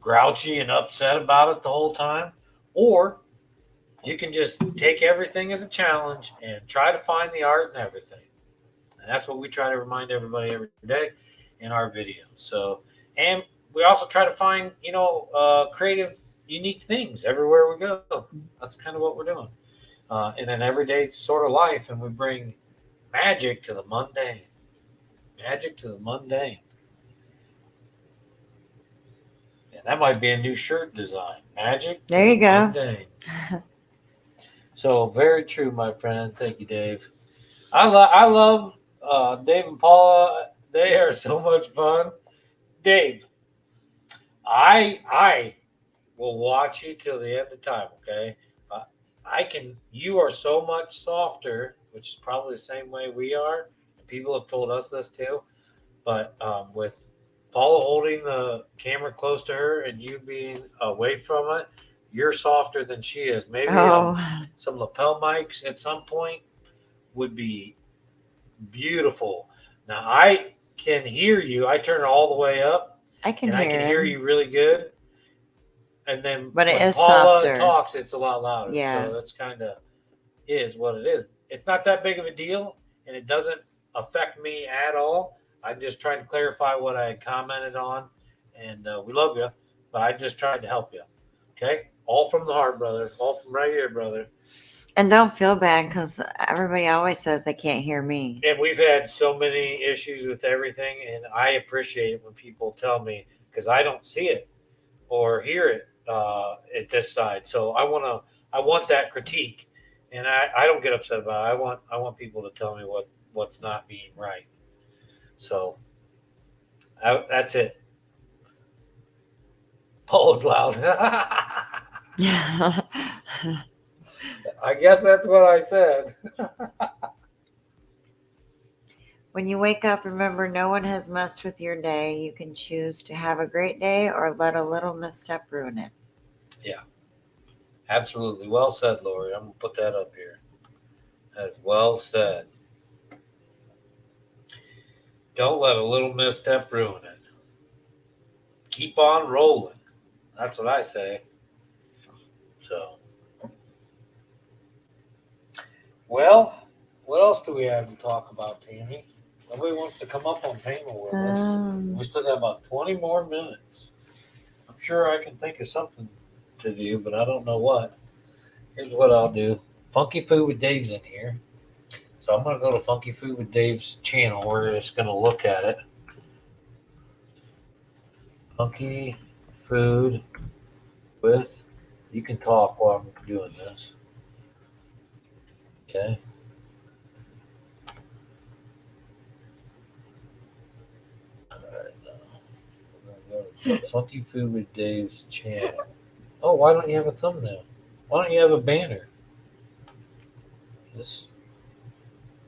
grouchy and upset about it the whole time, or you can just take everything as a challenge and try to find the art in everything. And that's what we try to remind everybody every day in our videos. So, and we also try to find, you know, creative, unique things everywhere we go. That's kind of what we're doing in an everyday sort of life. And we bring magic to the mundane. Magic to the mundane. And that might be a new shirt design. Magic to There you the go. mundane. So very true, my friend. Thank you, Dave. I love Dave and Paula. They are so much fun. Dave, I will watch you till the end of time. Okay, You are so much softer, which is probably the same way we are. People have told us this too. But with Paula holding the camera close to her and you being away from it, you're softer than she is. Maybe some lapel mics at some point would be beautiful. Now I can hear you. I turn it all the way up. I can hear you really good. And then but it when is Paula softer. talks, it's a lot louder. Yeah. So that's kind of is what it is. It's not that big of a deal, and it doesn't affect me at all. I'm just trying to clarify what I had commented on, and we love you, but I just tried to help you. Okay? All from the heart, brother. All from right here, brother. And don't feel bad because everybody always says they can't hear me. And we've had so many issues with everything, and I appreciate it when people tell me because I don't see it or hear it at this side. So I want that critique, and I don't get upset about it. I want people to tell me what's not being right. So that's it. Paul's loud. Yeah. I guess that's what I said. When you wake up, remember no one has messed with your day. You can choose to have a great day or let a little misstep ruin it. Yeah, absolutely. Well said, Lori. I'm going to put that up here. That's well said. Don't let a little misstep ruin it. Keep on rolling. That's what I say. So, well, what else do we have to talk about, Tammy? Nobody wants to come up on panel with us. We still got about 20 more minutes. I'm sure I can think of something to do, but I don't know what. Here's what I'll do. Funky Food with Dave's in here. So I'm going to go to Funky Food with Dave's channel. We're just going to look at it. Funky Food with, you can talk while I'm doing this. Okay. All right. We're going to go to Funky Food with Dave's channel. Oh, why don't you have a thumbnail? Why don't you have a banner?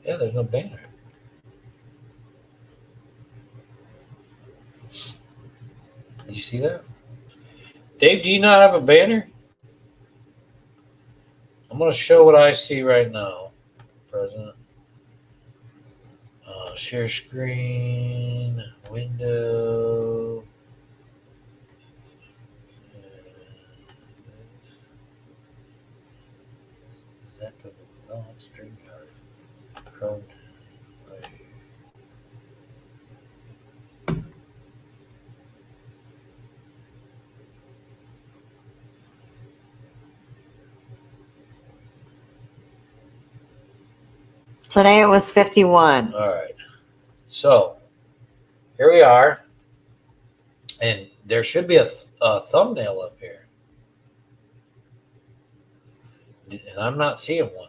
Yeah, there's no banner. Did you see that? Dave, do you not have a banner? I'm going to show what I see right now. President. Share screen. Window. Is that the... No, it's StreamYard. Chrome. Right here. Today it was 51. All right. So, here we are. And there should be a thumbnail up here. And I'm not seeing one.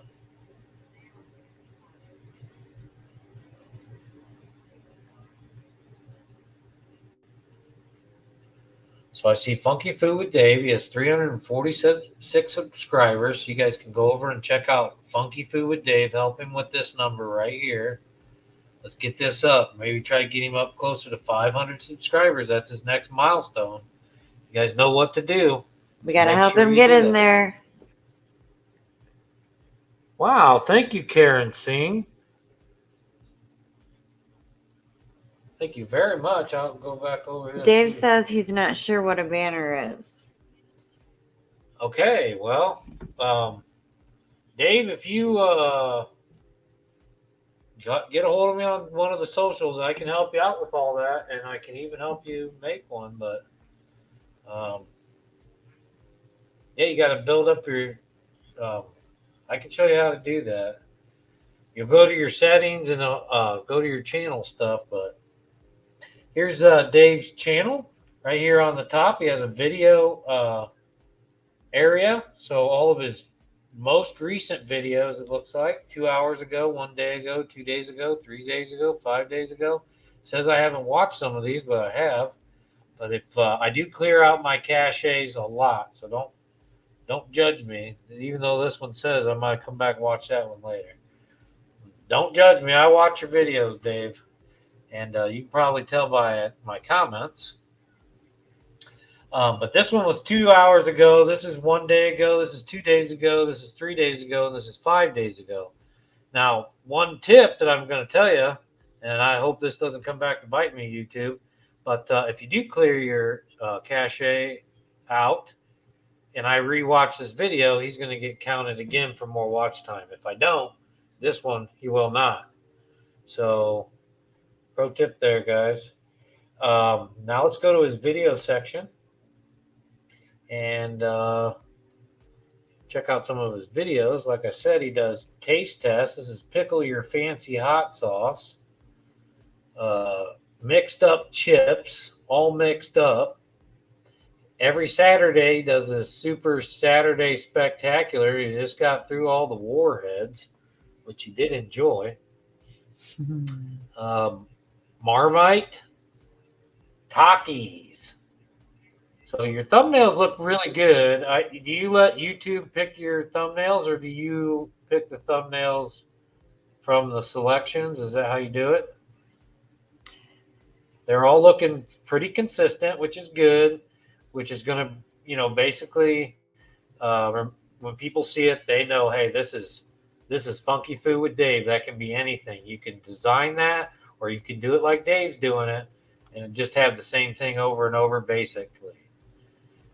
So I see Funky Food with Dave. He has 346 subscribers. So you guys can go over and check out Funky Food with Dave. Help him with this number right here. Let's get this up. Maybe try to get him up closer to 500 subscribers. That's his next milestone. You guys know what to do. We got to help him get in there. Wow. Thank you, Karen Singh. Thank you very much. I'll go back over here. Dave says he's not sure what a banner is. Okay, well, Dave, if you get a hold of me on one of the socials, I can help you out with all that, and I can even help you make one. But yeah, you got to build up your. I can show you how to do that. You'll go to your settings and go to your channel stuff, but. Here's Dave's channel right here on the top. He has a video area. So all of his most recent videos, it looks like 2 hours ago, 1 day ago, 2 days ago, 3 days ago, 5 days ago. It says I haven't watched some of these, but I have. But if I do clear out my caches a lot, so Don't judge me, even though this one says I might come back and watch that one later. Don't judge me. I watch your videos, Dave. And you can probably tell by my comments. But this one was 2 hours ago. This is 1 day ago. This is 2 days ago. This is 3 days ago. And this is 5 days ago. Now, one tip that I'm going to tell you, and I hope this doesn't come back to bite me, YouTube, but if you do clear your cache out and I rewatch this video, he's going to get counted again for more watch time. If I don't, this one, he will not. So, pro tip there, guys. Now let's go to his video section and check out some of his videos. Like I said, he does taste tests. This is pickle your fancy hot sauce. Mixed up chips, all mixed up. Every Saturday he does a super Saturday spectacular. He just got through all the warheads, which he did enjoy. Marmite Takis. So your thumbnails look really good. Do you let YouTube pick your thumbnails, or do you pick the thumbnails from the selections? Is that how you do it? They're all looking pretty consistent, which is good, which is going to, basically when people see it, they know, hey, this is Funky Food with Dave. That can be anything. You can design that, or you can do it like Dave's doing it and just have the same thing over and over, basically.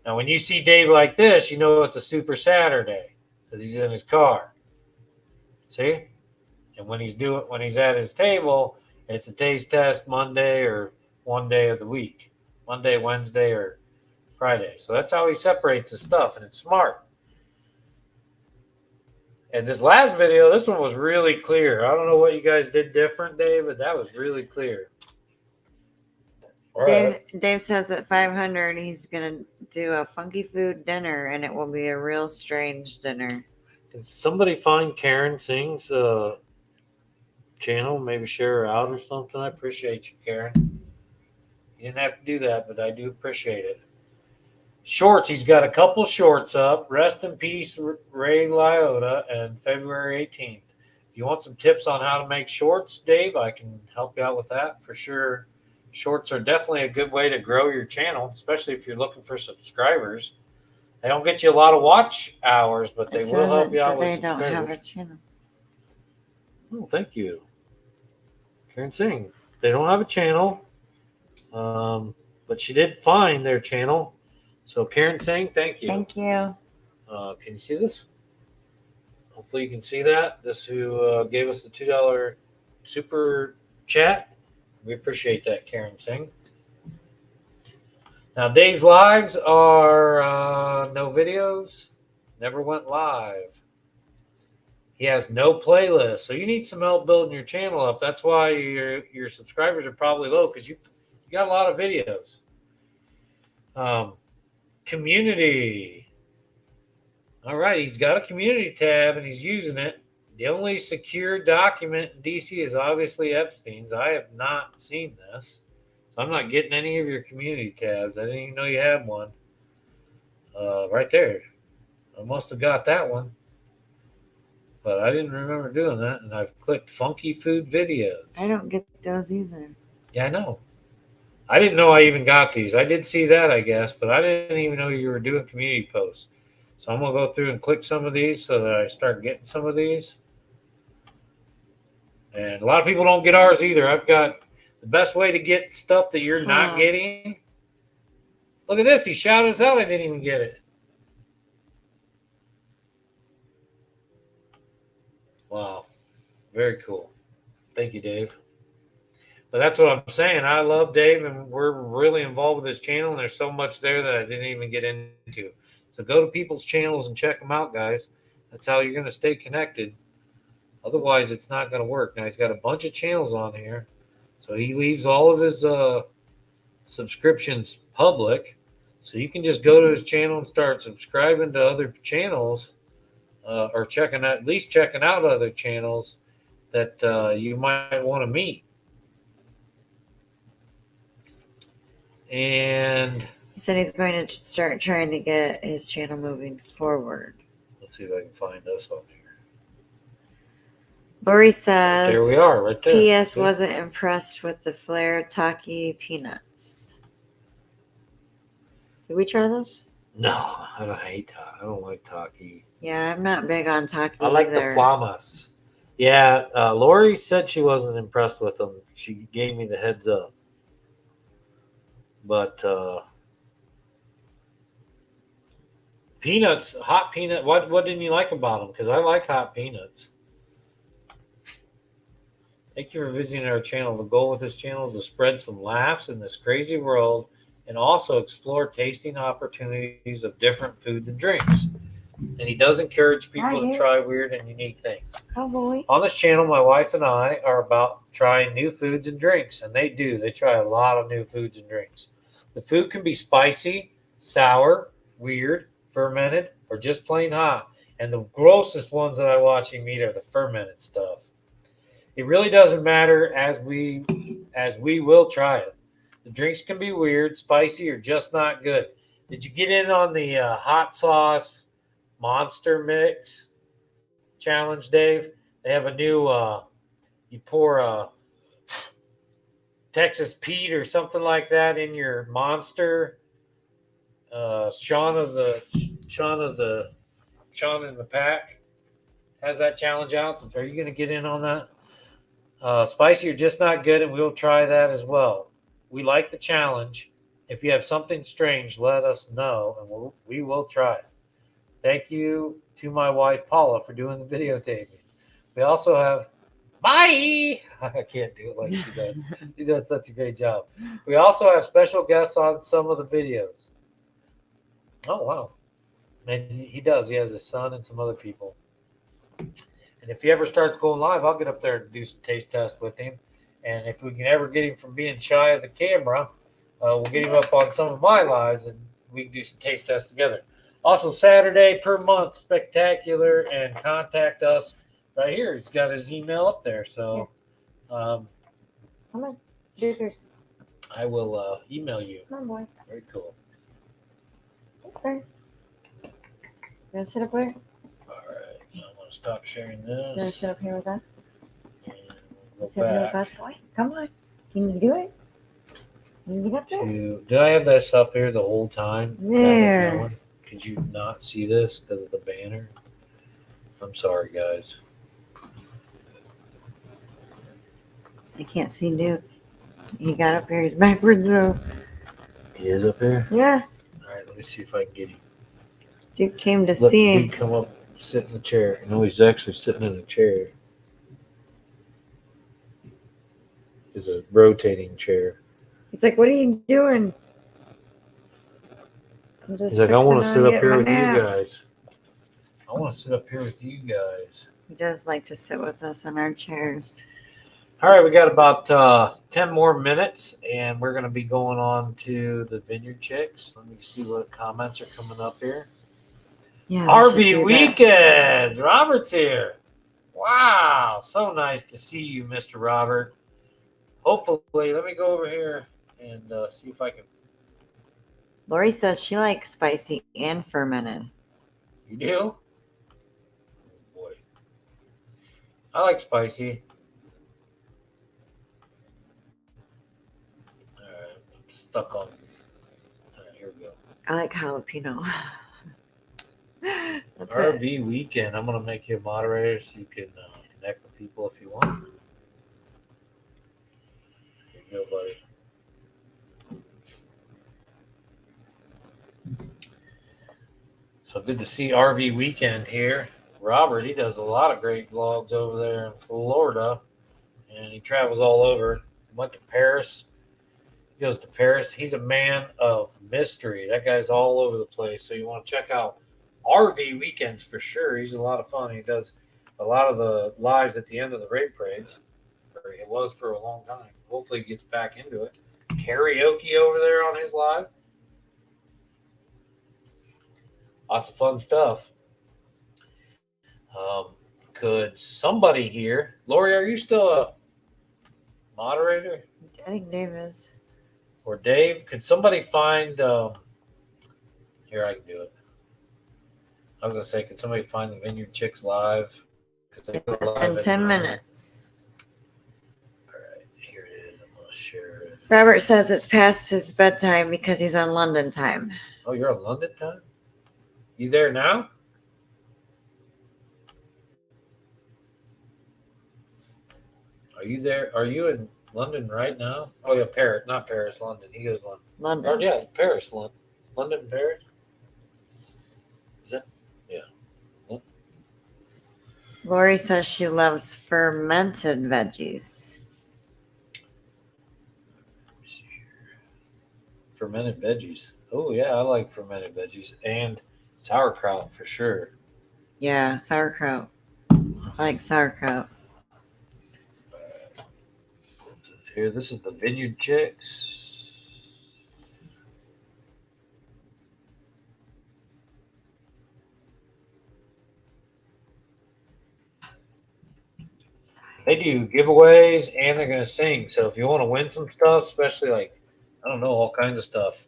Now, when you see Dave like this, you know it's a Super Saturday because he's in his car. See? And when he's at his table, it's a taste test Monday or one day of the week. Monday, Wednesday, or Friday. So that's how he separates his stuff, and it's smart. And this last video, this one was really clear. I don't know what you guys did different, Dave, but that was really clear. Dave says at 500 he's going to do a funky food dinner, and it will be a real strange dinner. Can somebody find Karen Singh's channel? Maybe share her out or something. I appreciate you, Karen. You didn't have to do that, but I do appreciate it. Shorts. He's got a couple shorts up. Rest in peace, Ray Liotta, and February 18th. If you want some tips on how to make shorts, Dave, I can help you out with that for sure. Shorts are definitely a good way to grow your channel, especially if you're looking for subscribers. They don't get you a lot of watch hours, but they will help you out with subscribers. They don't have a channel. Oh, thank you, Karen Singh. They don't have a channel, but she did find their channel. So, Karen Singh, thank you. Thank you. Can you see this? Hopefully you can see that. This who gave us the $2 super chat. We appreciate that, Karen Singh. Now, Dave's lives are no videos, never went live. He has no playlist, so you need some help building your channel up. That's why your subscribers are probably low, because you got a lot of videos. Community. All right, he's got a community tab, and he's using it. The only secure document in DC is obviously Epstein's. I have not seen this. So I'm not getting any of your community tabs. I didn't even know you had one. Right there. I must have got that one. But I didn't remember doing that. And I've clicked Funky Food Videos. I don't get those either. Yeah, I know. I didn't know I even got these. I did see that, I guess. But I didn't even know you were doing community posts. So I'm going to go through and click some of these so that I start getting some of these. And a lot of people don't get ours either. I've got the best way to get stuff that you're not getting. Look at this. He shouted us out. I didn't even get it. Wow. Very cool. Thank you, Dave. But that's what I'm saying. I love Dave, and we're really involved with this channel, and there's so much there that I didn't even get into. So go to people's channels and check them out, guys. That's how you're going to stay connected. Otherwise, it's not going to work. Now, he's got a bunch of channels on here. So he leaves all of his subscriptions public. So you can just go to his channel and start subscribing to other channels or at least checking out other channels that you might want to meet. And He said he's going to start trying to get his channel moving forward. Let's see if I can find us on here. Lori says, There we are, right there. P.S. See? wasn't impressed with the Flair Taki peanuts. Did we try those? No, I don't like Taki. Yeah, I'm not big on Taki I like either. the Flamas. Yeah, Lori said she wasn't impressed with them. She gave me the heads up. But peanuts, hot peanut. What didn't you like about them? Because I like hot peanuts. Thank you for visiting our channel. The goal with this channel is to spread some laughs in this crazy world and also explore tasting opportunities of different foods and drinks. And he does encourage people to try weird and unique things. Oh, boy. On this channel, my wife and I are about trying new foods and drinks, and they do. They try a lot of new foods and drinks. The food can be spicy, sour, weird, fermented, or just plain hot. And the grossest ones that I watch him eat are the fermented stuff. It really doesn't matter as we will try it. The drinks can be weird, spicy, or just not good. Did you get in on the hot sauce monster mix challenge, Dave? They have a new you pour Texas Pete or something like that in your monster. Sean in the pack has that challenge out. Are you going to get in on that? Spicy or just not good, and we'll try that as well. We like the challenge. If you have something strange, let us know, and we will try it. Thank you to my wife, Paula, for doing the videotaping. We also have... Bye! I can't do it like she does. She does such a great job. We also have special guests on some of the videos. Oh, wow. And he does. He has his son and some other people. And if he ever starts going live, I'll get up there and do some taste tests with him. And if we can ever get him from being shy of the camera, we'll get him up on some of my lives and we can do some taste tests together. Also, Saturday per month, spectacular, and contact us right here. He's got his email up there. So Come on. Dukers. I will email you. Come on, boy. Very cool. Okay. You want to sit up there? All right. I'm going to stop sharing You want to this. sit up here with us? And we'll Sit up here with go us, boy. Come on. Can you do it? Can you get up there? did I have this up here the whole time? There. Could you not see this because of the banner? I'm sorry, guys. I can't see Duke. He got up here. He's backwards, though. He is up here? Yeah. All right, let me see if I can get him. Duke came to Let see me him. come up, sit in the chair. No, he's actually sitting in a chair. It's a rotating chair. He's like, what are you doing? I'm just He's like, I want to fixing sit get up here my with nap. you guys. I want to sit up here with you guys. He does like to sit with us in our chairs. All right, we got about 10 more minutes, and we're going to be going on to the Vineyard Chicks. Let me see what comments are coming up here. Yeah. we should do RV that. Weekends. Robert's here. Wow, so nice to see you, Mr. Robert. Hopefully, let me go over here and see if I can. Lori says she likes spicy and fermented. You do? Oh, boy. I like spicy. All right, I'm stuck on. All right, here we go. I like jalapeno. That's it. RV Weekend. I'm going to make you a moderator so you can connect with people if you want. Here you go, buddy. So good to see RV Weekend here. Robert, he does a lot of great vlogs over there in Florida, and he travels all over. Went to Paris. He goes to Paris. He's a man of mystery. That guy's all over the place. So you want to check out RV Weekends for sure. He's a lot of fun. He does a lot of the lives at the end of the raid parades. Or it was for a long time. Hopefully he gets back into it. Karaoke over there on his live. Lots of fun stuff. Could somebody here, Lori, are you still a moderator? I think Dave is. Or Dave, could somebody find Here, I can do it. I was gonna say, can somebody find the Vineyard Chicks live? Because they go live In at 10 9. minutes. All right, here it is. I'm gonna share it. Robert says it's past his bedtime because he's on London time. Oh, you're on London time? You there now? Are you there? Are you in London right now? Oh yeah, Paris, not Paris, London. He goes London. London. Or, yeah, Paris, London, Paris. Is that? Yeah. Lori says she loves fermented veggies. Let me see here. Fermented veggies. Oh yeah, I like fermented veggies and sauerkraut for sure. Yeah, sauerkraut. I like sauerkraut. Here, this is the Vineyard Chicks. They do giveaways and they're going to sing. So if you want to win some stuff, especially like, I don't know, all kinds of stuff,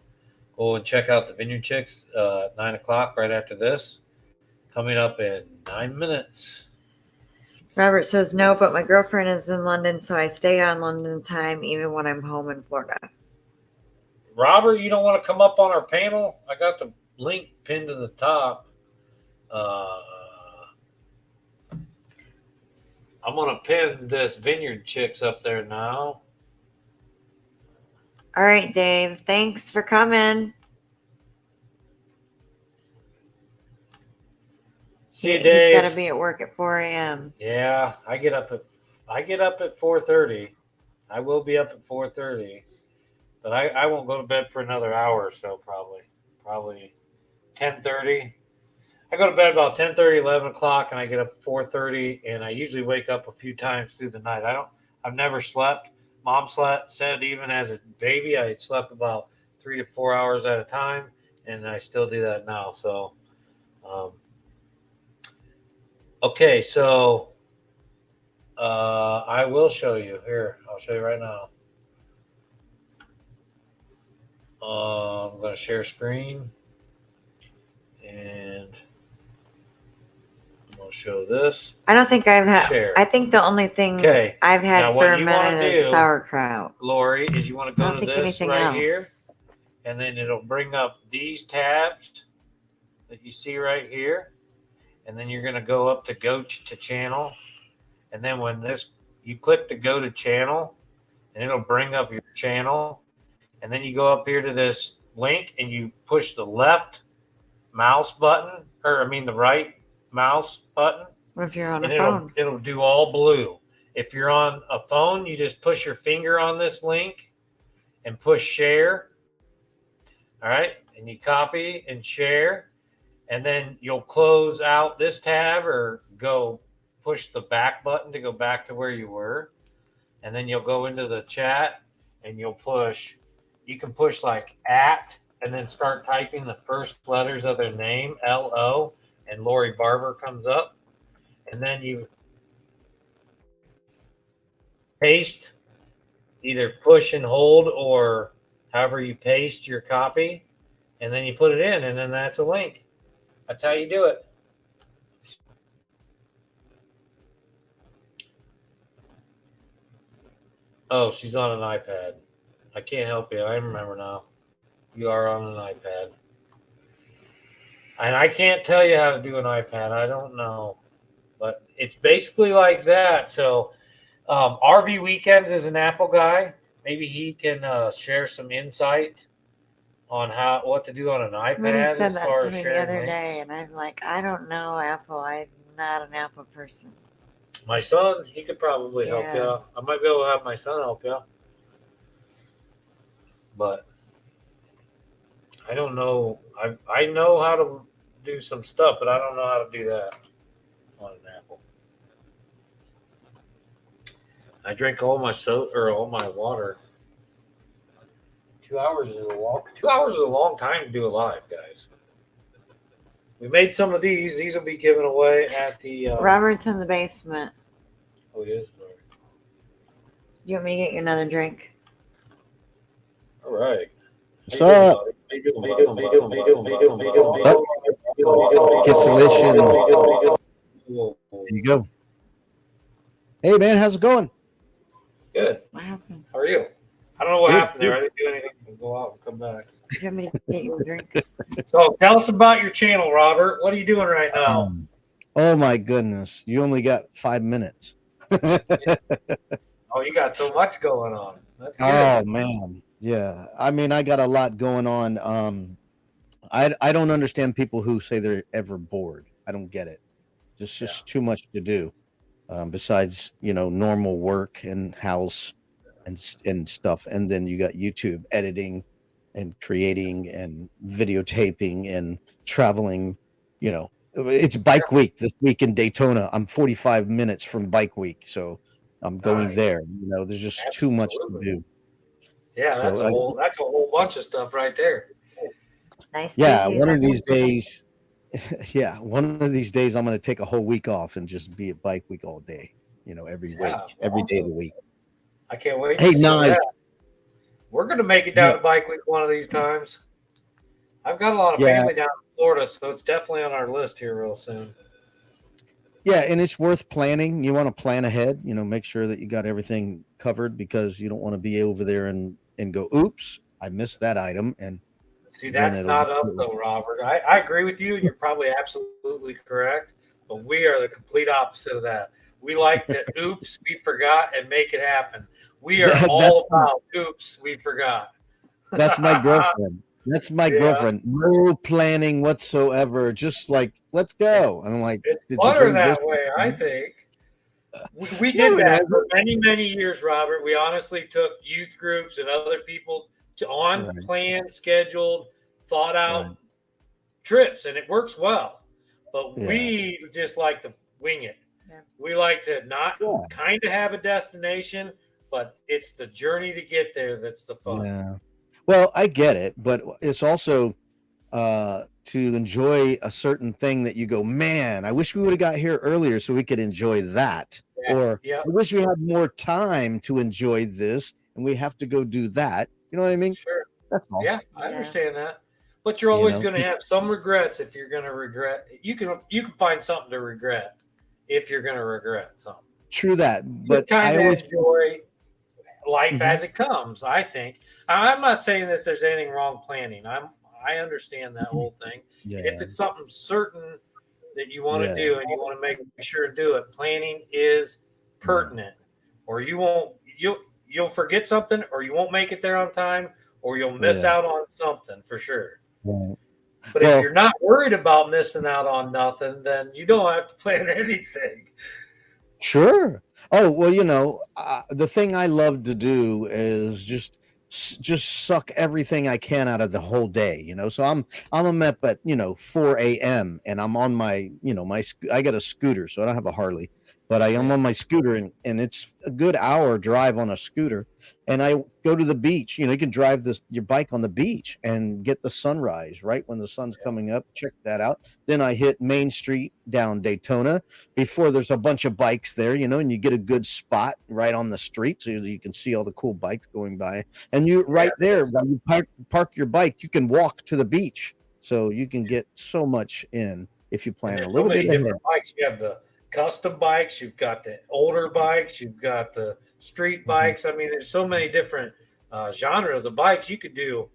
go and check out the Vineyard Chicks 9 o'clock right after this. Coming up in 9 minutes. Robert says no, but my girlfriend is in London, so I stay on London time even when I'm home in Florida. Robert, you don't want to come up on our panel? I got the link pinned to the top. I'm going to pin this Vineyard Chicks up there now. All right, Dave. Thanks for coming. See you, Dave. He's got to be at work at 4 a.m. Yeah, I get up at 4:30. I will be up at 4:30, but I won't go to bed for another hour or so. Probably 10:30. I go to bed about 10:30, 11 o'clock, and I get up at 4:30, and I usually wake up a few times through the night. I've never slept. Mom said even as a baby, I slept about 3 to 4 hours at a time, and I still do that now. So, okay, so I will show you here. I'll show you right now. I'm going to share screen, and I'm going to show this. I don't think I've had. Share. I think the only thing Okay. I've had Now, what you wanna fermented is do, sauerkraut. Lori, is you want to I go don't to think this anything right else. here, and then it'll bring up these tabs that you see right here, and then you're going to go up to go to channel, and then when you click to go to channel, and it'll bring up your channel, and then you go up here to this link and you push the left mouse button, the right mouse button. What if you're on And a phone? it'll do all blue. If you're on a phone, you just push your finger on this link and push share. All right. And you copy and share. And then you'll close out this tab or go push the back button to go back to where you were. And then you'll go into the chat and you can push like @ and then start typing the first letters of their name, LO, and Lori Barber comes up. And then you paste, either push and hold or however you paste your copy, and then you put it in, and then that's a link. That's how you do it. Oh, she's on an iPad. I can't help you. I remember now. You are on an iPad. And I can't tell you how to do an iPad. I don't know. But it's basically like that. So RV Weekends is an Apple guy. Maybe he can share some insight on what to do on an iPad. Somebody said as that far to as me the sharing other links. day, and I'm like, I don't know Apple. I'm not an Apple person. My son, he could probably help Yeah. you out. I might be able to have my son help you out. But I don't know. I know how to do some stuff, but I don't know how to do that on an Apple. I drink all my soda or all my water. 2 hours is a long time to do a live, guys. We made some of these. These will be given away at the. Robert's in the basement. Oh, he is. You want me to get you another drink? All right. What's up? Everybody. Cancellation. There you go. Hey man, how's it going? Good. What happened? How are you? I don't know what Good, happened there. I didn't do anything. We'll go out and come back. Do you want me to get you a drink? So tell us about your channel, Robert. What are you doing right now? Oh my goodness, you only got 5 minutes. Oh, you got so much going on. That's good. Oh man, yeah. I mean, I got a lot going on. I don't understand people who say they're ever bored. I don't get it. There's just too much to do. Besides, normal work and house and stuff, and then you got YouTube editing and creating and videotaping and traveling. It's bike week this week in Daytona. I'm 45 minutes from bike week, so I'm going there. There's just too much to do. Yeah, So, that's a whole bunch of stuff right there. Nice. Yeah, busy, one is of that- these days. Yeah, one of these days I'm going to take a whole week off and just be at bike week all day. Every week, every day of the week. I can't wait. Hey, to see Nye. that. We're going to make it down to bike week one of these times. I've got a lot of family down in Florida, so it's definitely on our list here real soon. Yeah, and it's worth planning. You want to plan ahead, make sure that you got everything covered, because you don't want to be over there and go, oops, I missed that item. And see, that's not us though, Robert. I agree with you, and you're probably absolutely correct, but we are the complete opposite of that. We like to oops, we forgot, and make it happen. We are all about oops, we forgot. That's my girlfriend. That's my girlfriend. No planning whatsoever. Just like, let's go. And I'm like, it's better that way, I think. We did that for many, many years, Robert. We honestly took youth groups and other people on planned, scheduled, thought out trips, and it works well. But we just like to wing it. Yeah. We like to not kind of have a destination, but it's the journey to get there that's the fun. Yeah. Well, I get it, but it's also to enjoy a certain thing that you go, man, I wish we would have got here earlier so we could enjoy that. Yeah. Or I wish we had more time to enjoy this and we have to go do that. You know what I mean? Sure. That's all. Yeah, I understand that. But you're always going to have some regrets if you're going to regret. You can find something to regret if you're going to regret something. True that. But I always enjoy life as it comes, I think. I'm not saying that there's anything wrong planning. I understand that whole thing. Yeah. If it's something certain that you want to do and you want to make sure to do it, planning is pertinent. Or you'll forget something, or you won't make it there on time, or you'll miss out on something for sure. Yeah. But if you're not worried about missing out on nothing, then you don't have to plan anything. Sure. Oh, well, the thing I love to do is just suck everything I can out of the whole day, so I'm up at 4 a.m. and I'm on my I got a scooter, so I don't have a Harley, but I am on my scooter, and it's a good hour drive on a scooter, and I go to the beach. You can drive your bike on the beach and get the sunrise right when the sun's coming up. Check that out. Then I hit Main Street down Daytona before there's a bunch of bikes there, and you get a good spot right on the street so you can see all the cool bikes going by. And you there, when you park your bike, you can walk to the beach, so you can get so much in if you plan a little bit ahead. Bikes. You have the custom bikes, you've got the older bikes, you've got the street bikes. I mean, there's so many different genres of bikes. You could do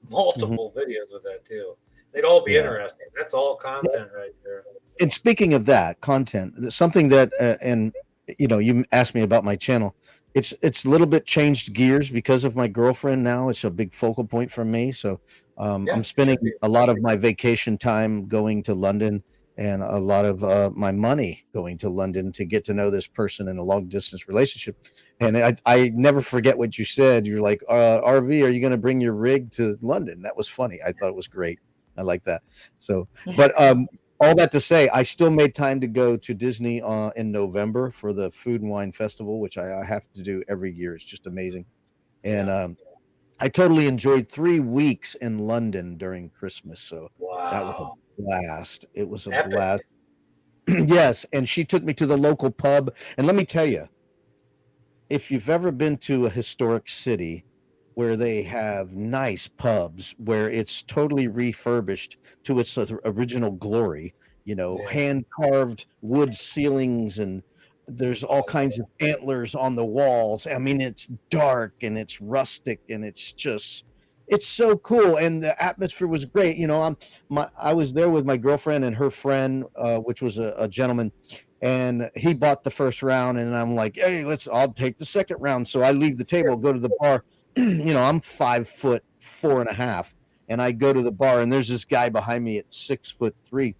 multiple videos with that too. They'd all be interesting. That's all content right there. And speaking of that content, something that and you asked me about my channel. It's a little bit changed gears because of my girlfriend now. It's a big focal point for me. So I'm spending a lot of my vacation time going to London, and a lot of my money going to London to get to know this person in a long distance relationship. And I never forget what you said. You're like, RV, are you going to bring your rig to London? That was funny. I thought it was great. I like that. So, but all that to say, I still made time to go to Disney in November for the Food and Wine Festival, which I have to do every year. It's just amazing. And I totally enjoyed 3 weeks in London during Christmas. So that was a blast. It was a blast. Yes. And she took me to the local pub. And let me tell you, if you've ever been to a historic city, where they have nice pubs where it's totally refurbished to its original glory, Yeah. hand carved wood ceilings, and there's all kinds of antlers on the walls. I mean, it's dark and it's rustic and it's so cool. And the atmosphere was great. I was there with my girlfriend and her friend, which was a gentleman, and he bought the first round, and I'm like, hey, I'll take the second round. So I leave the table, go to the bar. I'm 5'4.5", and I go to the bar, and there's this guy behind me at 6'3",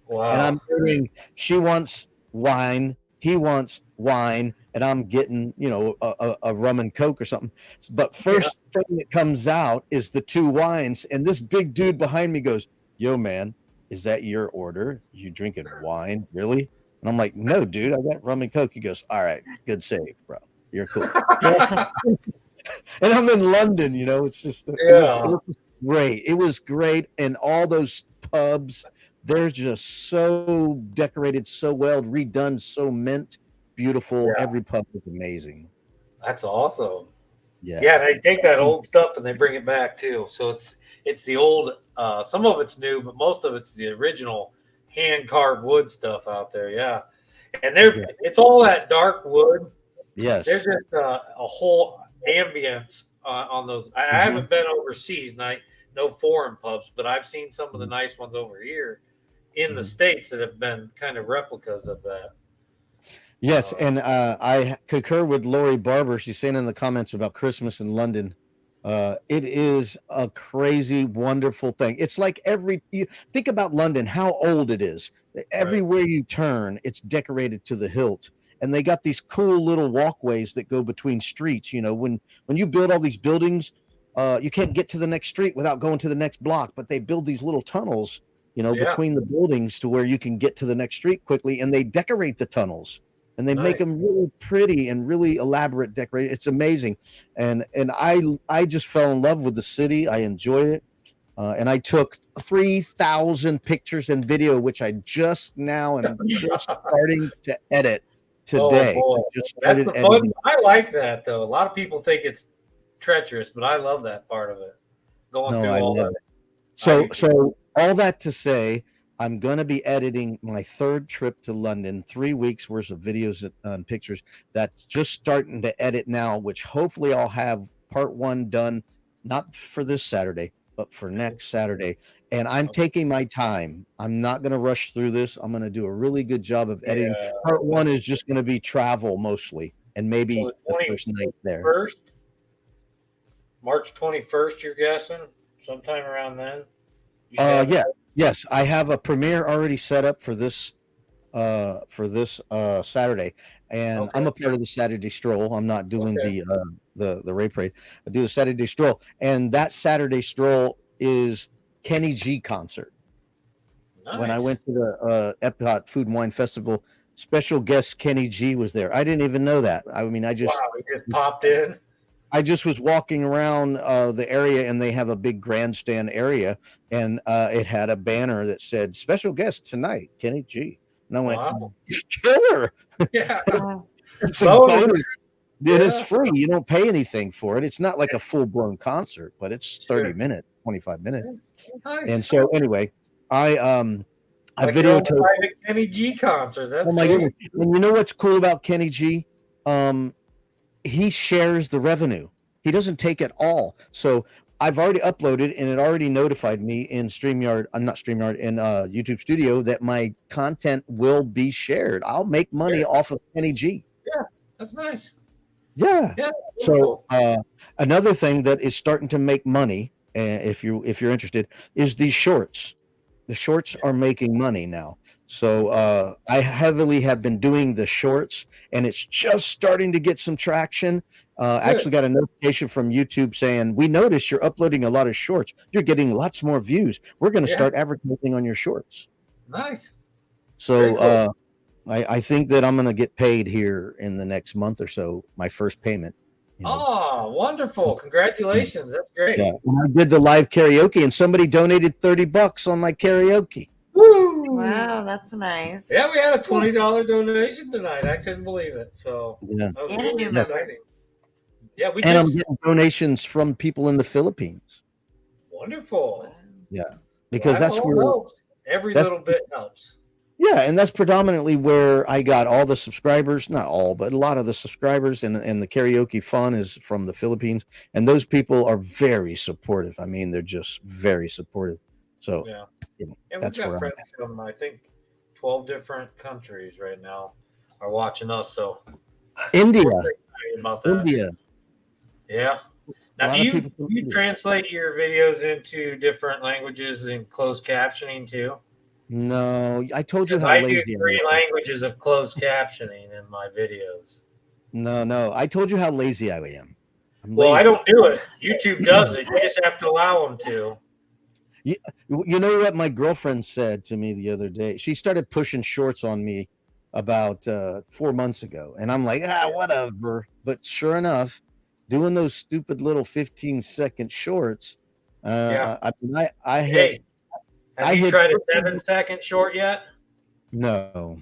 Wow. and I'm getting, she wants wine, he wants wine, and I'm getting, a rum and Coke or something. But first thing that comes out is the two wines, and this big dude behind me goes, yo, man, is that your order? You drinking wine? Really? And I'm like, no, dude, I got rum and Coke. He goes, all right, good save, bro. You're cool. And I'm in London, it's just, it was great. It was great. And all those pubs, they're just so decorated, so well redone, so mint, beautiful. Yeah. Every pub is amazing. That's awesome. Yeah. Yeah, they take that old stuff and they bring it back too. So it's the old, some of it's new, but most of it's the original hand carved wood stuff out there. Yeah. And it's all that dark wood. Yes. There's just a whole ambience on those. I haven't been overseas, no foreign pubs, but I've seen some of the nice ones over here in the States that have been kind of replicas of that. Yes, and I concur with Lori Barber. She's saying in the comments about Christmas in London. It is a crazy, wonderful thing. It's like you think about London, how old it is. Everywhere you turn, it's decorated to the hilt. And they got these cool little walkways that go between streets. When you build all these buildings, you can't get to the next street without going to the next block. But they build these little tunnels, between the buildings to where you can get to the next street quickly. And they decorate the tunnels. And they make them really pretty and really elaborate decorated. It's amazing. And I just fell in love with the city. I enjoyed it. And I took 3,000 pictures and video, which I just now am just starting to edit today. Oh, that's the fun. I like that, though. A lot of people think it's treacherous, but I love that part of it. Going through all that. So all that to say, I'm going to be editing my third trip to London, 3 weeks worth of videos and pictures. That's just starting to edit now, which hopefully I'll have part 1 done, not for this Saturday, but for next Saturday. And I'm taking my time. I'm not going to rush through this. I'm going to do a really good job of editing. Part 1 is just going to be travel mostly, and maybe the first night there. March 21st, you're guessing? Sometime around then? Yeah. Yes, I have a premiere already set up for this Saturday, and I'm a part of the Saturday Stroll. I'm not doing the Ray Parade. I do the Saturday Stroll, and that Saturday Stroll is Kenny G concert. Nice. When I went to the Epcot Food and Wine Festival, special guest Kenny G was there. I didn't even know that. I mean, he just popped in. I just was walking around the area, and they have a big grandstand area, and it had a banner that said "Special guest tonight, Kenny G." And I went, "Killer!" Yeah, it's a bonus. It is free. You don't pay anything for it. It's not like a full blown concert, but it's 30 minutes, 25 minutes. Nice. And so anyway, I videotaped Kenny G concert. That's my goodness. And you know what's cool about Kenny G? He shares the revenue. He doesn't take it all. So I've already uploaded, and it already notified me in StreamYard. I'm not StreamYard, in YouTube Studio, that my content will be shared. I'll make money off of Kenny G. Yeah, that's nice. Yeah. So another thing that is starting to make money, if you're interested, is these shorts. The shorts are making money now. So I heavily have been doing the shorts, and it's just starting to get some traction. Actually got a notification from YouTube saying, we noticed you're uploading a lot of shorts. You're getting lots more views. We're going to start advertising on your shorts. Nice. So I think that I'm going to get paid here in the next month or so, my first payment. Oh, wonderful. Congratulations. That's great. Yeah. I did the live karaoke, and somebody donated $30 on my karaoke. Woo! Wow, that's nice. Yeah, we had a $20 donation tonight. I couldn't believe it. So that was really exciting. Yeah, we And I'm just getting donations from people in the Philippines. wonderful. Yeah, because That that's all where helps. Every that's little bit helps. yeah, and that's predominantly where I got all the subscribers. Not all, but a lot of the subscribers and the karaoke fun is from the Philippines, and those people are very supportive. I mean, they're just very supportive. So Yeah. And we've that's got where I'm friends from I think 12 different countries right now are watching us. So at. India, we're pretty excited about that. India. Yeah. A Now, lot do of you people from you India. translate your videos into different languages and closed captioning too? No, I told you Because how I do lazy I 3 am. languages of closed captioning in my videos. No, I told you how lazy I am. I'm Well, I lazy. don't do it. YouTube does it. You just have to allow them to. You know what my girlfriend said to me the other day? She started pushing shorts on me about 4 months ago, and I'm like, whatever. But sure enough, doing those stupid little 15-second shorts, Yeah. I hit Hey, have I you hit tried a 7-second short yet? no.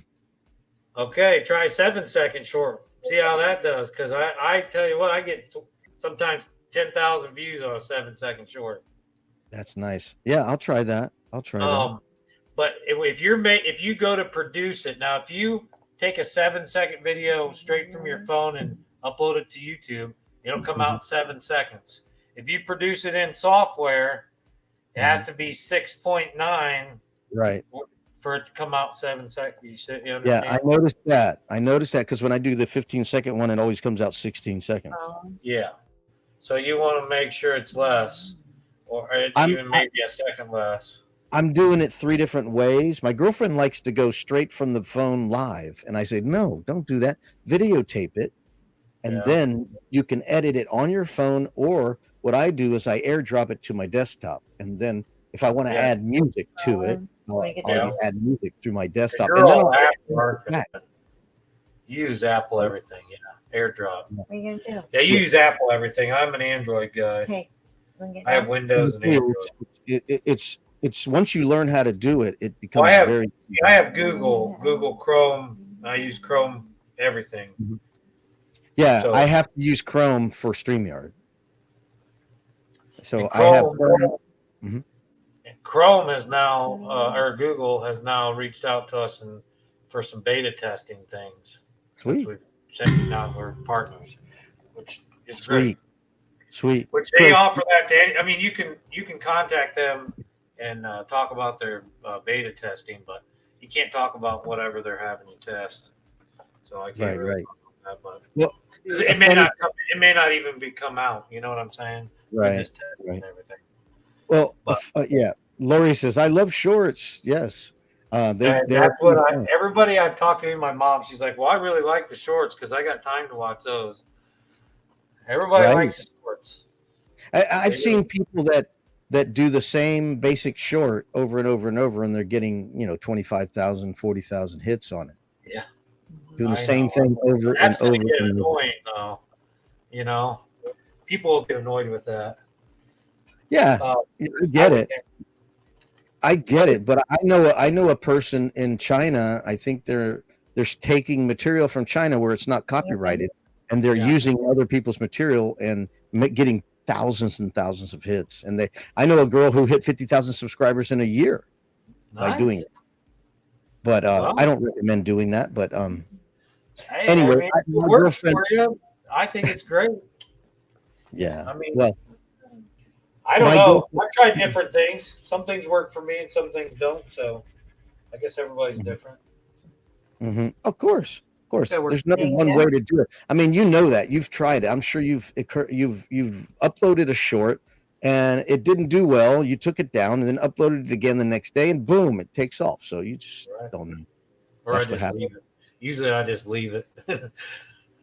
Okay, try 7-second short. See how that does. Because I tell you what, I get sometimes 10,000 views on a 7-second short. That's nice. Yeah, I'll try that. I'll try that. But if you go to produce it now, if you take a 7-second video straight from your phone and upload it to YouTube, it'll come out in 7 seconds. If you produce it in software, it has to be 6.9 Right. for it to come out 7 seconds. You Yeah, understand? I noticed that. I noticed that because when I do the 15-second one, it always comes out 16 seconds. Yeah. So you want to make sure it's less, or it's even maybe a second less. I'm doing it 3 different ways. My girlfriend likes to go straight from the phone live, and I say, no, don't do that. Videotape it, and then you can edit it on your phone. Or what I do is I airdrop it to my desktop, and then if I want to add music to it, I'll add music through my desktop, and then I'll use Apple everything. Yeah, AirDrop. What are you gonna do? Yeah, you use Apple everything. I'm an Android guy. Hey, I have Windows and Android. It's once you learn how to do it, it becomes Well, I have Google Chrome. I use Chrome everything. Yeah, So, I have to use Chrome for StreamYard. So I have Chrome. Chrome has now, or Google has now reached out to us for some beta testing things. Sweet. We've sent out, we're partners, which is great. Sweet. Which they offer that to. I mean, you can contact them and talk about their beta testing, but you can't talk about whatever they're having you test. So I can't really talk about that. But well, it may not even come out. You know what I'm saying? Right. And everything. Well, yeah. Lori says, "I love shorts." Yes. That's what everybody I've talked to, my mom, she's like, well, I really like the shorts because I got time to watch those. Everybody likes the shorts. I've seen people that do the same basic short over and over and over, and they're getting 25,000, 40,000 hits on it. Yeah, doing the same thing over and over. That's get annoying, though. People will get annoyed with that. Yeah, I get it. I get it, but I know a person in China. I think they're taking material from China where it's not copyrighted, and they're using other people's material and getting thousands and thousands of hits. And I know a girl who hit 50,000 subscribers in a year by doing it. But I don't recommend doing that. But anyway, it works for you. I think it's great. Yeah. I mean, well, I don't know. I've tried different things. Some things work for me and some things don't. So I guess everybody's different. Mm-hmm. Of course. There's no one way to do it. I mean, you know that. You've tried it. I'm sure you've uploaded a short and it didn't do well. You took it down and then uploaded it again the next day and boom, it takes off. So you just don't know. Or I just leave it. Usually I just leave it.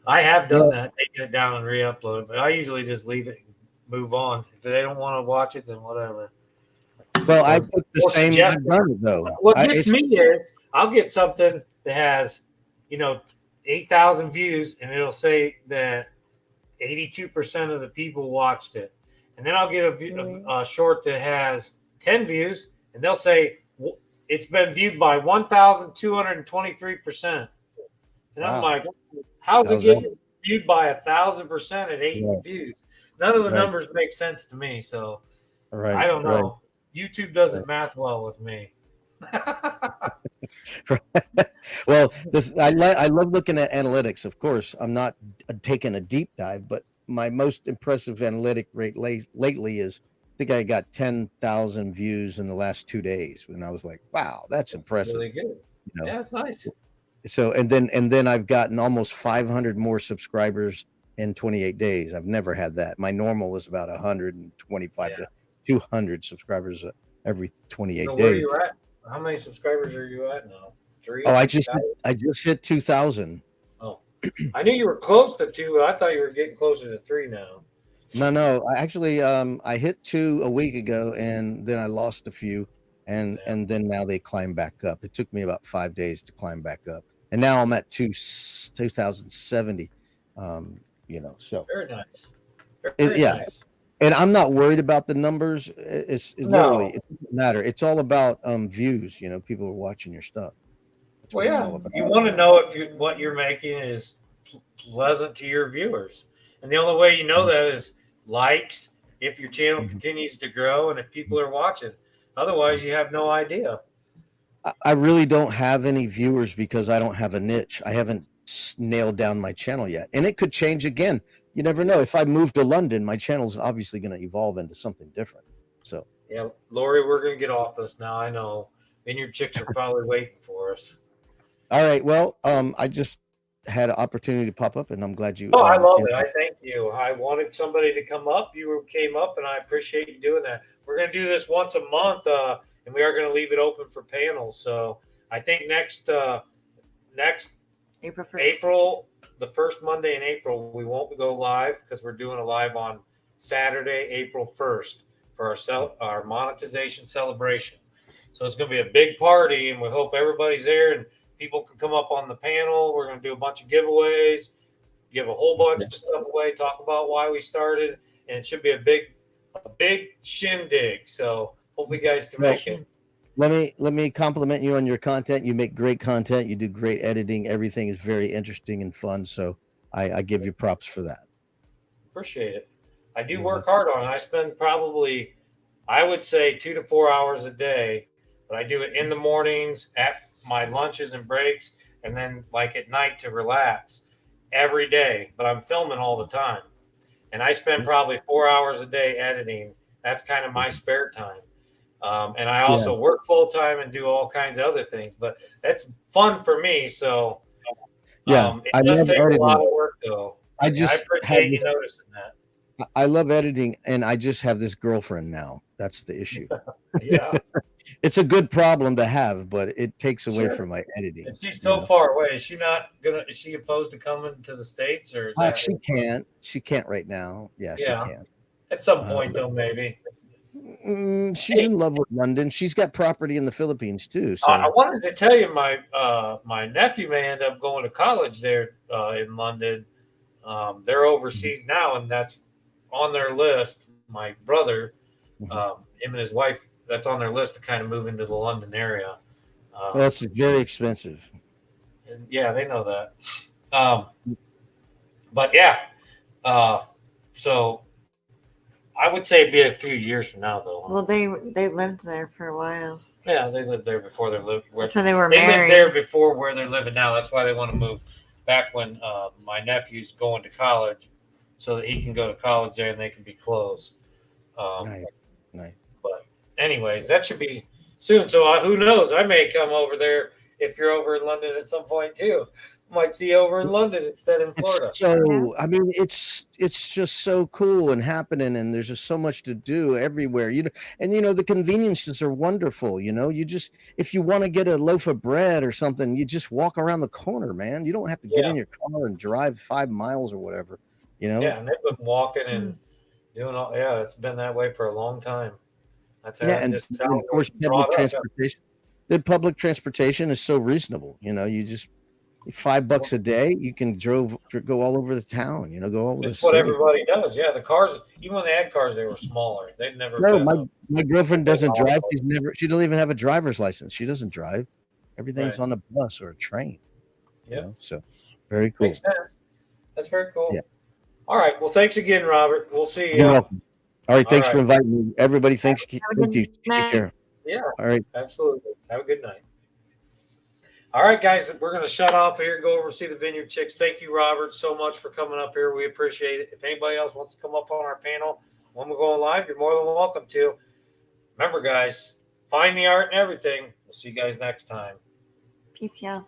I have done that, taking it down and re-upload it, but I usually just leave it and move on. If they don't want to watch it, then whatever. Well, I put the same. I've done it though. What gets me is I'll get something that has, 8,000 views, and it'll say that 82% of the people watched it. And then I'll get a short that has 10 views, and they'll say it's been viewed by 1,223%. And I'm like, how's it getting viewed by 1,000% at 8 Right. views. None of the Right. numbers make sense to me. So Right. I don't Right. know. YouTube doesn't math well with me. Well, I love looking at analytics. Of course, I'm not taking a deep dive, but my most impressive analytic rate lately is I think I got 10,000 views in the last 2 days, and I was like, wow, that's impressive. Really good. You know, Yeah, it's nice. so and then I've gotten almost 500 more subscribers in 28 days. I've never had that. My normal is about 125 to 200 subscribers every 28 So where are days. you at? How many subscribers are you at now? 3? Oh, I just hit 2,000. Oh, I knew you were close to 2. I thought you were getting closer to 3 now. No. I actually I hit 2 a week ago, and then I lost a few, and then now they climb back up. It took me about 5 days to climb back up, and now I'm at 2,070. So Very nice. Very yeah. nice. And I'm not worried about the numbers. It's literally, it doesn't matter. It's all about views. People are watching your stuff. That's Well, what it's yeah, all about. you want to know if what you're making is pleasant to your viewers, and the only way you know that is likes. If your channel continues to grow, and if people are watching, otherwise you have no idea. I really don't have any viewers because I don't have a niche. I haven't nailed down my channel yet, and it could change again. You never know. If I move to London, my channel's obviously going to evolve into something different. So yeah, Lori, we're going to get off this now. I know, and your chicks are probably waiting for us. All right. Well, I just had an opportunity to pop up, and I'm glad you. Oh, I love it. I thank you. I wanted somebody to come up. You came up, and I appreciate you doing that. We're going to do this once a month, and we are going to leave it open for panels. So I think next April 1st. April, the first Monday in April, we won't go live because we're doing a live on Saturday, April 1st for our monetization celebration. So it's going to be a big party, and we hope everybody's there and people can come up on the panel. We're going to do a bunch of giveaways, give a whole bunch of stuff away, talk about why we started, and it should be a big shindig. So hopefully you guys can make it. Let me compliment you on your content. You make great content. You do great editing. Everything is very interesting and fun. So I give you props for that. Appreciate it. I do work hard on it. I spend probably, I would say, 2 to 4 hours a day, but I do it in the mornings, at my lunches and breaks, and then like at night to relax every day. But I'm filming all the time, and I spend probably 4 hours a day editing. That's kind of my spare time. And I also work full time and do all kinds of other things, but that's fun for me. So it does take a lot of work, though. I appreciate you noticing that. I love editing, and I just have this girlfriend now. That's the issue. Yeah, it's a good problem to have, but it takes away from my editing. And she's so far away. Is she not gonna? Is she opposed to coming to the States, or is that she can't? She can't right now. Yeah, she can. At some point, though, maybe. She's in love with London. She's got property in the Philippines too. So I wanted to tell you, my nephew may end up going to college there in London. They're overseas now, and that's on their list. My brother, him and his wife, that's on their list to kind of move into the London area. That's very expensive. And yeah, they know that. But yeah, so I would say it'd be a few years from now, though. Well, they lived there for a while. Yeah, they lived there before they lived. That's when they were married. married. Lived there before where they're living now. That's why they want to move back when my nephew's going to college, so that he can go to college there and they can be close. Nice. But anyways, that should be soon. So who knows? I may come over there if you're over in London at some point too. Might see you over in London instead in Florida. So I mean, it's just so cool and happening, and there's just so much to do everywhere. And the conveniences are wonderful. You just, if you want to get a loaf of bread or something, you just walk around the corner, man. You don't have to get in your car and drive 5 miles or whatever. Yeah, and they've been walking and doing all. Yeah, it's been that way for a long time. That's and of course, public transportation is so reasonable. You just $5 a day, you can go all over the town. Go all over the city. What everybody does. Yeah, the cars. Even when they had cars, they were smaller. They've never. No, my girlfriend doesn't drive. She doesn't even have a driver's license. She doesn't drive. Everything's on a bus or a train. Yeah. So very cool. Makes sense. That's very cool. Yeah. All right. Well, thanks again, Robert. We'll see You're you. welcome. All right. Thanks All for right. inviting me. Everybody, thanks. Have a Thank you. good Take night. care. Yeah, All right. absolutely. Have a good night. All right, guys, we're going to shut off here and go over and see the Vineyard Chicks. Thank you, Robert, so much for coming up here. We appreciate it. If anybody else wants to come up on our panel when we're going live, you're more than welcome to. Remember, guys, find the art in everything. We'll see you guys next time. Peace, y'all.